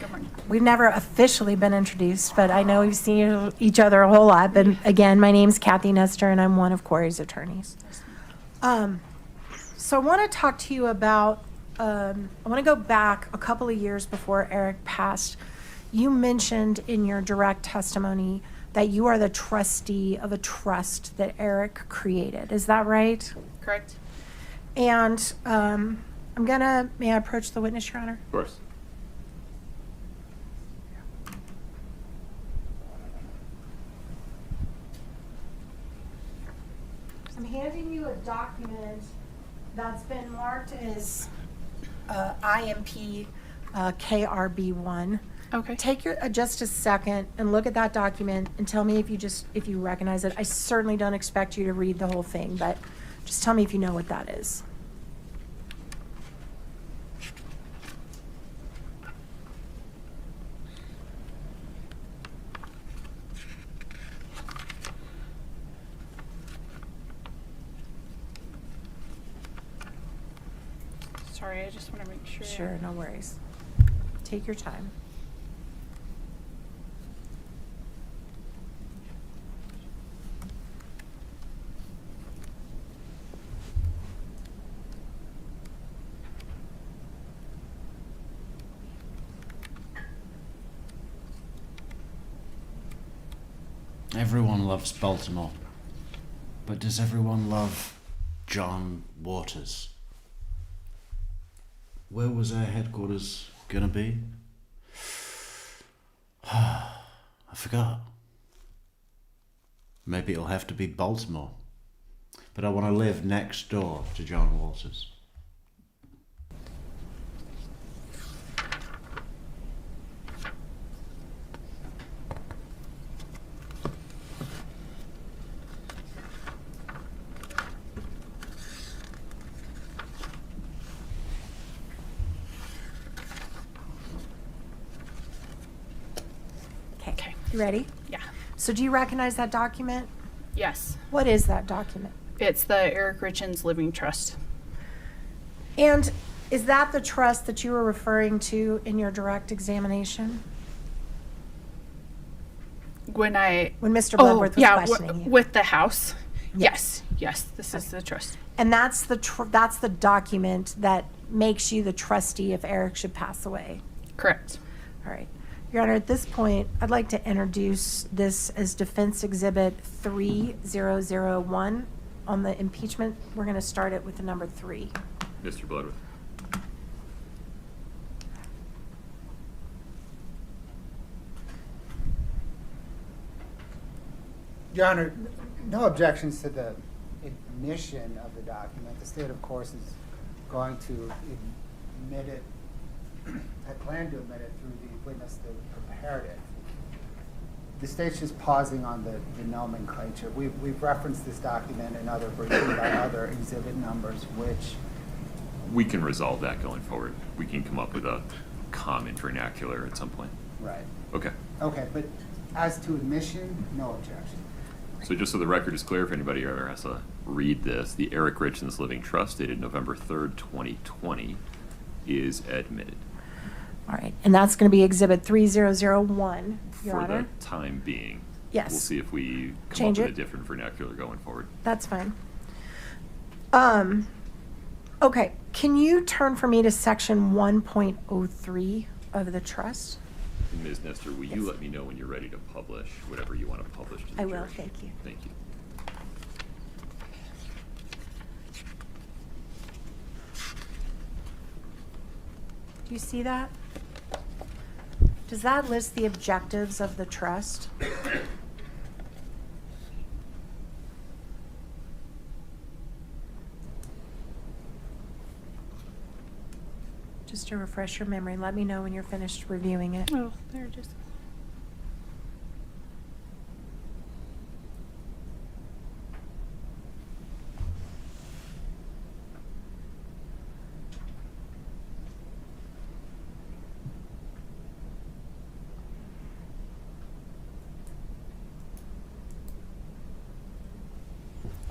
Good morning. We've never officially been introduced, but I know we've seen each other a whole lot. But again, my name's Kathy Nestor, and I'm one of Corey's attorneys. So I want to talk to you about, I want to go back a couple of years before Eric passed. You mentioned in your direct testimony that you are the trustee of a trust that Eric created. Is that right? Correct? And may I approach the witness, Your Honor? Of course. I'm handing you a document that's been marked as IMP KRB1. Okay. Take just a second and look at that document and tell me if you recognize it. I certainly don't expect you to read the whole thing, but just tell me if you know what that is. Sorry, I just want to make sure. Sure, no worries. Take your time. Everyone loves Baltimore. But does everyone love John Waters? Where was our headquarters gonna be? I forgot. Maybe it'll have to be Baltimore. But I want to live next door to John Waters. Okay. You ready? Yeah. So do you recognize that document? Yes. What is that document? It's the Eric Richens Living Trust. And is that the trust that you were referring to in your direct examination? When Mr. Bloodworth was questioning you? With the house. Yes. Yes, this is the trust. And that's the document that makes you the trustee if Eric should pass away. Correct. All right. Your Honor, at this point, I'd like to introduce this as Defense Exhibit 3001 on the impeachment. We're going to start it with the number 3. Mr. Bloodworth. Your Honor, no objections to the admission of the document. The state, of course, is going to admit it, had planned to admit it through the witness that prepared it. The state's just pausing on the nomenclature. We've referenced this document in other briefings by other exhibit numbers, which We can resolve that going forward. We can come up with a common vernacular at some point. right. Okay. Okay, but as to admission, no objection. So just so the record is clear, if anybody ever has to read this, the Eric Richens Living Trust dated November 3rd, 2020 is admitted. All right, and that's going to be Exhibit 3001, Your For Honor. the time being. Yes. We'll see if we come Change up with it. a different vernacular going forward. That's fine. Okay, can you turn for me to section 1.03 of the trust? And Ms. Nestor, will you Yes. let me know when you're ready to publish whatever you want to publish to the I will, jury? thank you. Thank you. Do you see that? Does that list the objectives of the trust? Just to refresh your memory, let me know when you're finished reviewing it. Oh, there it is.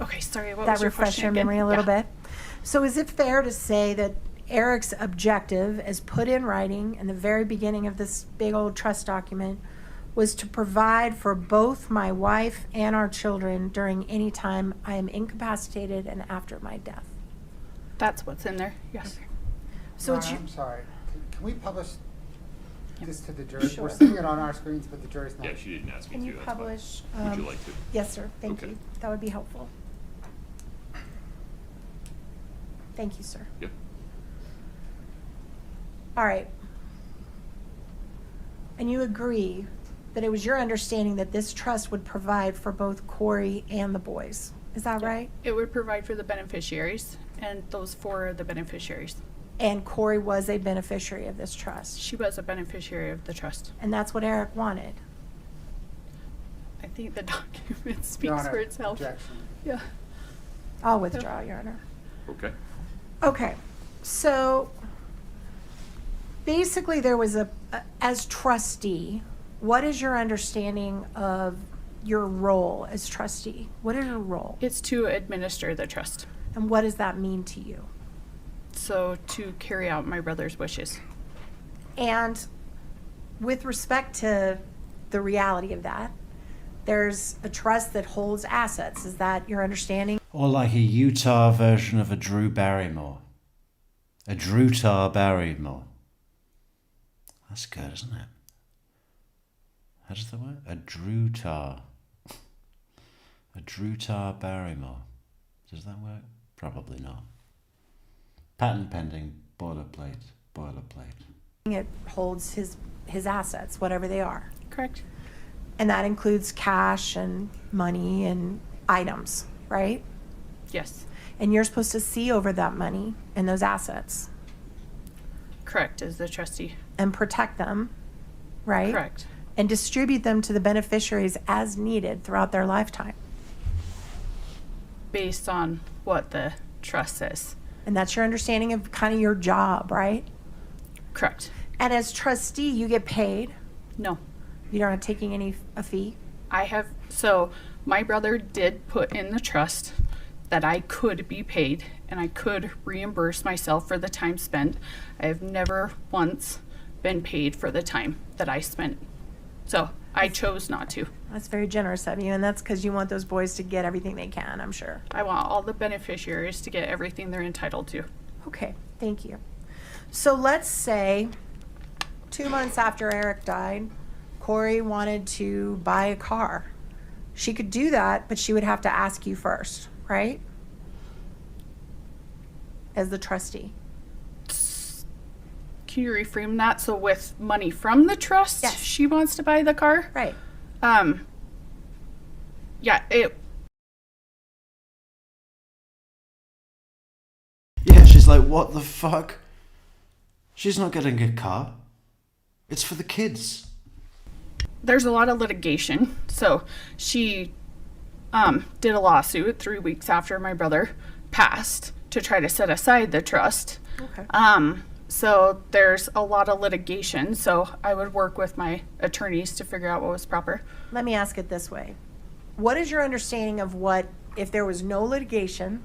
Okay, sorry, what was That your refresh question your again? memory a little Yeah. bit. So is it fair to say that Eric's objective, as put in writing in the very beginning of this big old trust document, was to provide for both my wife and our children during any time I am incapacitated and after my death? That's what's in there, yes. So Your it's Honor, you- I'm sorry. Can we publish this to the jury? Sure. We're seeing it on our screens, but the jury's not. Yeah, she didn't ask me Can to. you that's fine. publish? Would you like to? Yes, sir. Thank Okay. you. That would be helpful. Thank you, sir. Yep. All right. And you agree that it was your understanding that this trust would provide for both Corey and the boys? Is that right? It would provide for the beneficiaries, and those four are the beneficiaries. And Corey was a beneficiary of this trust. She was a beneficiary of the trust. And that's what Eric wanted. I think the document Your speaks Honor, for itself. objection. Yeah. I'll withdraw, Your Honor. Okay. Okay, so basically there was as trustee, what is your understanding of your role as trustee? What is your role? It's to administer the trust, And what does that mean to you? so to carry out my brother's wishes. And with respect to the reality of that, there's a trust that holds assets. Is that your understanding? Or like a Utah version of a Drew Barrymore. A Drewtar Barrymore. That's good, isn't it? How does that work? A Drewtar. A Drewtar Barrymore. Does that work? Probably not. Patent pending, boilerplate, boilerplate. It holds his assets, whatever they are. Correct? And that includes cash and money and items, right? Yes. And you're supposed to see over that money and those assets Correct, as the trustee. and protect them, right? Correct. And distribute them to the beneficiaries as needed throughout their lifetime. Based on what the trust says. And that's your understanding of kind of your job, right? Correct. And as trustee, you get paid. No. You're not taking a fee. So my brother did put in the trust that I could be paid and I could reimburse myself for the time spent. I have never once been paid for the time that I spent. So I chose not to. That's very generous of you, and that's because you want those boys to get everything they can, I'm sure. I want all the beneficiaries to get everything they're entitled to. Okay, thank you. So let's say 2 months after Eric died, Corey wanted to buy a car. She could do that, but she would have to ask you first, right? As the trustee. Can you reframe that? So with money from the trust, Yes. she wants to buy the car? Right. Yeah, Yeah, she's like, what the fuck? She's not getting a car. It's for the kids. There's a lot of litigation. So she did a lawsuit 3 weeks after my brother passed to try to set aside the trust. Okay. So there's a lot of litigation. So I would work with my attorneys to figure out what was proper. Let me ask it this way. What is your understanding of what, if there was no litigation,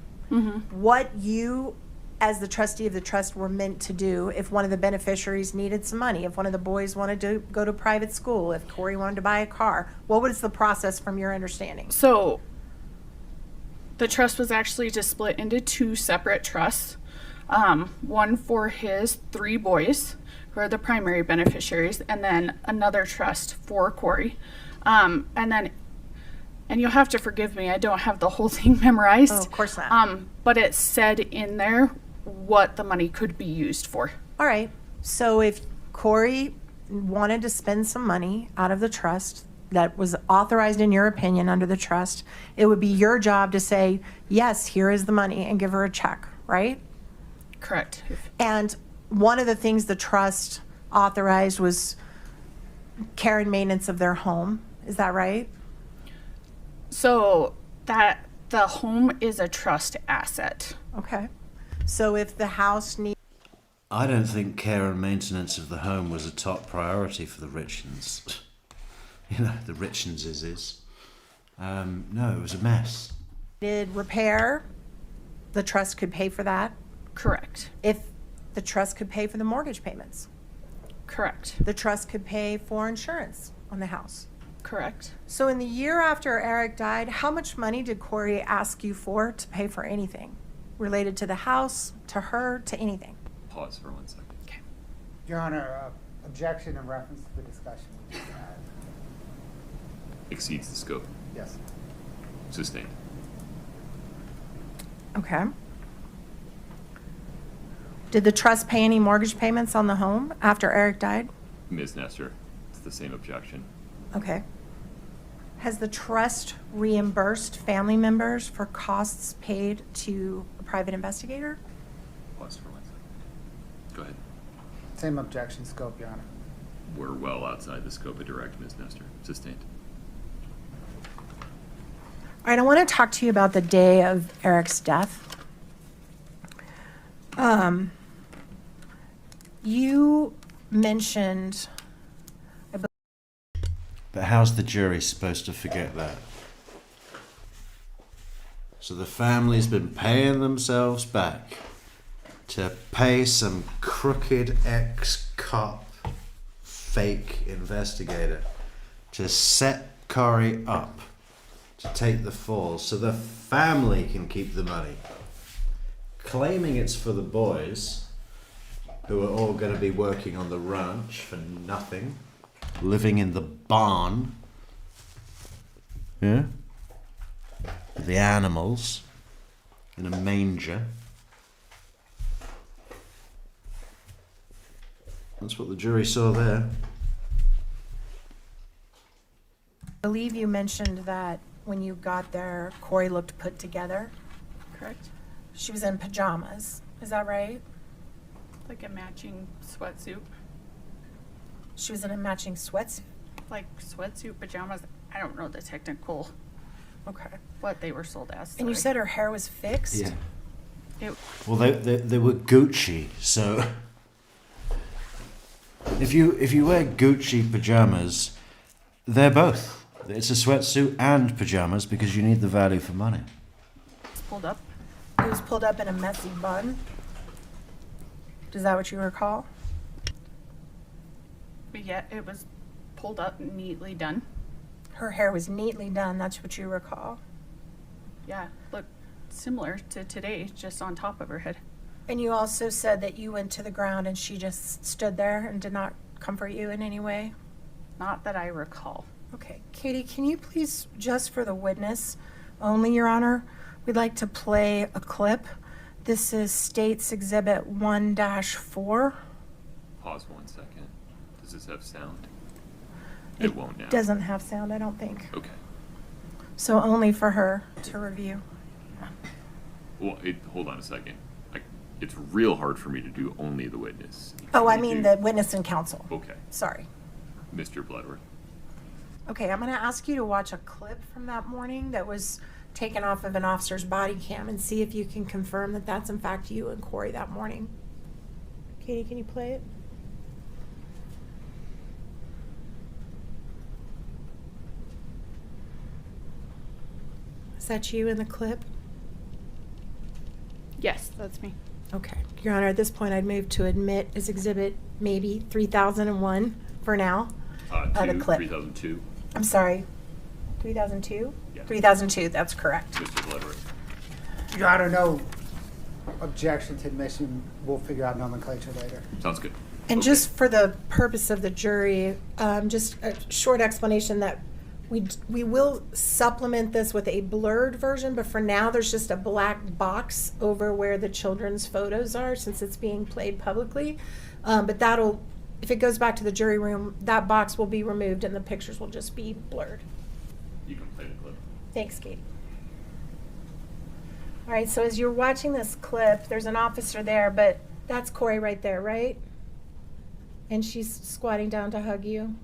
what you, as the trustee of the trust, were meant to do if one of the beneficiaries needed some money, if one of the boys wanted to go to private school, if Corey wanted to buy a car? What was the process from your understanding? So the trust was actually just split into 2 separate trusts. One for his 3 boys, who are the primary beneficiaries, and then another trust for Corey. And you'll have to forgive me, I don't have the whole thing memorized. Oh, of course not. But it said in there what the money could be used for. All right. So if Corey wanted to spend some money out of the trust that was authorized in your opinion under the trust, it would be your job to say, yes, here is the money, and give her a check, right? Correct. And one of the things the trust authorized was care and maintenance of their home. Is that right? So that the home is a trust asset. Okay. So if the house needs, I don't think care and maintenance of the home was a top priority for the Richens. You know, the Richenses is. No, it was a mess. needed repair, the trust could pay for that. Correct. If the trust could pay for the mortgage payments, Correct. the trust could pay for insurance on the house. Correct. So in the year after Eric died, how much money did Corey ask you for to pay for anything related to the house, to her, to anything? Pause for 1 second. Okay. Your Honor, objection in reference to the discussion we just had. Exceeds the scope. Yes. Sustained. Okay. Did the trust pay any mortgage payments on the home after Eric died? Ms. Nestor, it's the same objection. Okay. Has the trust reimbursed family members for costs paid to a private investigator? Pause for 1 second. Go ahead. Same objection scope, Your Honor. We're well outside the scope of direct, Ms. Nestor. Sustained. All right, I want to talk to you about the day of Eric's death. You mentioned, But how's the jury supposed to forget that? So the family's been paying themselves back to pay some crooked ex-cop fake investigator to set Corey up to take the fall so the family can keep the money. Claiming it's for the boys who are all going to be working on the ranch for nothing, living in the barn, yeah, with the animals in a manger. That's what the jury saw there. I believe you mentioned that when you got there, Corey looked put together. Correct. She was in pajamas. Is that right? Like a matching sweatsuit. She was in a matching sweatsuit. Like sweatsuit, pajamas. I don't know the technical, Okay. what they were sold as. And you sorry. said her hair was fixed? Yeah. It, Well, they were Gucci, so if you wear Gucci pajamas, they're both. It's a sweatsuit and pajamas because you need the value for money. was pulled up. It was pulled up in a messy bun. Is that what you recall? But yet it was pulled up, neatly done. Her hair was neatly done. That's what you recall. Yeah, looked similar to today, just on top of her head. And you also said that you went to the ground and she just stood there and did not comfort you in any way? Not that I recall. Okay. Katie, can you please, just for the witness only, Your Honor, we'd like to play a clip. This is State's Exhibit 1-4. Pause 1 second. Does this have sound? It won't now. Doesn't have sound, I don't think. Okay. So only for her to review. Well, hold on a second. it's real hard for me to do only the witness. Oh, I Can we mean do- the witness and counsel. Okay, Sorry. Mr. Bloodworth. Okay, I'm going to ask you to watch a clip from that morning that was taken off of an officer's body cam and see if you can confirm that that's in fact you and Corey that morning. Katie, can you play it? Is that you in the clip? Yes, that's me. Okay. Your Honor, at this point, I'd move to admit as exhibit maybe 3001 for now. The clip. 3002, I'm sorry, 3002? Yeah. 3002, that's correct. Mr. Bloodworth. Your Honor, no objection to admission. We'll figure out nomenclature later. Sounds good. And Okay. just for the purpose of the jury, just a short explanation that we will supplement this with a blurred version, but for now, there's just a black box over where the children's photos are, since it's being played publicly. But that'll, if it goes back to the jury room, that box will be removed and the pictures will just be blurred. You can play the clip. Thanks, Katie. All right, so as you're watching this clip, there's an officer there, but that's Corey right there, right? And she's squatting down to hug you.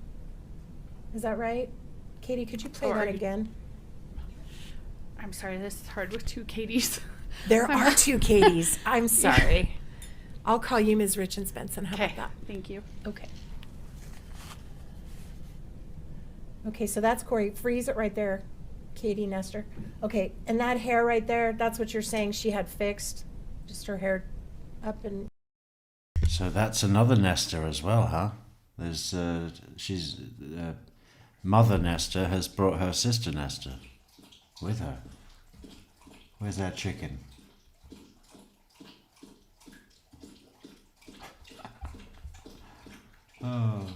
Is that right? Katie, could you play Oh, that are you- again? I'm sorry, this is hard with two Katies. There are two Katies. I'm sorry. I'll call you Ms. Richens Benson. How Okay, about that? thank you. Okay. Okay, so that's Corey. Freeze it right there, Katie Nestor. Okay, and that hair right there, that's what you're saying she had fixed? Just her hair up and... So that's another Nestor as well, huh? There's she's Mother Nestor has brought her sister Nestor with her. Where's that chicken? Oh.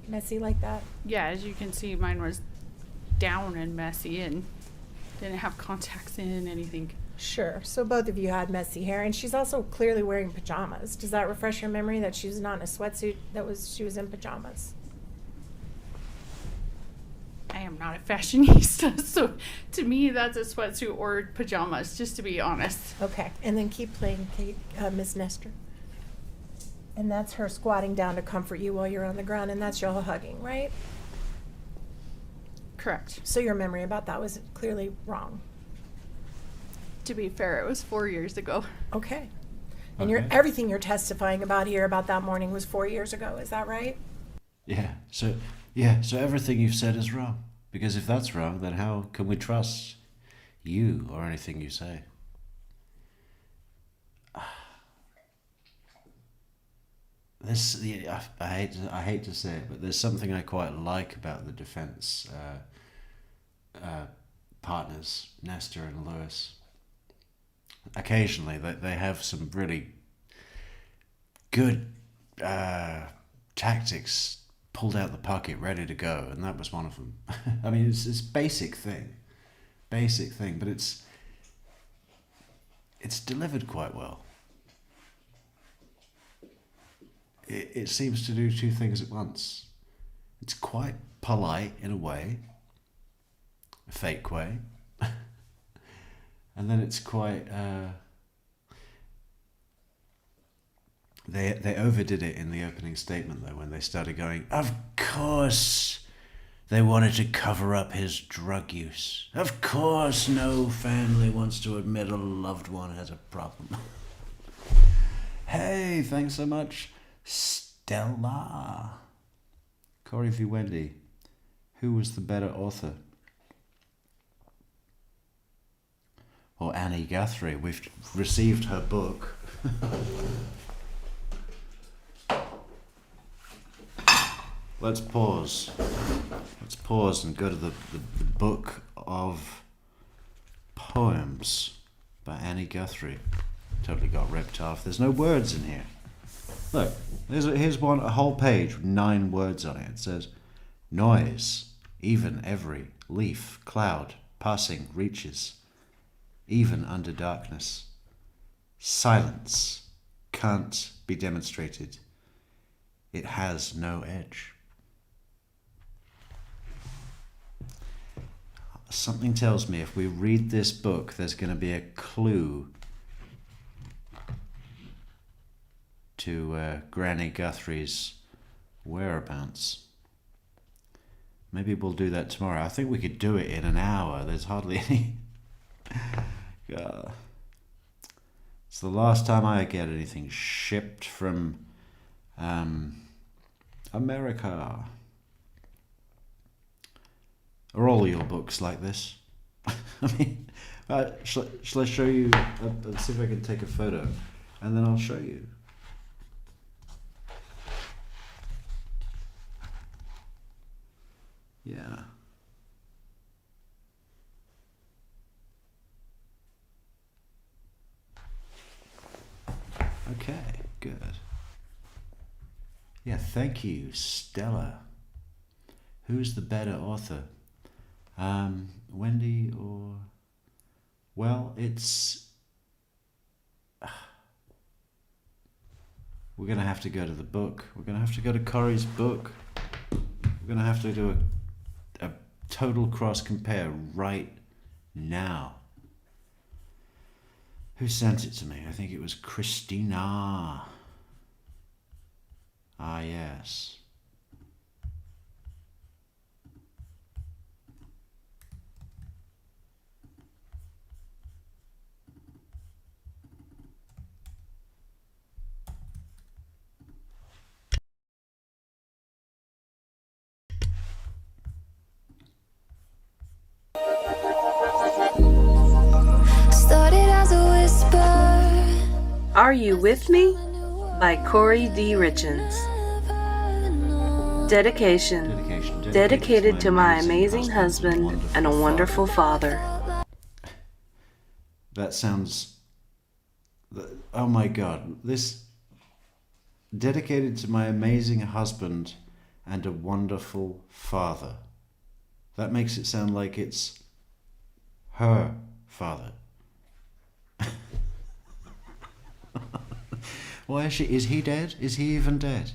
Messy like that? Yeah, as you can see, mine was down and messy and didn't have contacts in anything. Sure. So both of you had messy hair, and she's also clearly wearing pajamas. Does that refresh your memory that she was not in a sweatsuit? She was in pajamas. I am not a fashionista, so to me that's a sweatsuit or pajamas, just to be honest. Okay, and then keep playing, Miss Nestor. And that's her squatting down to comfort you while you're on the ground, and that's y'all hugging, right? Correct. So your memory about that was clearly wrong. To be fair, it was 4 years ago. Okay. And Okay. everything you're testifying about here about that morning was 4 years ago, is that right? Yeah. So everything you've said is wrong. Because if that's wrong, then how can we trust you or anything you say? I hate to say it, but there's something I quite like about the defense partners, Nestor and Lewis. Occasionally, they have some really good tactics pulled out the pocket, ready to go, and that was one of them. I mean, it's basic thing, but it's delivered quite well. It seems to do two things at once. It's quite polite in a way, a fake way, and then it's quite. They overdid it in the opening statement though when they started going, of course they wanted to cover up his drug use. Of course no family wants to admit a loved one has a problem. Hey, thanks so much, Stella. Corey v. Wendy. Who was the better author? Or Annie Guthrie. We've received her book. Let's pause. Let's pause and go to the book of poems by Annie Guthrie. Totally got ripped off. There's no words in here. Look, here's one, a whole page with 9 words on it. It says, noise, even every leaf, cloud, passing reaches, even under darkness. Silence can't be demonstrated. It has no edge. Something tells me if we read this book, there's going to be a clue to Granny Guthrie's whereabouts. Maybe we'll do that tomorrow. I think we could do it in an hour. There's hardly any... It's the last time I get anything shipped from America. Are all your books like this? I mean, shall I show you? Let's see if I can take a photo, and then I'll show you. Yeah. Okay, good. Yeah, thank you, Stella. Who's the better author? Wendy or... Well, it's... We're going to have to go to the book. We're going to have to go to Corey's book. We're going to have to do a total cross compare right now. Who sent it to me? I think it was Christina. Ah, yes. Are You With Me? By Corey D. Richens. Dedication. Dedicated to my amazing husband and a wonderful father. That sounds... Oh my God. This... Dedicated to my amazing husband and a wonderful father. That makes it sound like it's her father. Why is she? Is he dead? Is he even dead?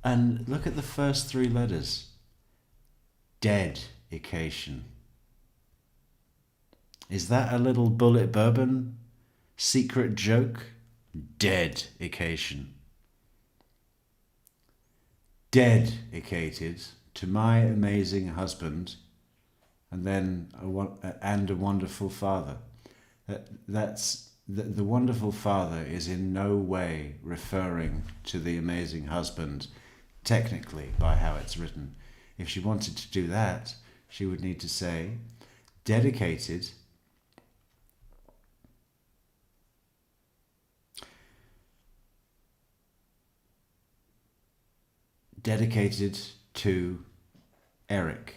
And look at the first three letters. Dedication. Is that a little bullet bourbon secret joke? Dedication. Dedicated to my amazing husband and then a wonderful father. That's the wonderful father is in no way referring to the amazing husband technically by how it's written. If she wanted to do that, she would need to say dedicated to Eric,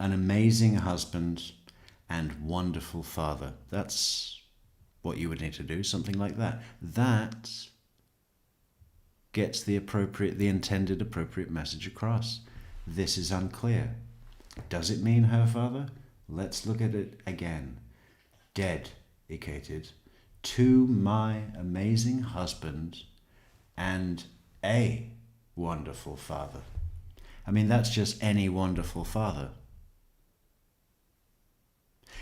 an amazing husband and wonderful father. That's what you would need to do, something like that. That gets the intended appropriate message across. This is unclear. Does it mean her father? Let's look at it again. Dedicated to my amazing husband and a wonderful father. I mean, that's just any wonderful father.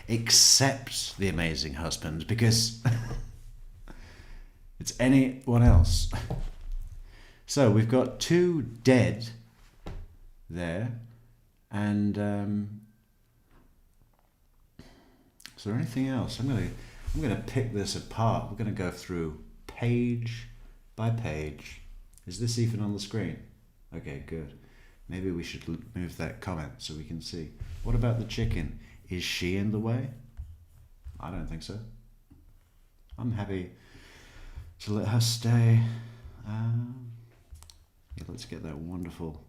Except the amazing husband, because it's anyone else. So we've got two dead there, and is there anything else? I'm gonna pick this apart. We're gonna go through page by page. Is this even on the screen? Okay, good. Maybe we should move that comment so we can see. What about the chicken? Is she in the way? I don't think so. I'm happy to let her stay. Yeah, let's get that wonderful...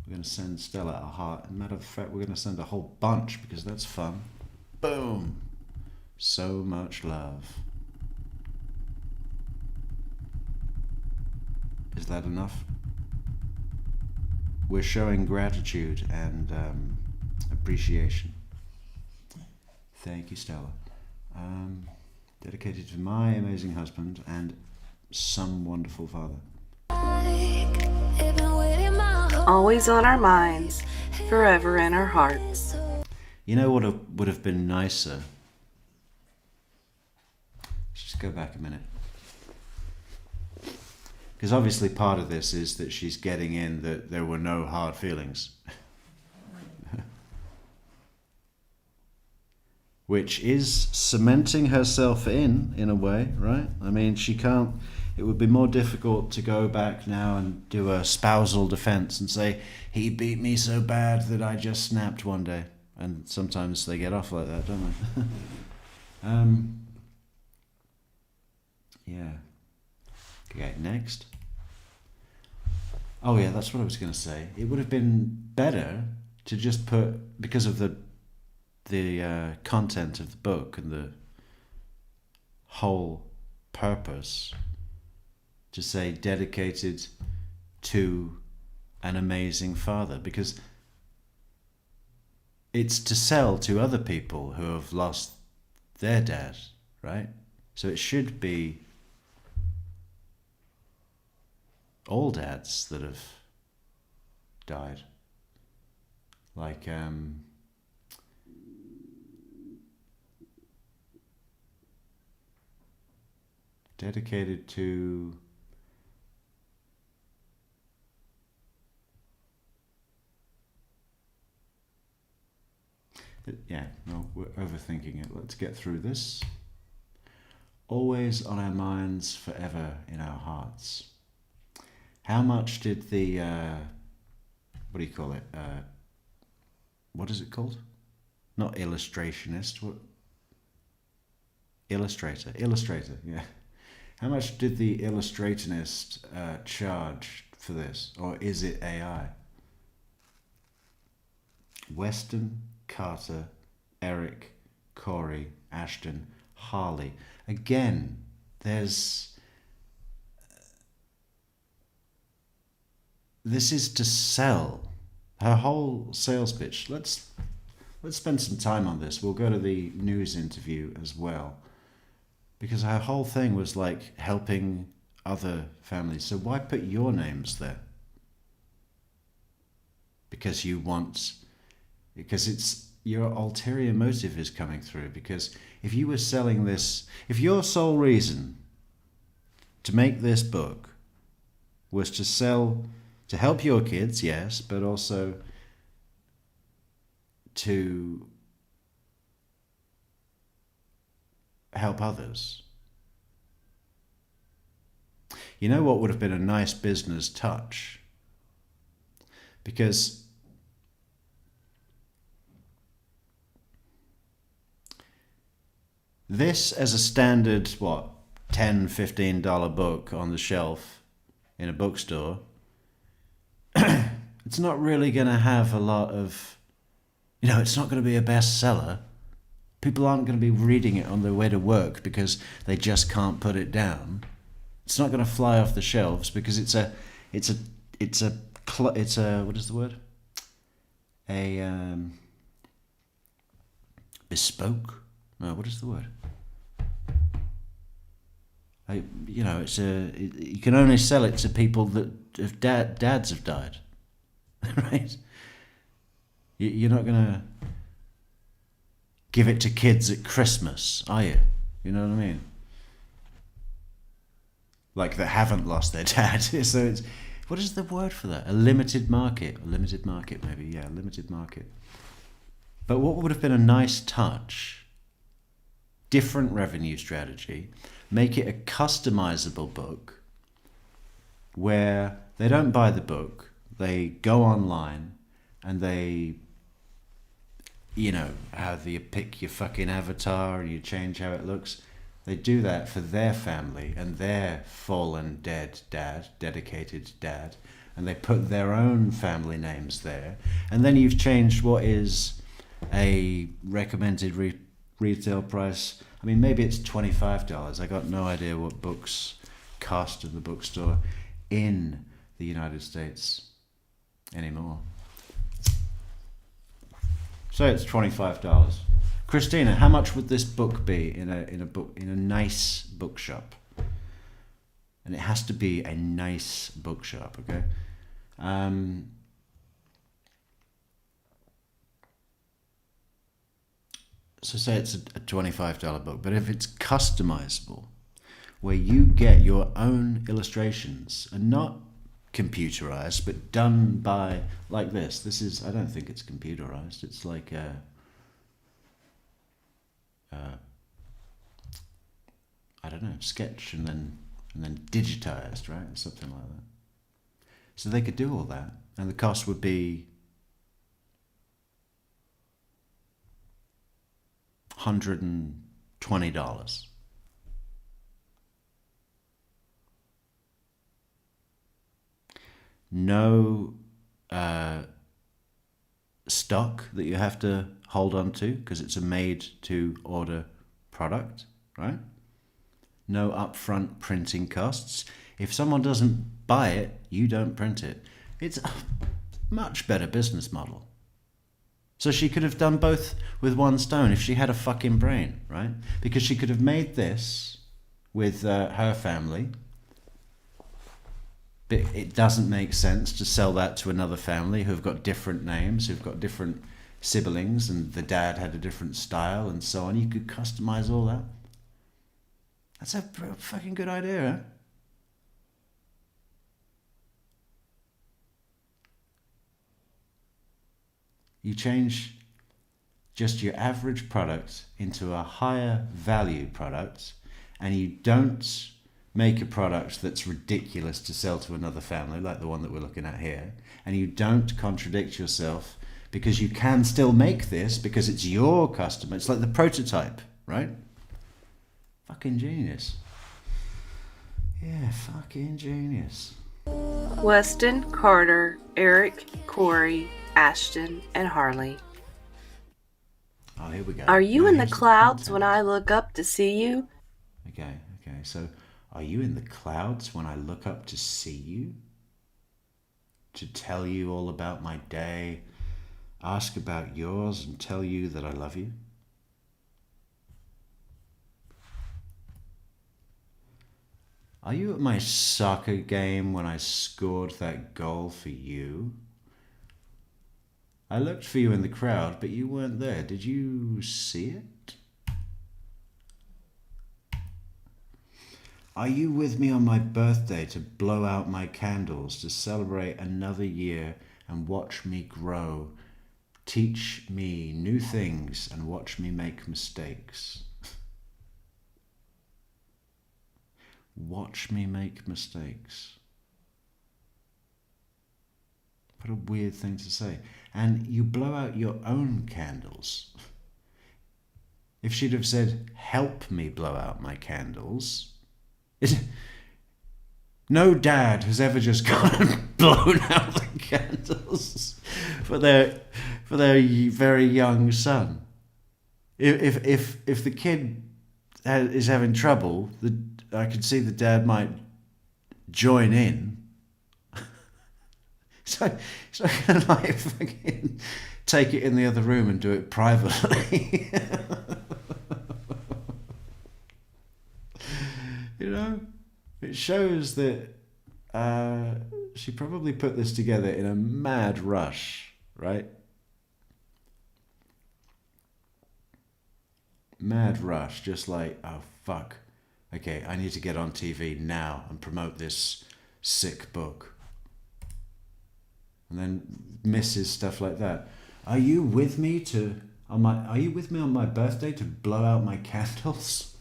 We're going to send Stella a heart. As a matter of fact, we're going to send a whole bunch because that's fun. Boom! So much love. Is that enough? We're showing gratitude and appreciation. Thank you, Stella. Dedicated to my amazing husband and some wonderful father. Always on our minds, forever in our hearts. You know what would have been nicer? Let's just go back a minute. Because obviously part of this is that she's getting in that there were no hard feelings. Which is cementing herself in a way, right? I mean, she can't, it would be more difficult to go back now and do a spousal defense and say, he beat me so bad that I just snapped one day. And sometimes they get off like that, don't they? Yeah. Okay, next. Oh yeah, that's what I was going to say. It would have been better to just put, because of the content of the book and the whole purpose, to say dedicated to an amazing father, because it's to sell to other people who have lost their dad, right? So it should be all dads that have died. Like, dedicated to yeah, no, we're overthinking it. Let's get through this. Always on our minds, forever in our hearts. How much did the what do you call it? What is it called? Not illustrationist. What? Illustrator. Illustrator. Yeah. How much did the illustrationist charge for this, or is it AI? Weston, Carter, Eric, Corey, Ashton, Harley. Again, there's. This is to sell. Her whole sales pitch. Let's spend some time on this. We'll go to the news interview as well, because her whole thing was like helping other families. So why put your names there? Because it's your ulterior motive is coming through. Because if you were selling this, if your sole reason to make this book was to help your kids, yes, but also to help others. You know what would have been a nice business touch? Because this as a standard, $10, $15 book on the shelf in a bookstore, it's not really going to have a lot of, it's not going to be a bestseller. People aren't going to be reading it on their way to work because they just can't put it down. It's not going to fly off the shelves because it's a what is the word? Bespoke? No, what is the word? You can only sell it to people that if dads have died, right? You're not going to give it to kids at Christmas, are you? You know what I mean? Like that haven't lost their dad. So it's, what is the word for that? A limited market. A limited market, maybe. Yeah, limited market. But what would have been a nice touch, different revenue strategy, make it a customizable book where they don't buy the book, they go online and they, how you pick your fucking avatar and you change how it looks. They do that for their family and their fallen dead dad, dedicated dad, and they put their own family names there. And then you've changed what is a recommended retail price. I mean, maybe it's $25. I got no idea what books cost in the bookstore in the United States anymore. So it's $25. Christina, how much would this book be in a nice bookshop? And it has to be a nice bookshop, okay? So say it's a $25 book, but if it's customizable, where you get your own illustrations and not computerized, but done by, like this. This is, I don't think it's computerized. It's like I don't know, sketch and then digitized, right? Something like that. So they could do all that, and the cost would be $120. No stock that you have to hold on to because it's a made-to-order product, right? No upfront printing costs. If someone doesn't buy it, you don't print it. It's a much better business model. So she could have done both with one stone if she had a fucking brain, right? Because she could have made this with her family. But it doesn't make sense to sell that to another family who've got different names, who've got different siblings, and the dad had a different style and so on. You could customize all that. That's a fucking good idea, huh? You change just your average product into a higher value product, and you don't make a product that's ridiculous to sell to another family, like the one that we're looking at here, and you don't contradict yourself because you can still make this because it's your customer. It's like the prototype, right? Fucking genius. Yeah, fucking genius. Weston, Carter, Eric, Corey, Ashton, and Harley. Oh, here we go. Are you Now in the here's clouds content. when I look up to see you? Okay. So, are you in the clouds when I look up to see you? To tell you all about my day, ask about yours, and tell you that I love you? Are you at my soccer game when I scored that goal for you? I looked for you in the crowd, but you weren't there. Did you see it? Are you with me on my birthday to blow out my candles, to celebrate another year and watch me grow, teach me new things and watch me make mistakes? Watch me make mistakes. What a weird thing to say. And you blow out your own candles. If she'd have said, help me blow out my candles, no dad has ever just gone and blown out the candles for their very young son. If the kid is having trouble, I could see the dad might join in. So I can like fucking take it in the other room and do it privately. You know, it shows that she probably put this together in a mad rush, right? Mad rush, just like, oh fuck, okay, I need to get on TV now and promote this sick book. And then misses stuff like that. Are you with me on my birthday to blow out my candles?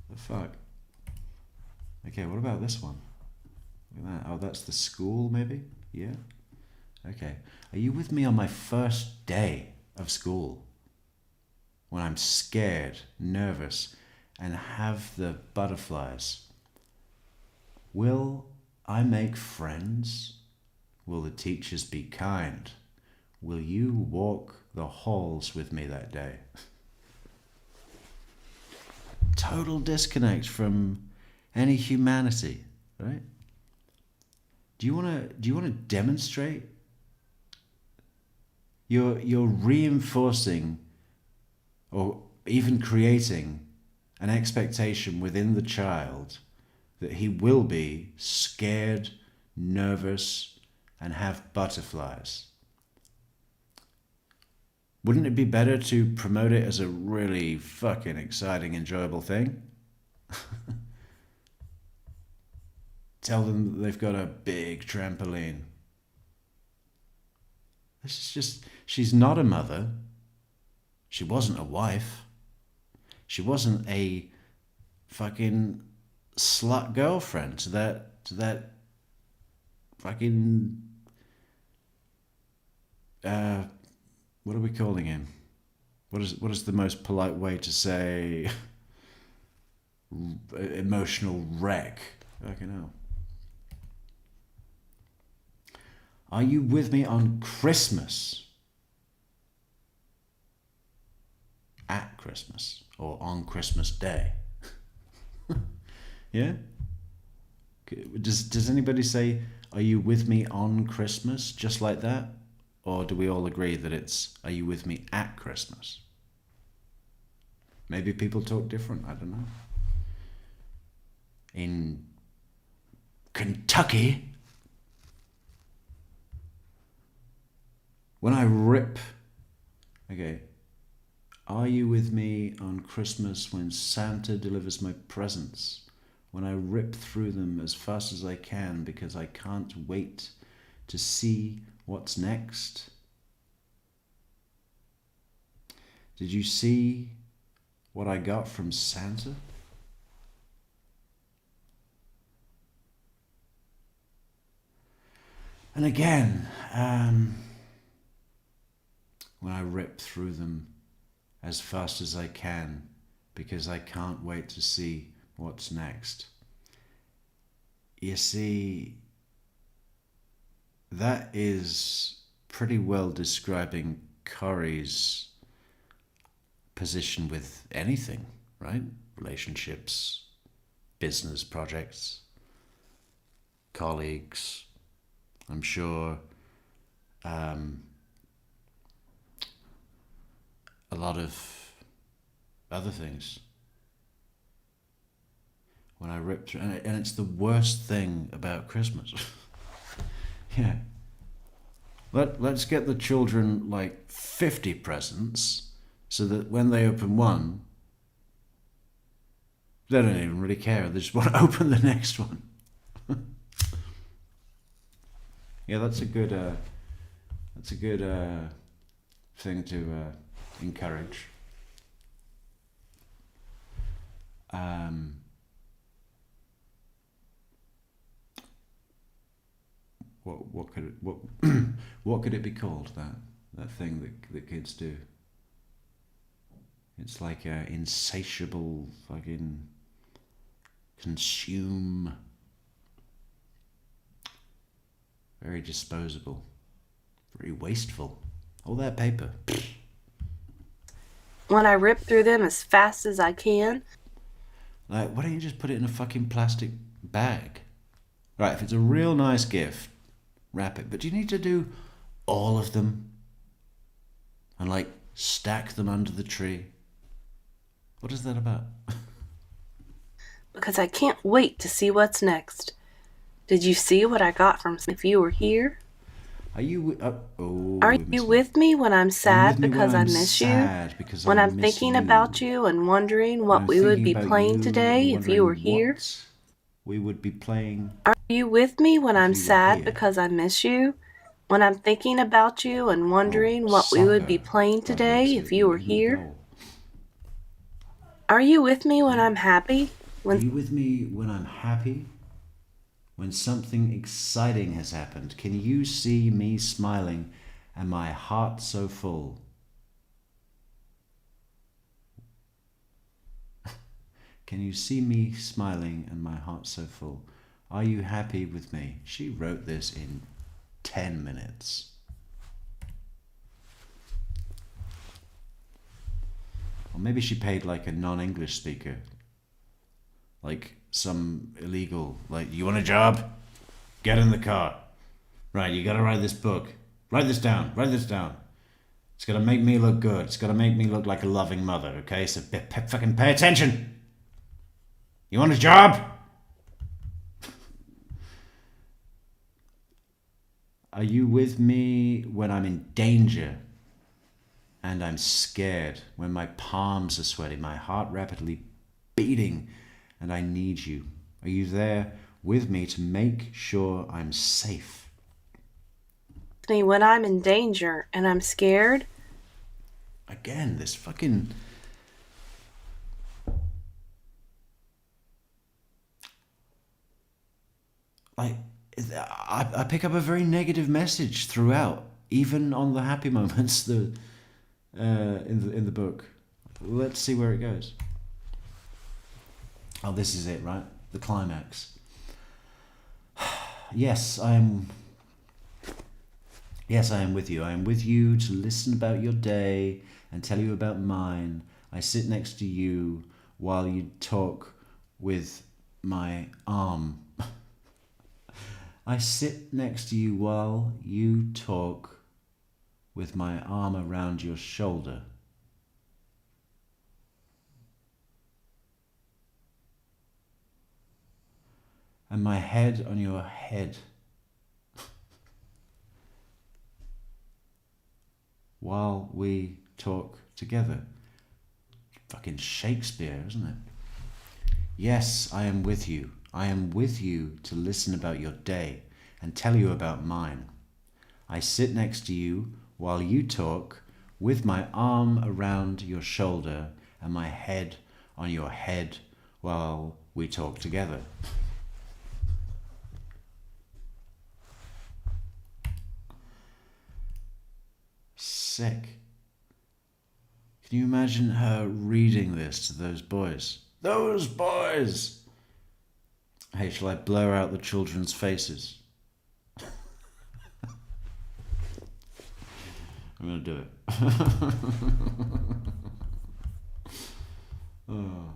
The fuck? Okay, what about this one? Look at that. Oh, that's the school, maybe? Yeah? Okay. Are you with me on my first day of school? When I'm scared, nervous, and have the butterflies? Will I make friends? Will the teachers be kind? Will you walk the halls with me that day? Total disconnect from any humanity, right? Do you want to demonstrate? You're reinforcing or even creating an expectation within the child that he will be scared, nervous, and have butterflies. Wouldn't it be better to promote it as a really fucking exciting, enjoyable thing? Tell them that they've got a big trampoline. This is just, she's not a mother. She wasn't a wife. She wasn't a fucking slut girlfriend to that fucking what are we calling him? What is the most polite way to say emotional wreck? Fucking hell. Are you with me on Christmas? At Christmas or on Christmas Day? Yeah? Does anybody say, are you with me on Christmas? Just like that? Or do we all agree that it's, are you with me at Christmas? Maybe people talk different, I don't know. In Kentucky, when I rip, okay, are you with me on Christmas when Santa delivers my presents? When I rip through them as fast as I can because I can't wait to see what's next? Did you see what I got from Santa? And again, when I rip through them as fast as I can because I can't wait to see what's next. You see, that is pretty well describing Corey's position with anything, right? Relationships, business projects, colleagues, I'm sure a lot of other things. When I rip through, and it's the worst thing about Christmas. Yeah. Let's get the children like 50 presents so that when they open one, they don't even really care. They just want to open the next one. Yeah, that's a good thing to encourage. What could it be called? That thing that kids do. It's like a insatiable fucking consume. Very disposable. Very wasteful. All that paper. When I rip through them as fast as I can. Like, why don't you just put it in a fucking plastic bag? Right, if it's a real nice gift, wrap it. But do you need to do all of them? And like stack them under the tree? What is that about? Because I can't wait to see what's next. Did you see what I got from if you were here? Are you Are you with me when I'm sad because I miss you? When I'm thinking about you and wondering what we would be playing today if you were here? We would be playing. Are you with me when I'm sad because I miss you? When I'm thinking about you and wondering what we would be playing today if you were here? Are you with me when I'm happy? Are you with me when I'm happy? When something exciting has happened? Can you see me smiling and my heart so full? Can you see me smiling and my heart so full? Are you happy with me? She wrote this in 10 minutes. Or maybe she paid like a non-English speaker. Like some illegal, like, you want a job? Get in the car. Right, you gotta write this book. Write this down. It's got to make me look good. It's got to make me look like a loving mother, okay? So fucking pay attention. You want a job? Are you with me when I'm in danger and I'm scared, when my palms are sweaty, my heart rapidly beating, and I need you? Are you there with me to make sure I'm safe? Me when I'm in danger and I'm scared? Again, this fucking... Like, I pick up a very negative message throughout, even on the happy moments in the book. Let's see where it goes. Oh, this is it, right? The climax. Yes, I am with you. I am with you to listen about your day and tell you about mine. I sit next to you while you talk with my arm. I sit next to you while you talk with my arm around your shoulder. And my head on your head. While we talk together. Fucking Shakespeare, isn't it? Yes, I am with you. I am with you to listen about your day and tell you about mine. I sit next to you while you talk with my arm around your shoulder and my head on your head while we talk together. Sick. Can you imagine her reading this to those boys? Those boys! Hey, shall I blur out the children's faces? I'm going to do it. Oh.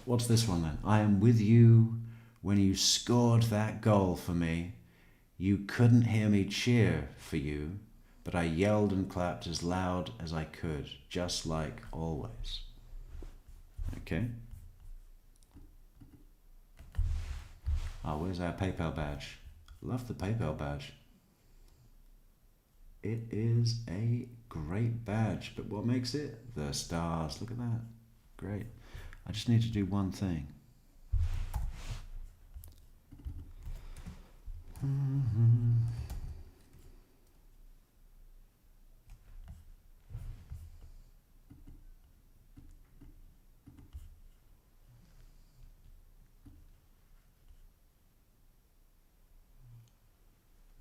What's this one then? I am with you when you scored that goal for me. You couldn't hear me cheer for you, but I yelled and clapped as loud as I could, just like always. Okay. Oh, where's our PayPal badge? Love the PayPal badge. It is a great badge, but what makes it? The stars. Look at that. Great. I just need to do one thing.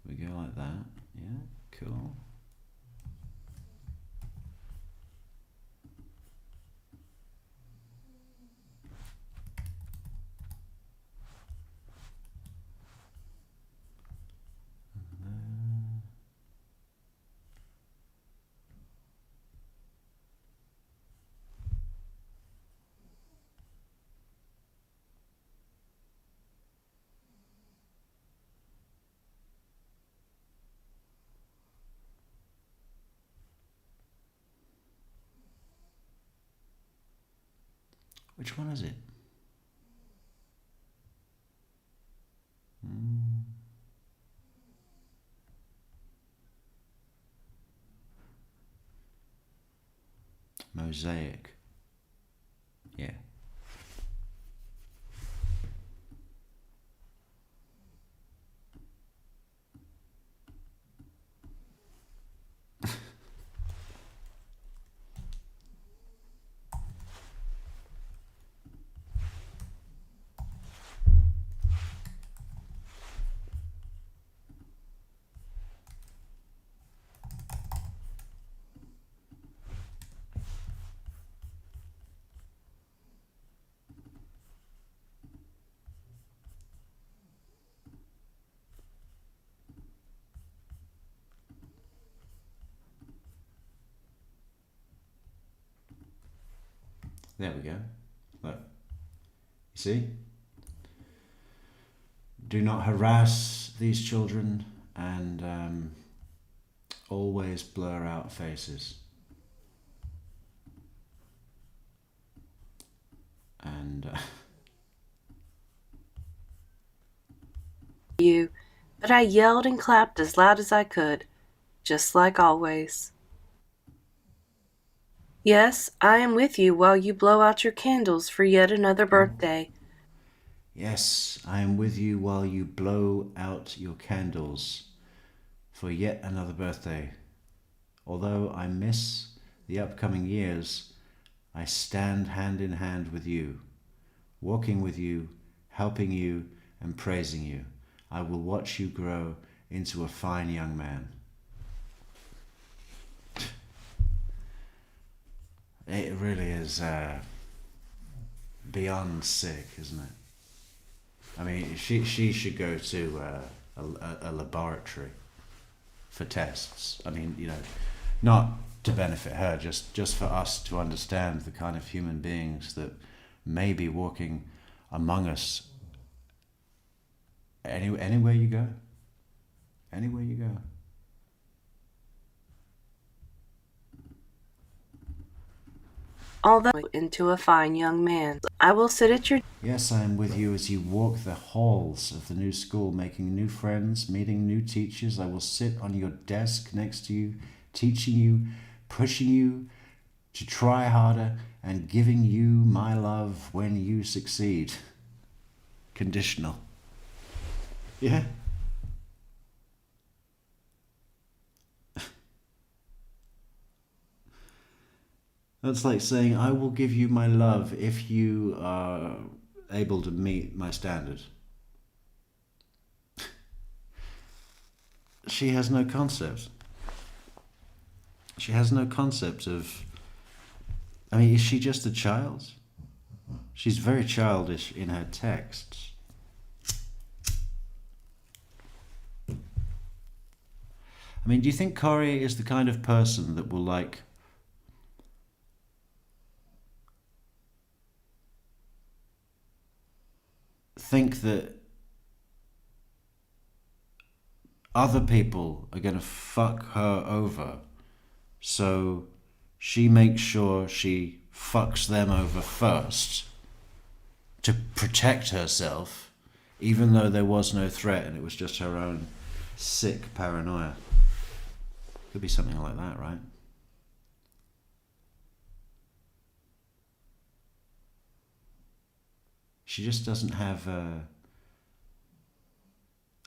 We go like that. Yeah, cool. Which one is it? Mosaic. Yeah. There we go. Look. You see? Do not harass these children and always blur out faces. And You, but I yelled and clapped as loud as I could, just like always. Yes, I am with you while you blow out your candles for yet another birthday. yes, I am with you while you blow out your candles for yet another birthday. Although I miss the upcoming years, I stand hand in hand with you, walking with you, helping you, and praising you. I will watch you grow into a fine young man. It really is beyond sick, isn't it? I mean, she should go to a laboratory for tests. I mean, you know, not to benefit her, just for us to understand the kind of human beings that may be walking among us anywhere you go. Anywhere you go. Although into a fine young man, I will sit at your... Yes, I am with you as you walk the halls of the new school, making new friends, meeting new teachers. I will sit on your desk next to you, teaching you, pushing you to try harder, and giving you my love when you succeed. Conditional. Yeah? That's like saying, I will give you my love if you are able to meet my standard. She has no concept. She has no concept of... I mean, is she just a child? She's very childish in her texts. I mean, do you think Corey is the kind of person that will, like, think that other people are going to fuck her over, so she makes sure she fucks them over first to protect herself, even though there was no threat and it was just her own sick paranoia? Could be something like that, right? She just doesn't have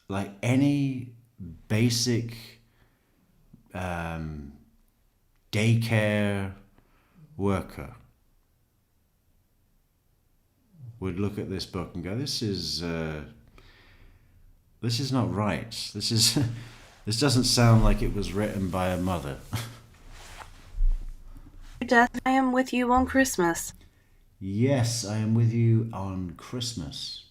like any basic daycare worker would look at this book and go, this is not right. This doesn't sound like it was written by a mother. Death, I am with you on Christmas. Yes, I am with you on Christmas.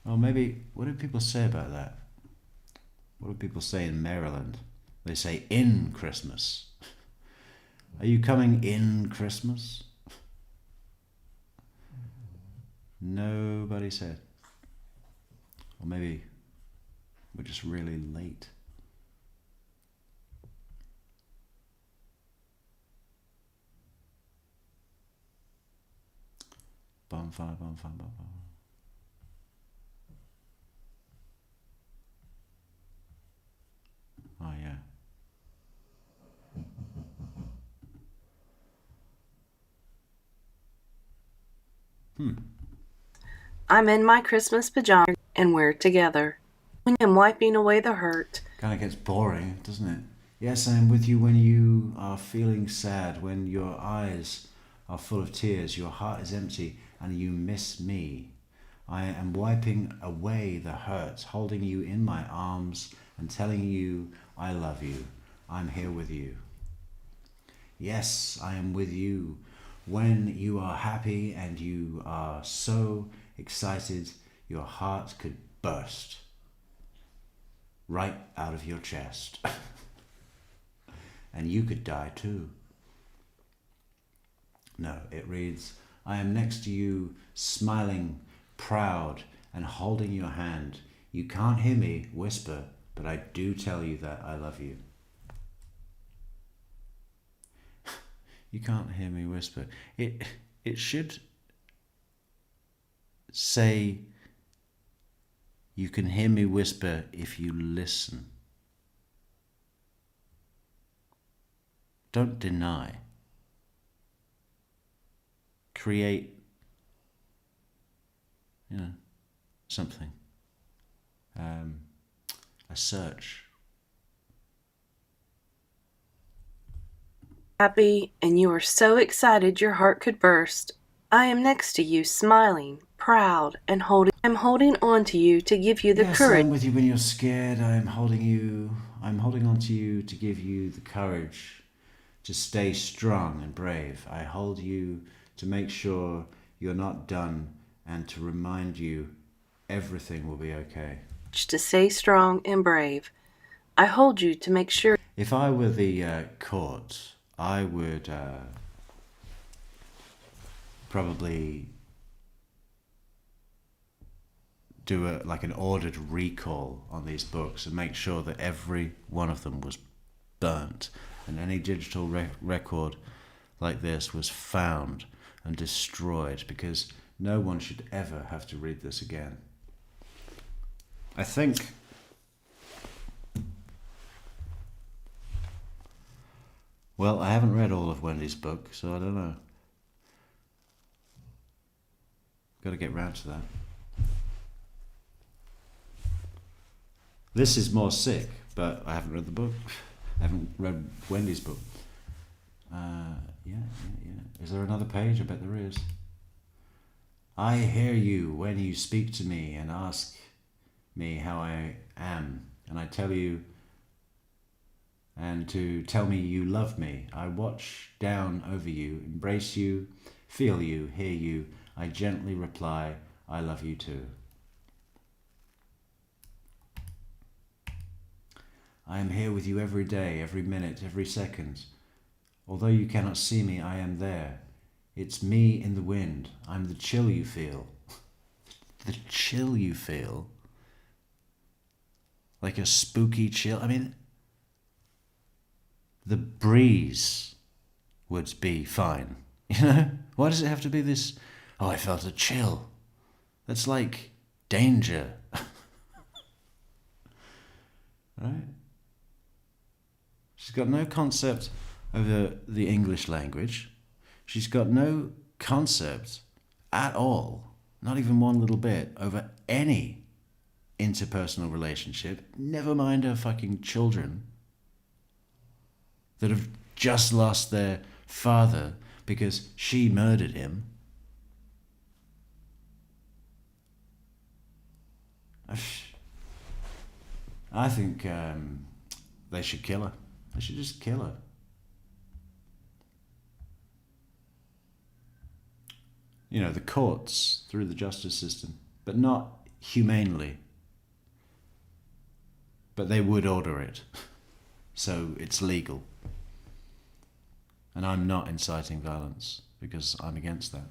Well, maybe, what do people say about that? What do people say in Maryland? They say in Christmas. Are you coming in Christmas? Nobody said. Or maybe we're just really late. Bonfire, bonfire, bonfire. Oh, yeah. I'm in my Christmas pajamas and we're together. When I'm wiping away the hurt. Kind of gets boring, doesn't it? Yes, I am with you when you are feeling sad, when your eyes are full of tears, your heart is empty, and you miss me. I am wiping away the hurt, holding you in my arms and telling you I love you. I'm here with you. Yes, I am with you when you are happy and you are so excited your heart could burst right out of your chest. And you could die too. No, it reads, I am next to you, smiling, proud, and holding your hand. You can't hear me whisper, but I do tell you that I love you. You can't hear me whisper. It should say you can hear me whisper if you listen. Don't deny. Create, something. A search. Happy, and you are so excited your heart could burst. I am next to you, smiling, proud, and I'm holding on to you to give you the courage. I'm with you when you're scared. I'm holding on to you to give you the courage to stay strong and brave. I hold you to make sure you're not done and to remind you everything will be okay. To stay strong and brave. I hold you to make sure. If I were the court, I would probably do an ordered recall on these books and make sure that every one of them was burnt and any digital record like this was found and destroyed, because no one should ever have to read this again. I think well, I haven't read all of Wendy's book, so I don't know. Got to get round to that. This is more sick, but I haven't read the book. I haven't read Wendy's book. Yeah. Is there another page? I bet there is. I hear you when you speak to me and ask me how I am, and I tell you, and to tell me you love me. I watch down over you, embrace you, feel you, hear you. I gently reply, I love you too. I am here with you every day, every minute, every second. Although you cannot see me, I am there. It's me in the wind. I'm the chill you feel. The chill you feel? Like a spooky chill? I mean, the breeze would be fine. Why does it have to be this, oh, I felt a chill? That's like danger. Right? She's got no concept of the English language. She's got no concept at all, not even one little bit, over any interpersonal relationship, never mind her fucking children that have just lost their father because she murdered him. I think they should kill her. They should just kill her. The courts, through the justice system, but not humanely. But they would order it. So it's legal. And I'm not inciting violence because I'm against that.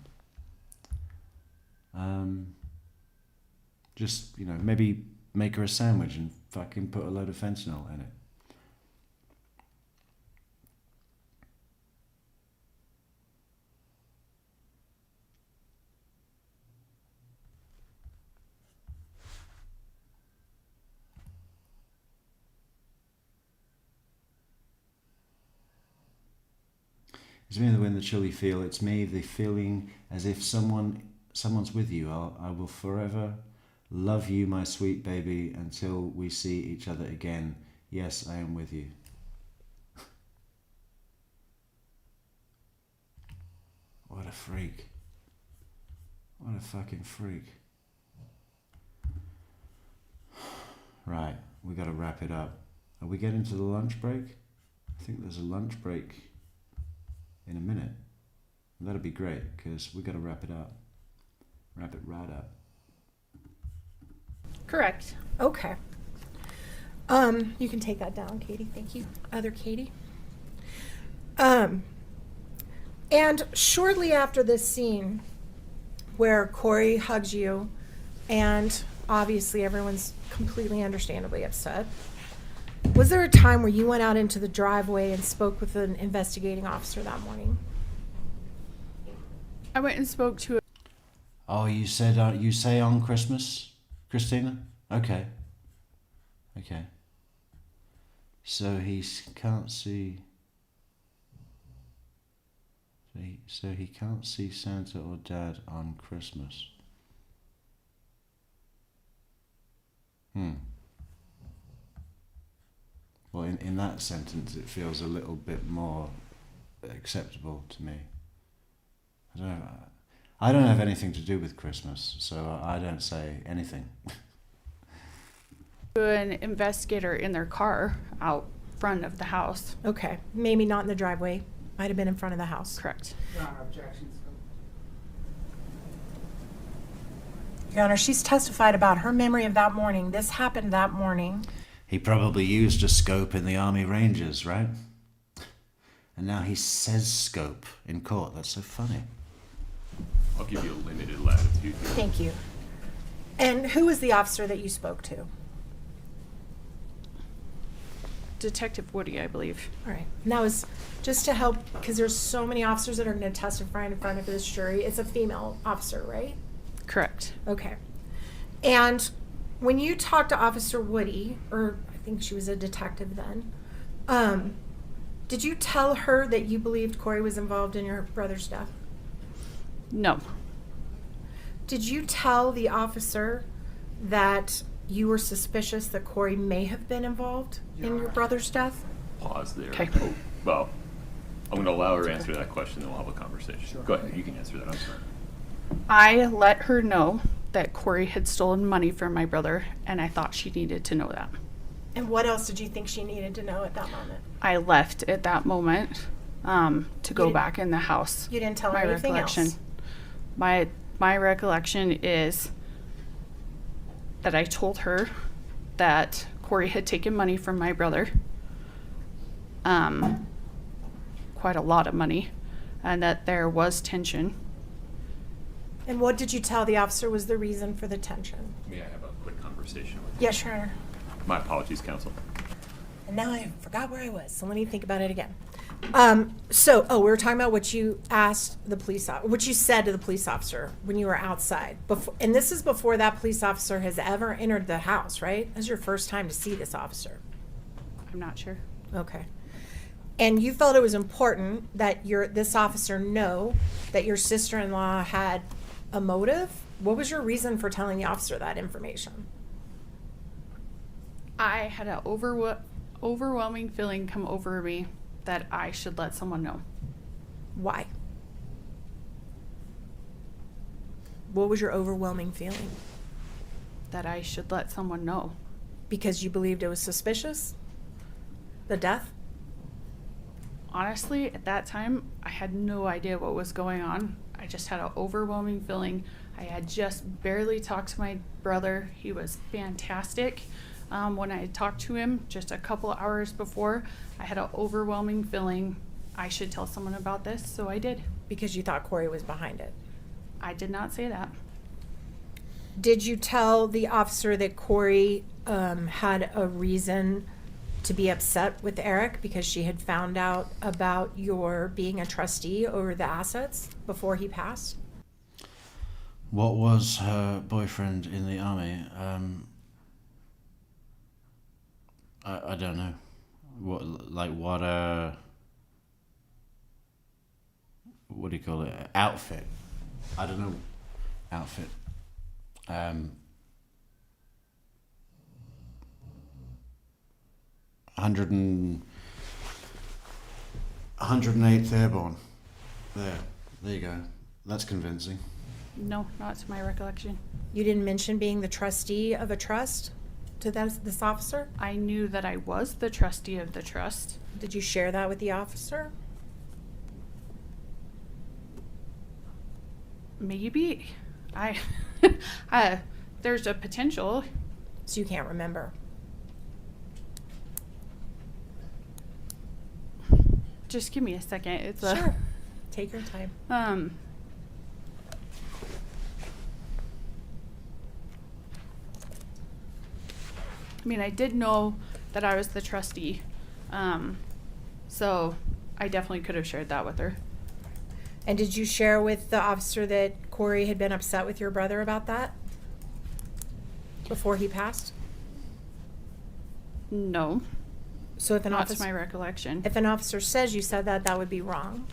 Just, maybe make her a sandwich and fucking put a load of fentanyl in it. It's me the wind, the chill you feel. It's me, the feeling as if someone's with you. I will forever love you, my sweet baby, until we see each other again. Yes, I am with you. What a freak. What a fucking freak. Right, we got to wrap it up. Are we getting to the lunch break? I think there's a lunch break in a minute. That'd be great, because we got to wrap it up. Wrap it right up. Correct. Okay. You can take that down, Katie. Thank you. Other Katie. And shortly after this scene where Corey hugs you, and obviously everyone's completely understandably upset, Was there a time where you went out into the driveway and spoke with an investigating officer that morning? I went and spoke to Oh, you said you say on Christmas, Christina? Okay. Okay. So he can't see. So he can't see Santa or Dad on Christmas. Well, in that sentence, it feels a little bit more acceptable to me. I don't have anything to do with Christmas, so I don't say anything. an investigator in their car out front of the house. Okay, maybe not in the driveway. Might have been in front of the house. Correct. Your Honor, she's testified about her memory of that morning. This happened that morning. He probably used a scope in the Army Rangers, right? And now he says scope in court. That's so funny. I'll give you a limited latitude here. Thank you. And who was the officer that you spoke to? Detective Woody, I believe. All right. And that was just to help, because there's so many officers that are going to testify in front of this jury. It's a female officer, right? Correct. Okay. And when you talked to Officer Woody, or I think she was a detective then, did you tell her that you believed Corey was involved in your brother's death? No. Did you tell the officer that you were suspicious that Corey may have been involved in your brother's death? Pause there. Okay. Oh, well, I'm going to allow her to answer that question, then we'll have a conversation. Sure. Go ahead. You can answer that. I'm sorry. I let her know that Corey had stolen money from my brother, and I thought she needed to know that. And what else did you think she needed to know at that moment? I left at that moment to go back in the house. You didn't tell her My anything recollection. else? My recollection is that I told her that Corey had taken money from my brother, quite a lot of money, and that there was tension. And what did you tell the officer was the reason for the tension? May I have a quick conversation with you? Yes, Your Honor. My apologies, counsel. And now I forgot where I was, so let me think about it again. We were talking about what you asked the police, what you said to the police officer when you were outside. And this is before that police officer has ever entered the house, right? This is your first time to see this officer. I'm not sure. Okay. And you felt it was important that this officer know that your sister-in-law had a motive? What was your reason for telling the officer that information? I had an overwhelming feeling come over me that I should let someone know. Why? What was your overwhelming feeling? That I should let someone know. Because you believed it was suspicious? The death? Honestly, at that time, I had no idea what was going on. I just had an overwhelming feeling. I had just barely talked to my brother. He was fantastic. When I talked to him just a couple hours before, I had an overwhelming feeling I should tell someone about this, so I did. Because you thought Corey was behind it? I did not say that. Did you tell the officer that Corey had a reason to be upset with Eric because she had found out about your being a trustee over the assets before he passed? What was her boyfriend in the army? I don't know. What do you call it? Outfit. I don't know. Outfit. 108th Airborne. There you go. That's convincing. No, not to my recollection. You didn't mention being the trustee of a trust to this officer? I knew that I was the trustee of the trust. Did you share that with the officer? Maybe. There's a potential. So you can't remember? Just give me a second. It's Sure. Take your time. I mean, I did know that I was the trustee. So I definitely could have shared that with her. And did you share with the officer that Corey had been upset with your brother about that before he passed? No, So if an not to officer, my recollection. if an officer says you said that, that would be wrong?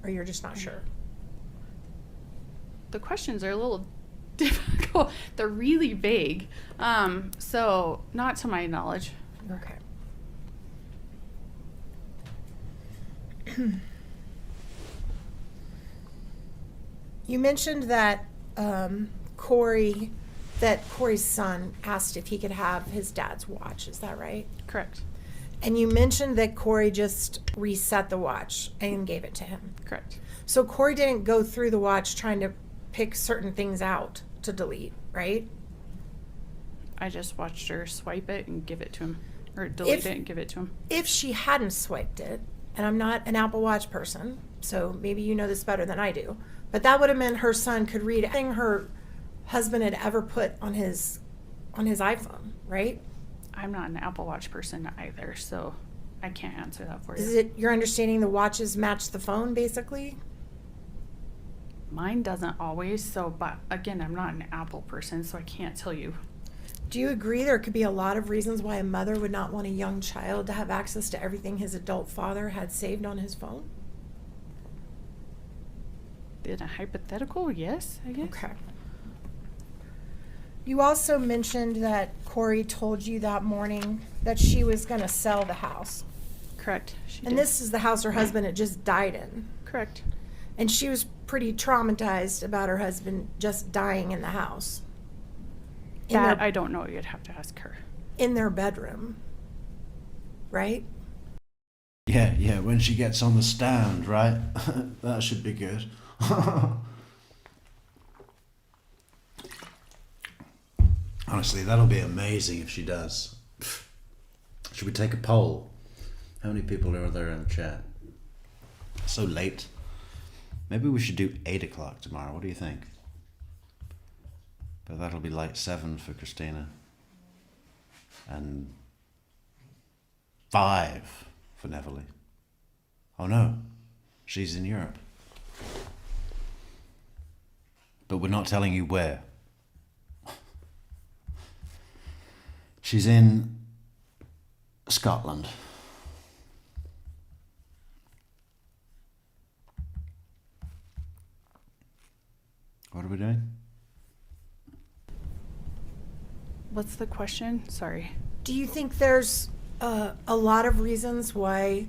Or you're just not sure? The questions are a little difficult. They're really vague. So not to my knowledge. Okay. You mentioned that Corey's son asked if he could have his dad's watch. Is that right? Correct. And you mentioned that Corey just reset the watch and gave it to him. Correct. So Corey didn't go through the watch trying to pick certain things out to delete, right? I just watched her swipe it and give it to him, or delete it and give it to him. If she hadn't swiped it, and I'm not an Apple Watch person, so maybe you know this better than I do, but that would have meant her son could read anything her husband had ever put on his iPhone, right? I'm not an Apple Watch person either, so I can't answer that for Is you. it your understanding the watches match the phone, basically? Mine doesn't always, so, but again, I'm not an Apple person, so I can't tell you. Do you agree there could be a lot of reasons why a mother would not want a young child to have access to everything his adult father had saved on his phone? In a hypothetical, yes, I guess. Okay. You also mentioned that Corey told you that morning that she was going to sell the house. Correct. She And did. this is the house her husband had just died in. Correct. And she was pretty traumatized about her husband just dying in the house. That I don't know. You'd have to ask her. In their bedroom. Right? Yeah, when she gets on the stand, right? That should be good. Honestly, that'll be amazing if she does. Should we take a poll? How many people are there in the chat? So late. Maybe we should do 8 o'clock tomorrow. What do you think? But that'll be like 7 for Christina. And 5 for Neverly. Oh no, she's in Europe. But we're not telling you where. She's in Scotland. What are we doing? What's the question? Sorry. Do you think there's a lot of reasons why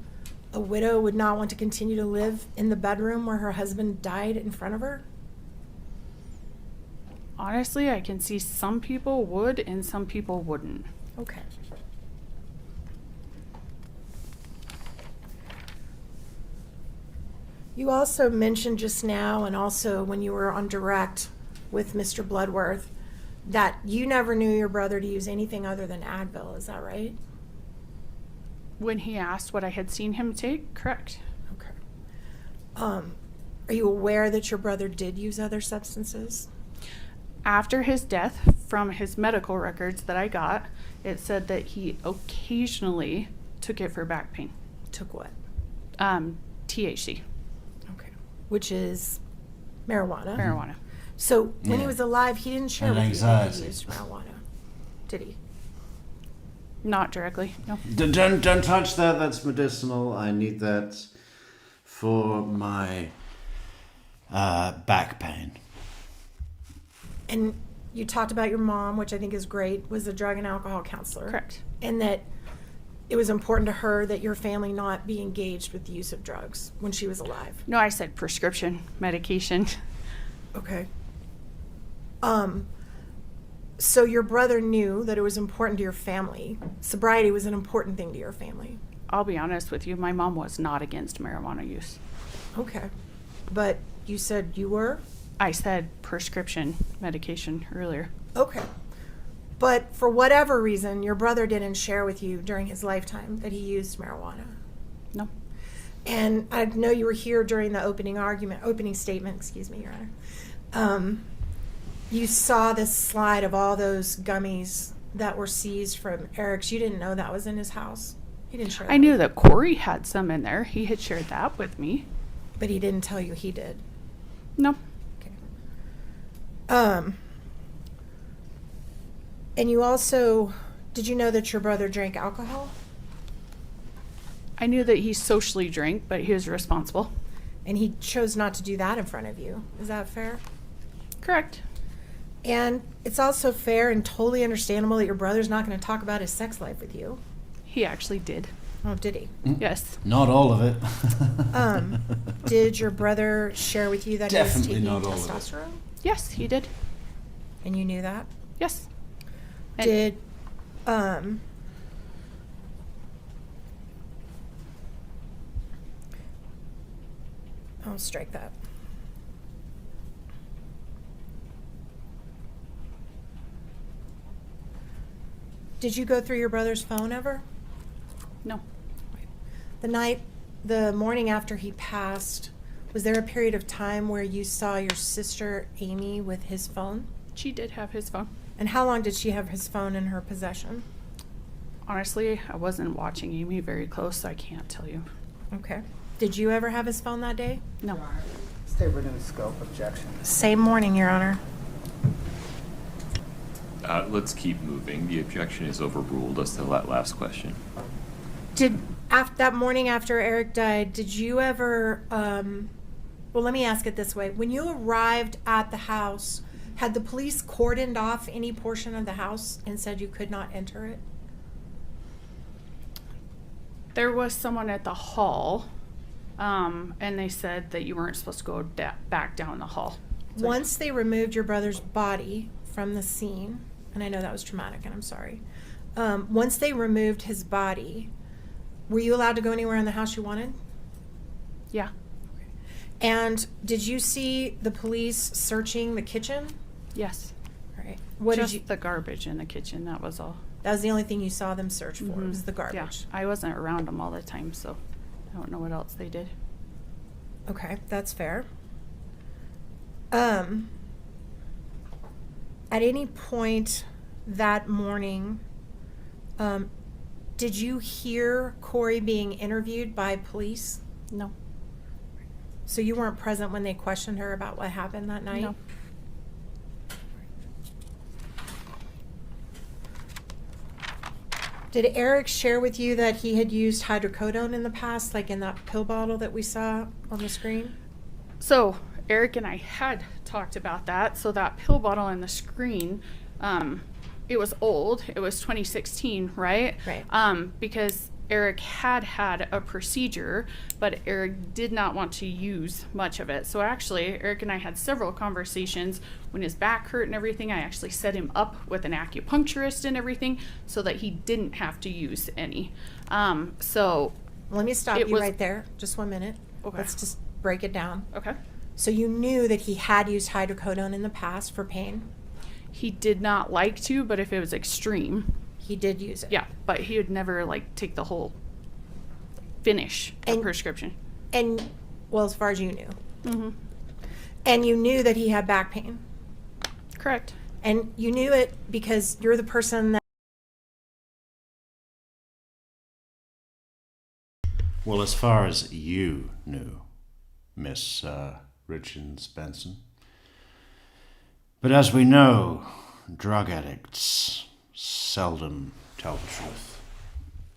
a widow would not want to continue to live in the bedroom where her husband died in front of her? Honestly, I can see some people would and some people wouldn't. Okay. You also mentioned just now, and also when you were on direct with Mr. Bloodworth, that you never knew your brother to use anything other than Advil. Is that right? When he asked what I had seen him take, correct. Okay. Are you aware that your brother did use other substances? After his death, from his medical records that I got, it said that he occasionally took it for back pain. Took what? THC. Okay. Which is marijuana. Marijuana. So when he Yeah. was alive, he didn't share And with you that he anxiety. used marijuana, did he? Not directly, no. Don't touch that. That's medicinal. I need that for my back pain. And you talked about your mom, which I think is great, was a drug and alcohol counselor. Correct. And that it was important to her that your family not be engaged with the use of drugs when she was alive. No, I said prescription medication. Okay. So your brother knew that it was important to your family. Sobriety was an important thing to your family. I'll be honest with you, my mom was not against marijuana use. Okay. But you said you were? I said prescription medication earlier. Okay. But for whatever reason, your brother didn't share with you during his lifetime that he used marijuana. No. And I know you were here during the opening statement, excuse me, Your Honor. You saw this slide of all those gummies that were seized from Eric's, you didn't know that was in his house? He didn't share that. I knew that Corey had some in there. He had shared that with me. But he didn't tell you he did? No. Okay. And you also, did you know that your brother drank alcohol? I knew that he socially drank, but he was responsible. And he chose not to do that in front of you. Is that fair? Correct. And it's also fair and totally understandable that your brother's not going to talk about his sex life with you. He actually did. Oh, did he? Yes. Not all of it. Did your brother share with you that Definitely he was not taking all of it. testosterone? Yes, he did. And you knew that? Yes. And Did I'll strike that. Did you go through your brother's phone ever? No. The morning after he passed, was there a period of time where you saw your sister Amy with his phone? She did have his phone. And how long did she have his phone in her possession? Honestly, I wasn't watching Amy very close, so I can't tell you. Okay. Did you ever have his phone that day? No. Stay within scope. Objection. Same morning, Your Honor. Let's keep moving. The objection is overruled as to that last question. Did that morning after Eric died, did you ever, well, let me ask it this way. When you arrived at the house, had the police cordoned off any portion of the house and said you could not enter it? There was someone at the hall, and they said that you weren't supposed to go back down the hall. Once they removed your brother's body from the scene, and I know that was traumatic and I'm sorry, once they removed his body, were you allowed to go anywhere in the house you wanted? Yeah. And did you see the police searching the kitchen? Yes. All right. What Just did you? the garbage in the kitchen, that was all. That was the only thing you saw them search for, was the Yeah. garbage. I wasn't around them all the time, so I don't know what else they did. Okay, that's fair. At any point that morning, did you hear Corey being interviewed by police? No. So you weren't present when they questioned her about what happened that night? No. Did Eric share with you that he had used hydrocodone in the past, like in that pill bottle that we saw on the screen? So Eric and I had talked about that. So that pill bottle on the screen, it was old. It was 2016, right? Right. Because Eric had a procedure, but Eric did not want to use much of it. So actually, Eric and I had several conversations. When his back hurt and everything, I actually set him up with an acupuncturist and everything so that he didn't have to use any. So Let me stop It you was- right there. Just 1 minute. Okay. Let's just break it down. Okay. So you knew that he had used hydrocodone in the past for pain? He did not like to, but if it was extreme, He did use it? yeah. But he would never like take the whole finish the And- prescription. And, well, as far as you knew. Mm-hmm. And you knew that he had back pain? Correct. And you knew it because you're the person that. Well, as far as you knew, Miss Richards Benson. But as we know, drug addicts seldom tell the truth.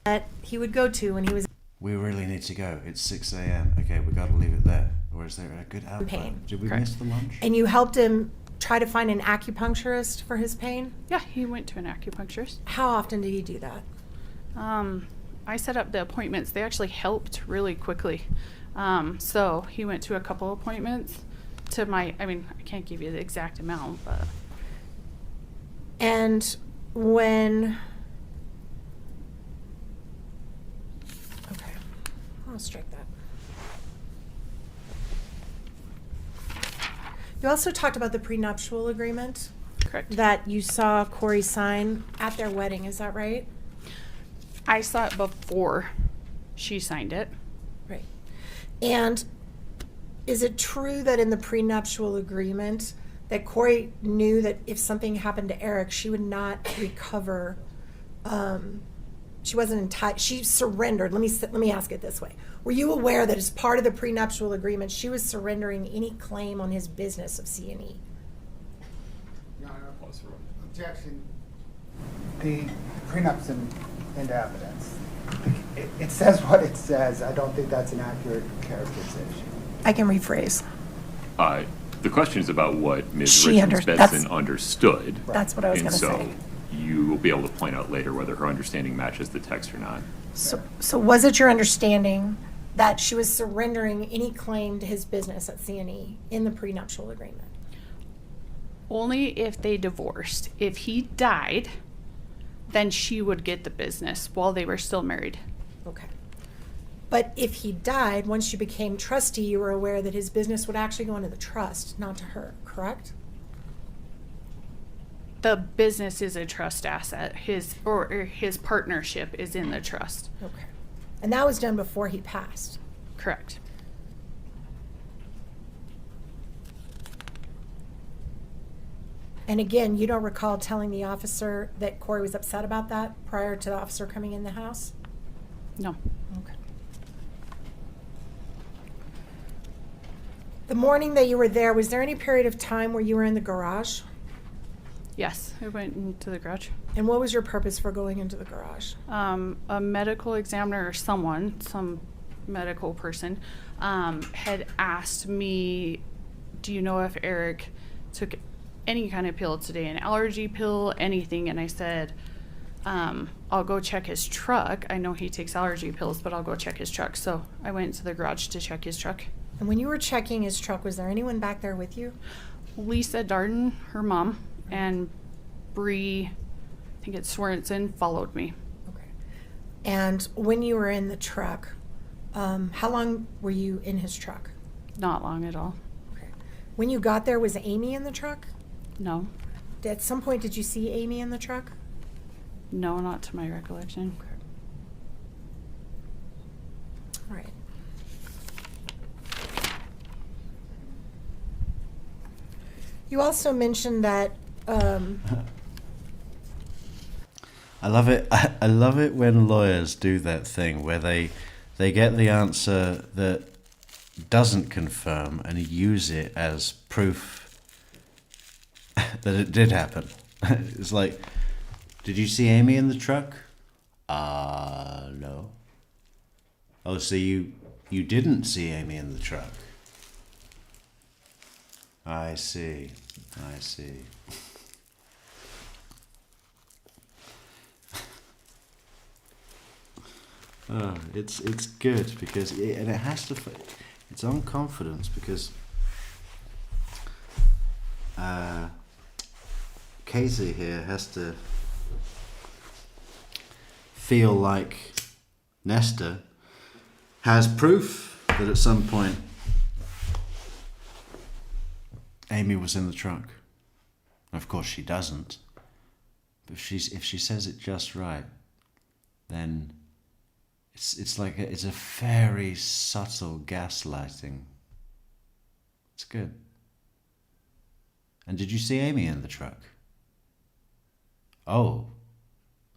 That he would go to when he was We really need to go. It's 6 a.m. Okay, we got to leave it there. Or is there a good outlet? Pain. Did we Correct. miss the lunch? and you helped him try to find an acupuncturist for his pain? Yeah, he went to an acupuncturist. How often did he do that? I set up the appointments. They actually helped really quickly. So he went to a couple appointments to I can't give you the exact amount, but And when. Okay, I'll strike that. You also talked about the prenuptial agreement correct. that you saw Corey sign at their wedding, is that right? I saw it before she signed it. Right. And is it true that in the prenuptial agreement that Corey knew that if something happened to Eric, she would not recover. She wasn't entitled. She surrendered. Let me ask it this way: were you aware that as part of the prenuptial agreement, she was surrendering any claim on his business of C&E? Objection. The prenup's into evidence. It says what it says. I don't think that's an accurate characterization. I can rephrase. The question is about what Ms. She Benson understood. That's what I was going to say. And so you will be able to point out later whether her understanding matches the text or not. So was it your understanding that she was surrendering any claim to his business at C&E in the prenuptial agreement? Only if they divorced. If he died, then she would get the business while they were still married. Okay. But if he died, once you became trustee, you were aware that his business would actually go into the trust, not to her, correct? The business is a trust asset. His partnership is in the trust. Okay. And that was done before he passed. Correct. And again, you don't recall telling the officer that Corey was upset about that prior to the officer coming in the house? No. Okay. The morning that you were there, was there any period of time where you were in the garage? Yes, I went into the garage. And what was your purpose for going into the garage? A medical examiner or some medical person, had asked me, do you know if Eric took any kind of pill today, an allergy pill, anything? And I said, I'll go check his truck. I know he takes allergy pills, but I'll go check his truck. So I went to the garage to check his truck. And when you were checking his truck, was there anyone back there with you? Lisa Darden, her mom, and Bree, I think it's Swerenson, followed me. Okay. And when you were in the truck, how long were you in his truck? Not long at all. Okay. When you got there, was Amy in the truck? No. At some point, did you see Amy in the truck? No, not to my recollection. Okay. All right. You also mentioned that I love it. I love it when lawyers do that thing where they get the answer that doesn't confirm and use it as proof that it did happen. It's like, did you see Amy in the truck? No. Oh, so you didn't see Amy in the truck. I see. Oh, it's good because and it has to. It's on confidence because Casey here has to feel like Nestor has proof that at some point Amy was in the truck. Of course she doesn't. But if she says it just right, then it's like it's a very subtle gaslighting. It's good. And did you see Amy in the truck? Oh,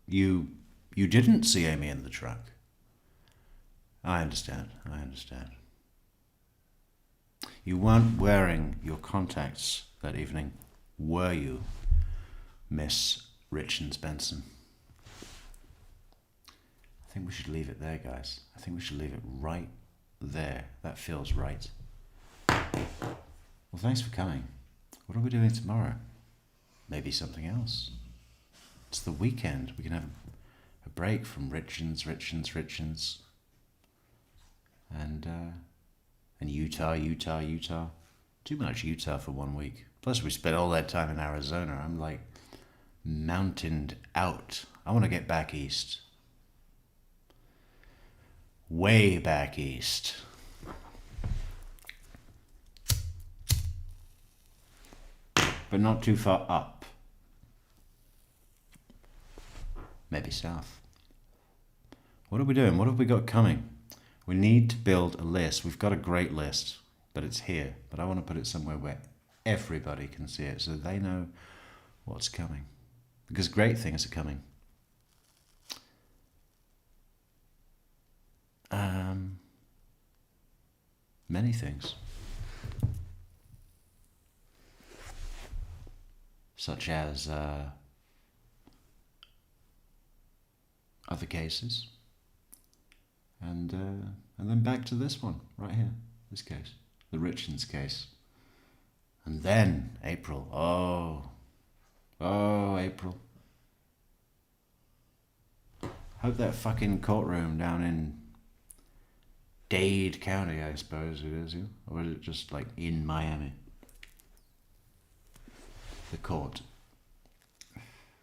you didn't see Amy in the truck. I understand. You weren't wearing your contacts that evening, were you, Miss Richens Benson? I think we should leave it there, guys. I think we should leave it right there. That feels right. Well, thanks for coming. What are we doing tomorrow? Maybe something else. It's the weekend. We can have a break from Richens. And Utah. Too much Utah for 1 week. Plus we spent all that time in Arizona. I'm like mountained out. I want to get back east. Way back east. But not too far up. Maybe south. What are we doing? What have we got coming? We need to build a list. We've got a great list, but it's here. But I want to put it somewhere where everybody can see it, so they know what's coming. Because great things are coming. Many things. Such as other cases. And then back to this one, right here, this case, the Richards case. And then April, oh, April. Hope that fucking courtroom down in Dade County, I suppose it is, yeah? Or is it just like in Miami? The court.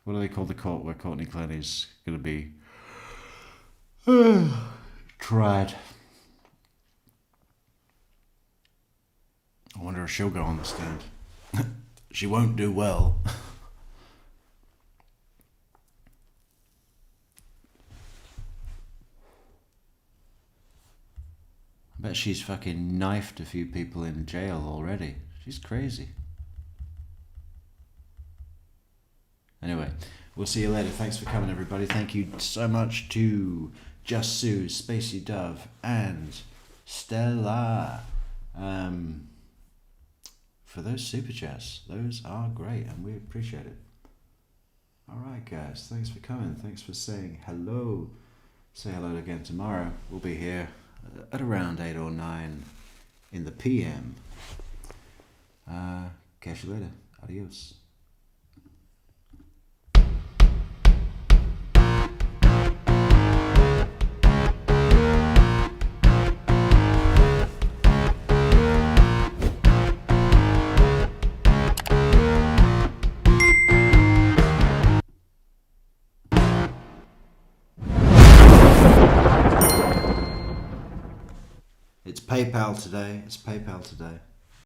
What do they call the court where Courtney Clenny's going to be tried? I wonder if she'll go on the stand. She won't do well. I bet she's fucking knifed a few people in jail already. She's crazy. Anyway, we'll see you later. Thanks for coming, everybody. Thank you so much to Just Sue, Spacey Dove, and Stella for those super chats. Those are great, and we appreciate it. All right, guys. Thanks for coming. Thanks for saying hello. Say hello again tomorrow. We'll be here at around 8 or 9 in the PM. Catch you later. Adios. It's PayPal today.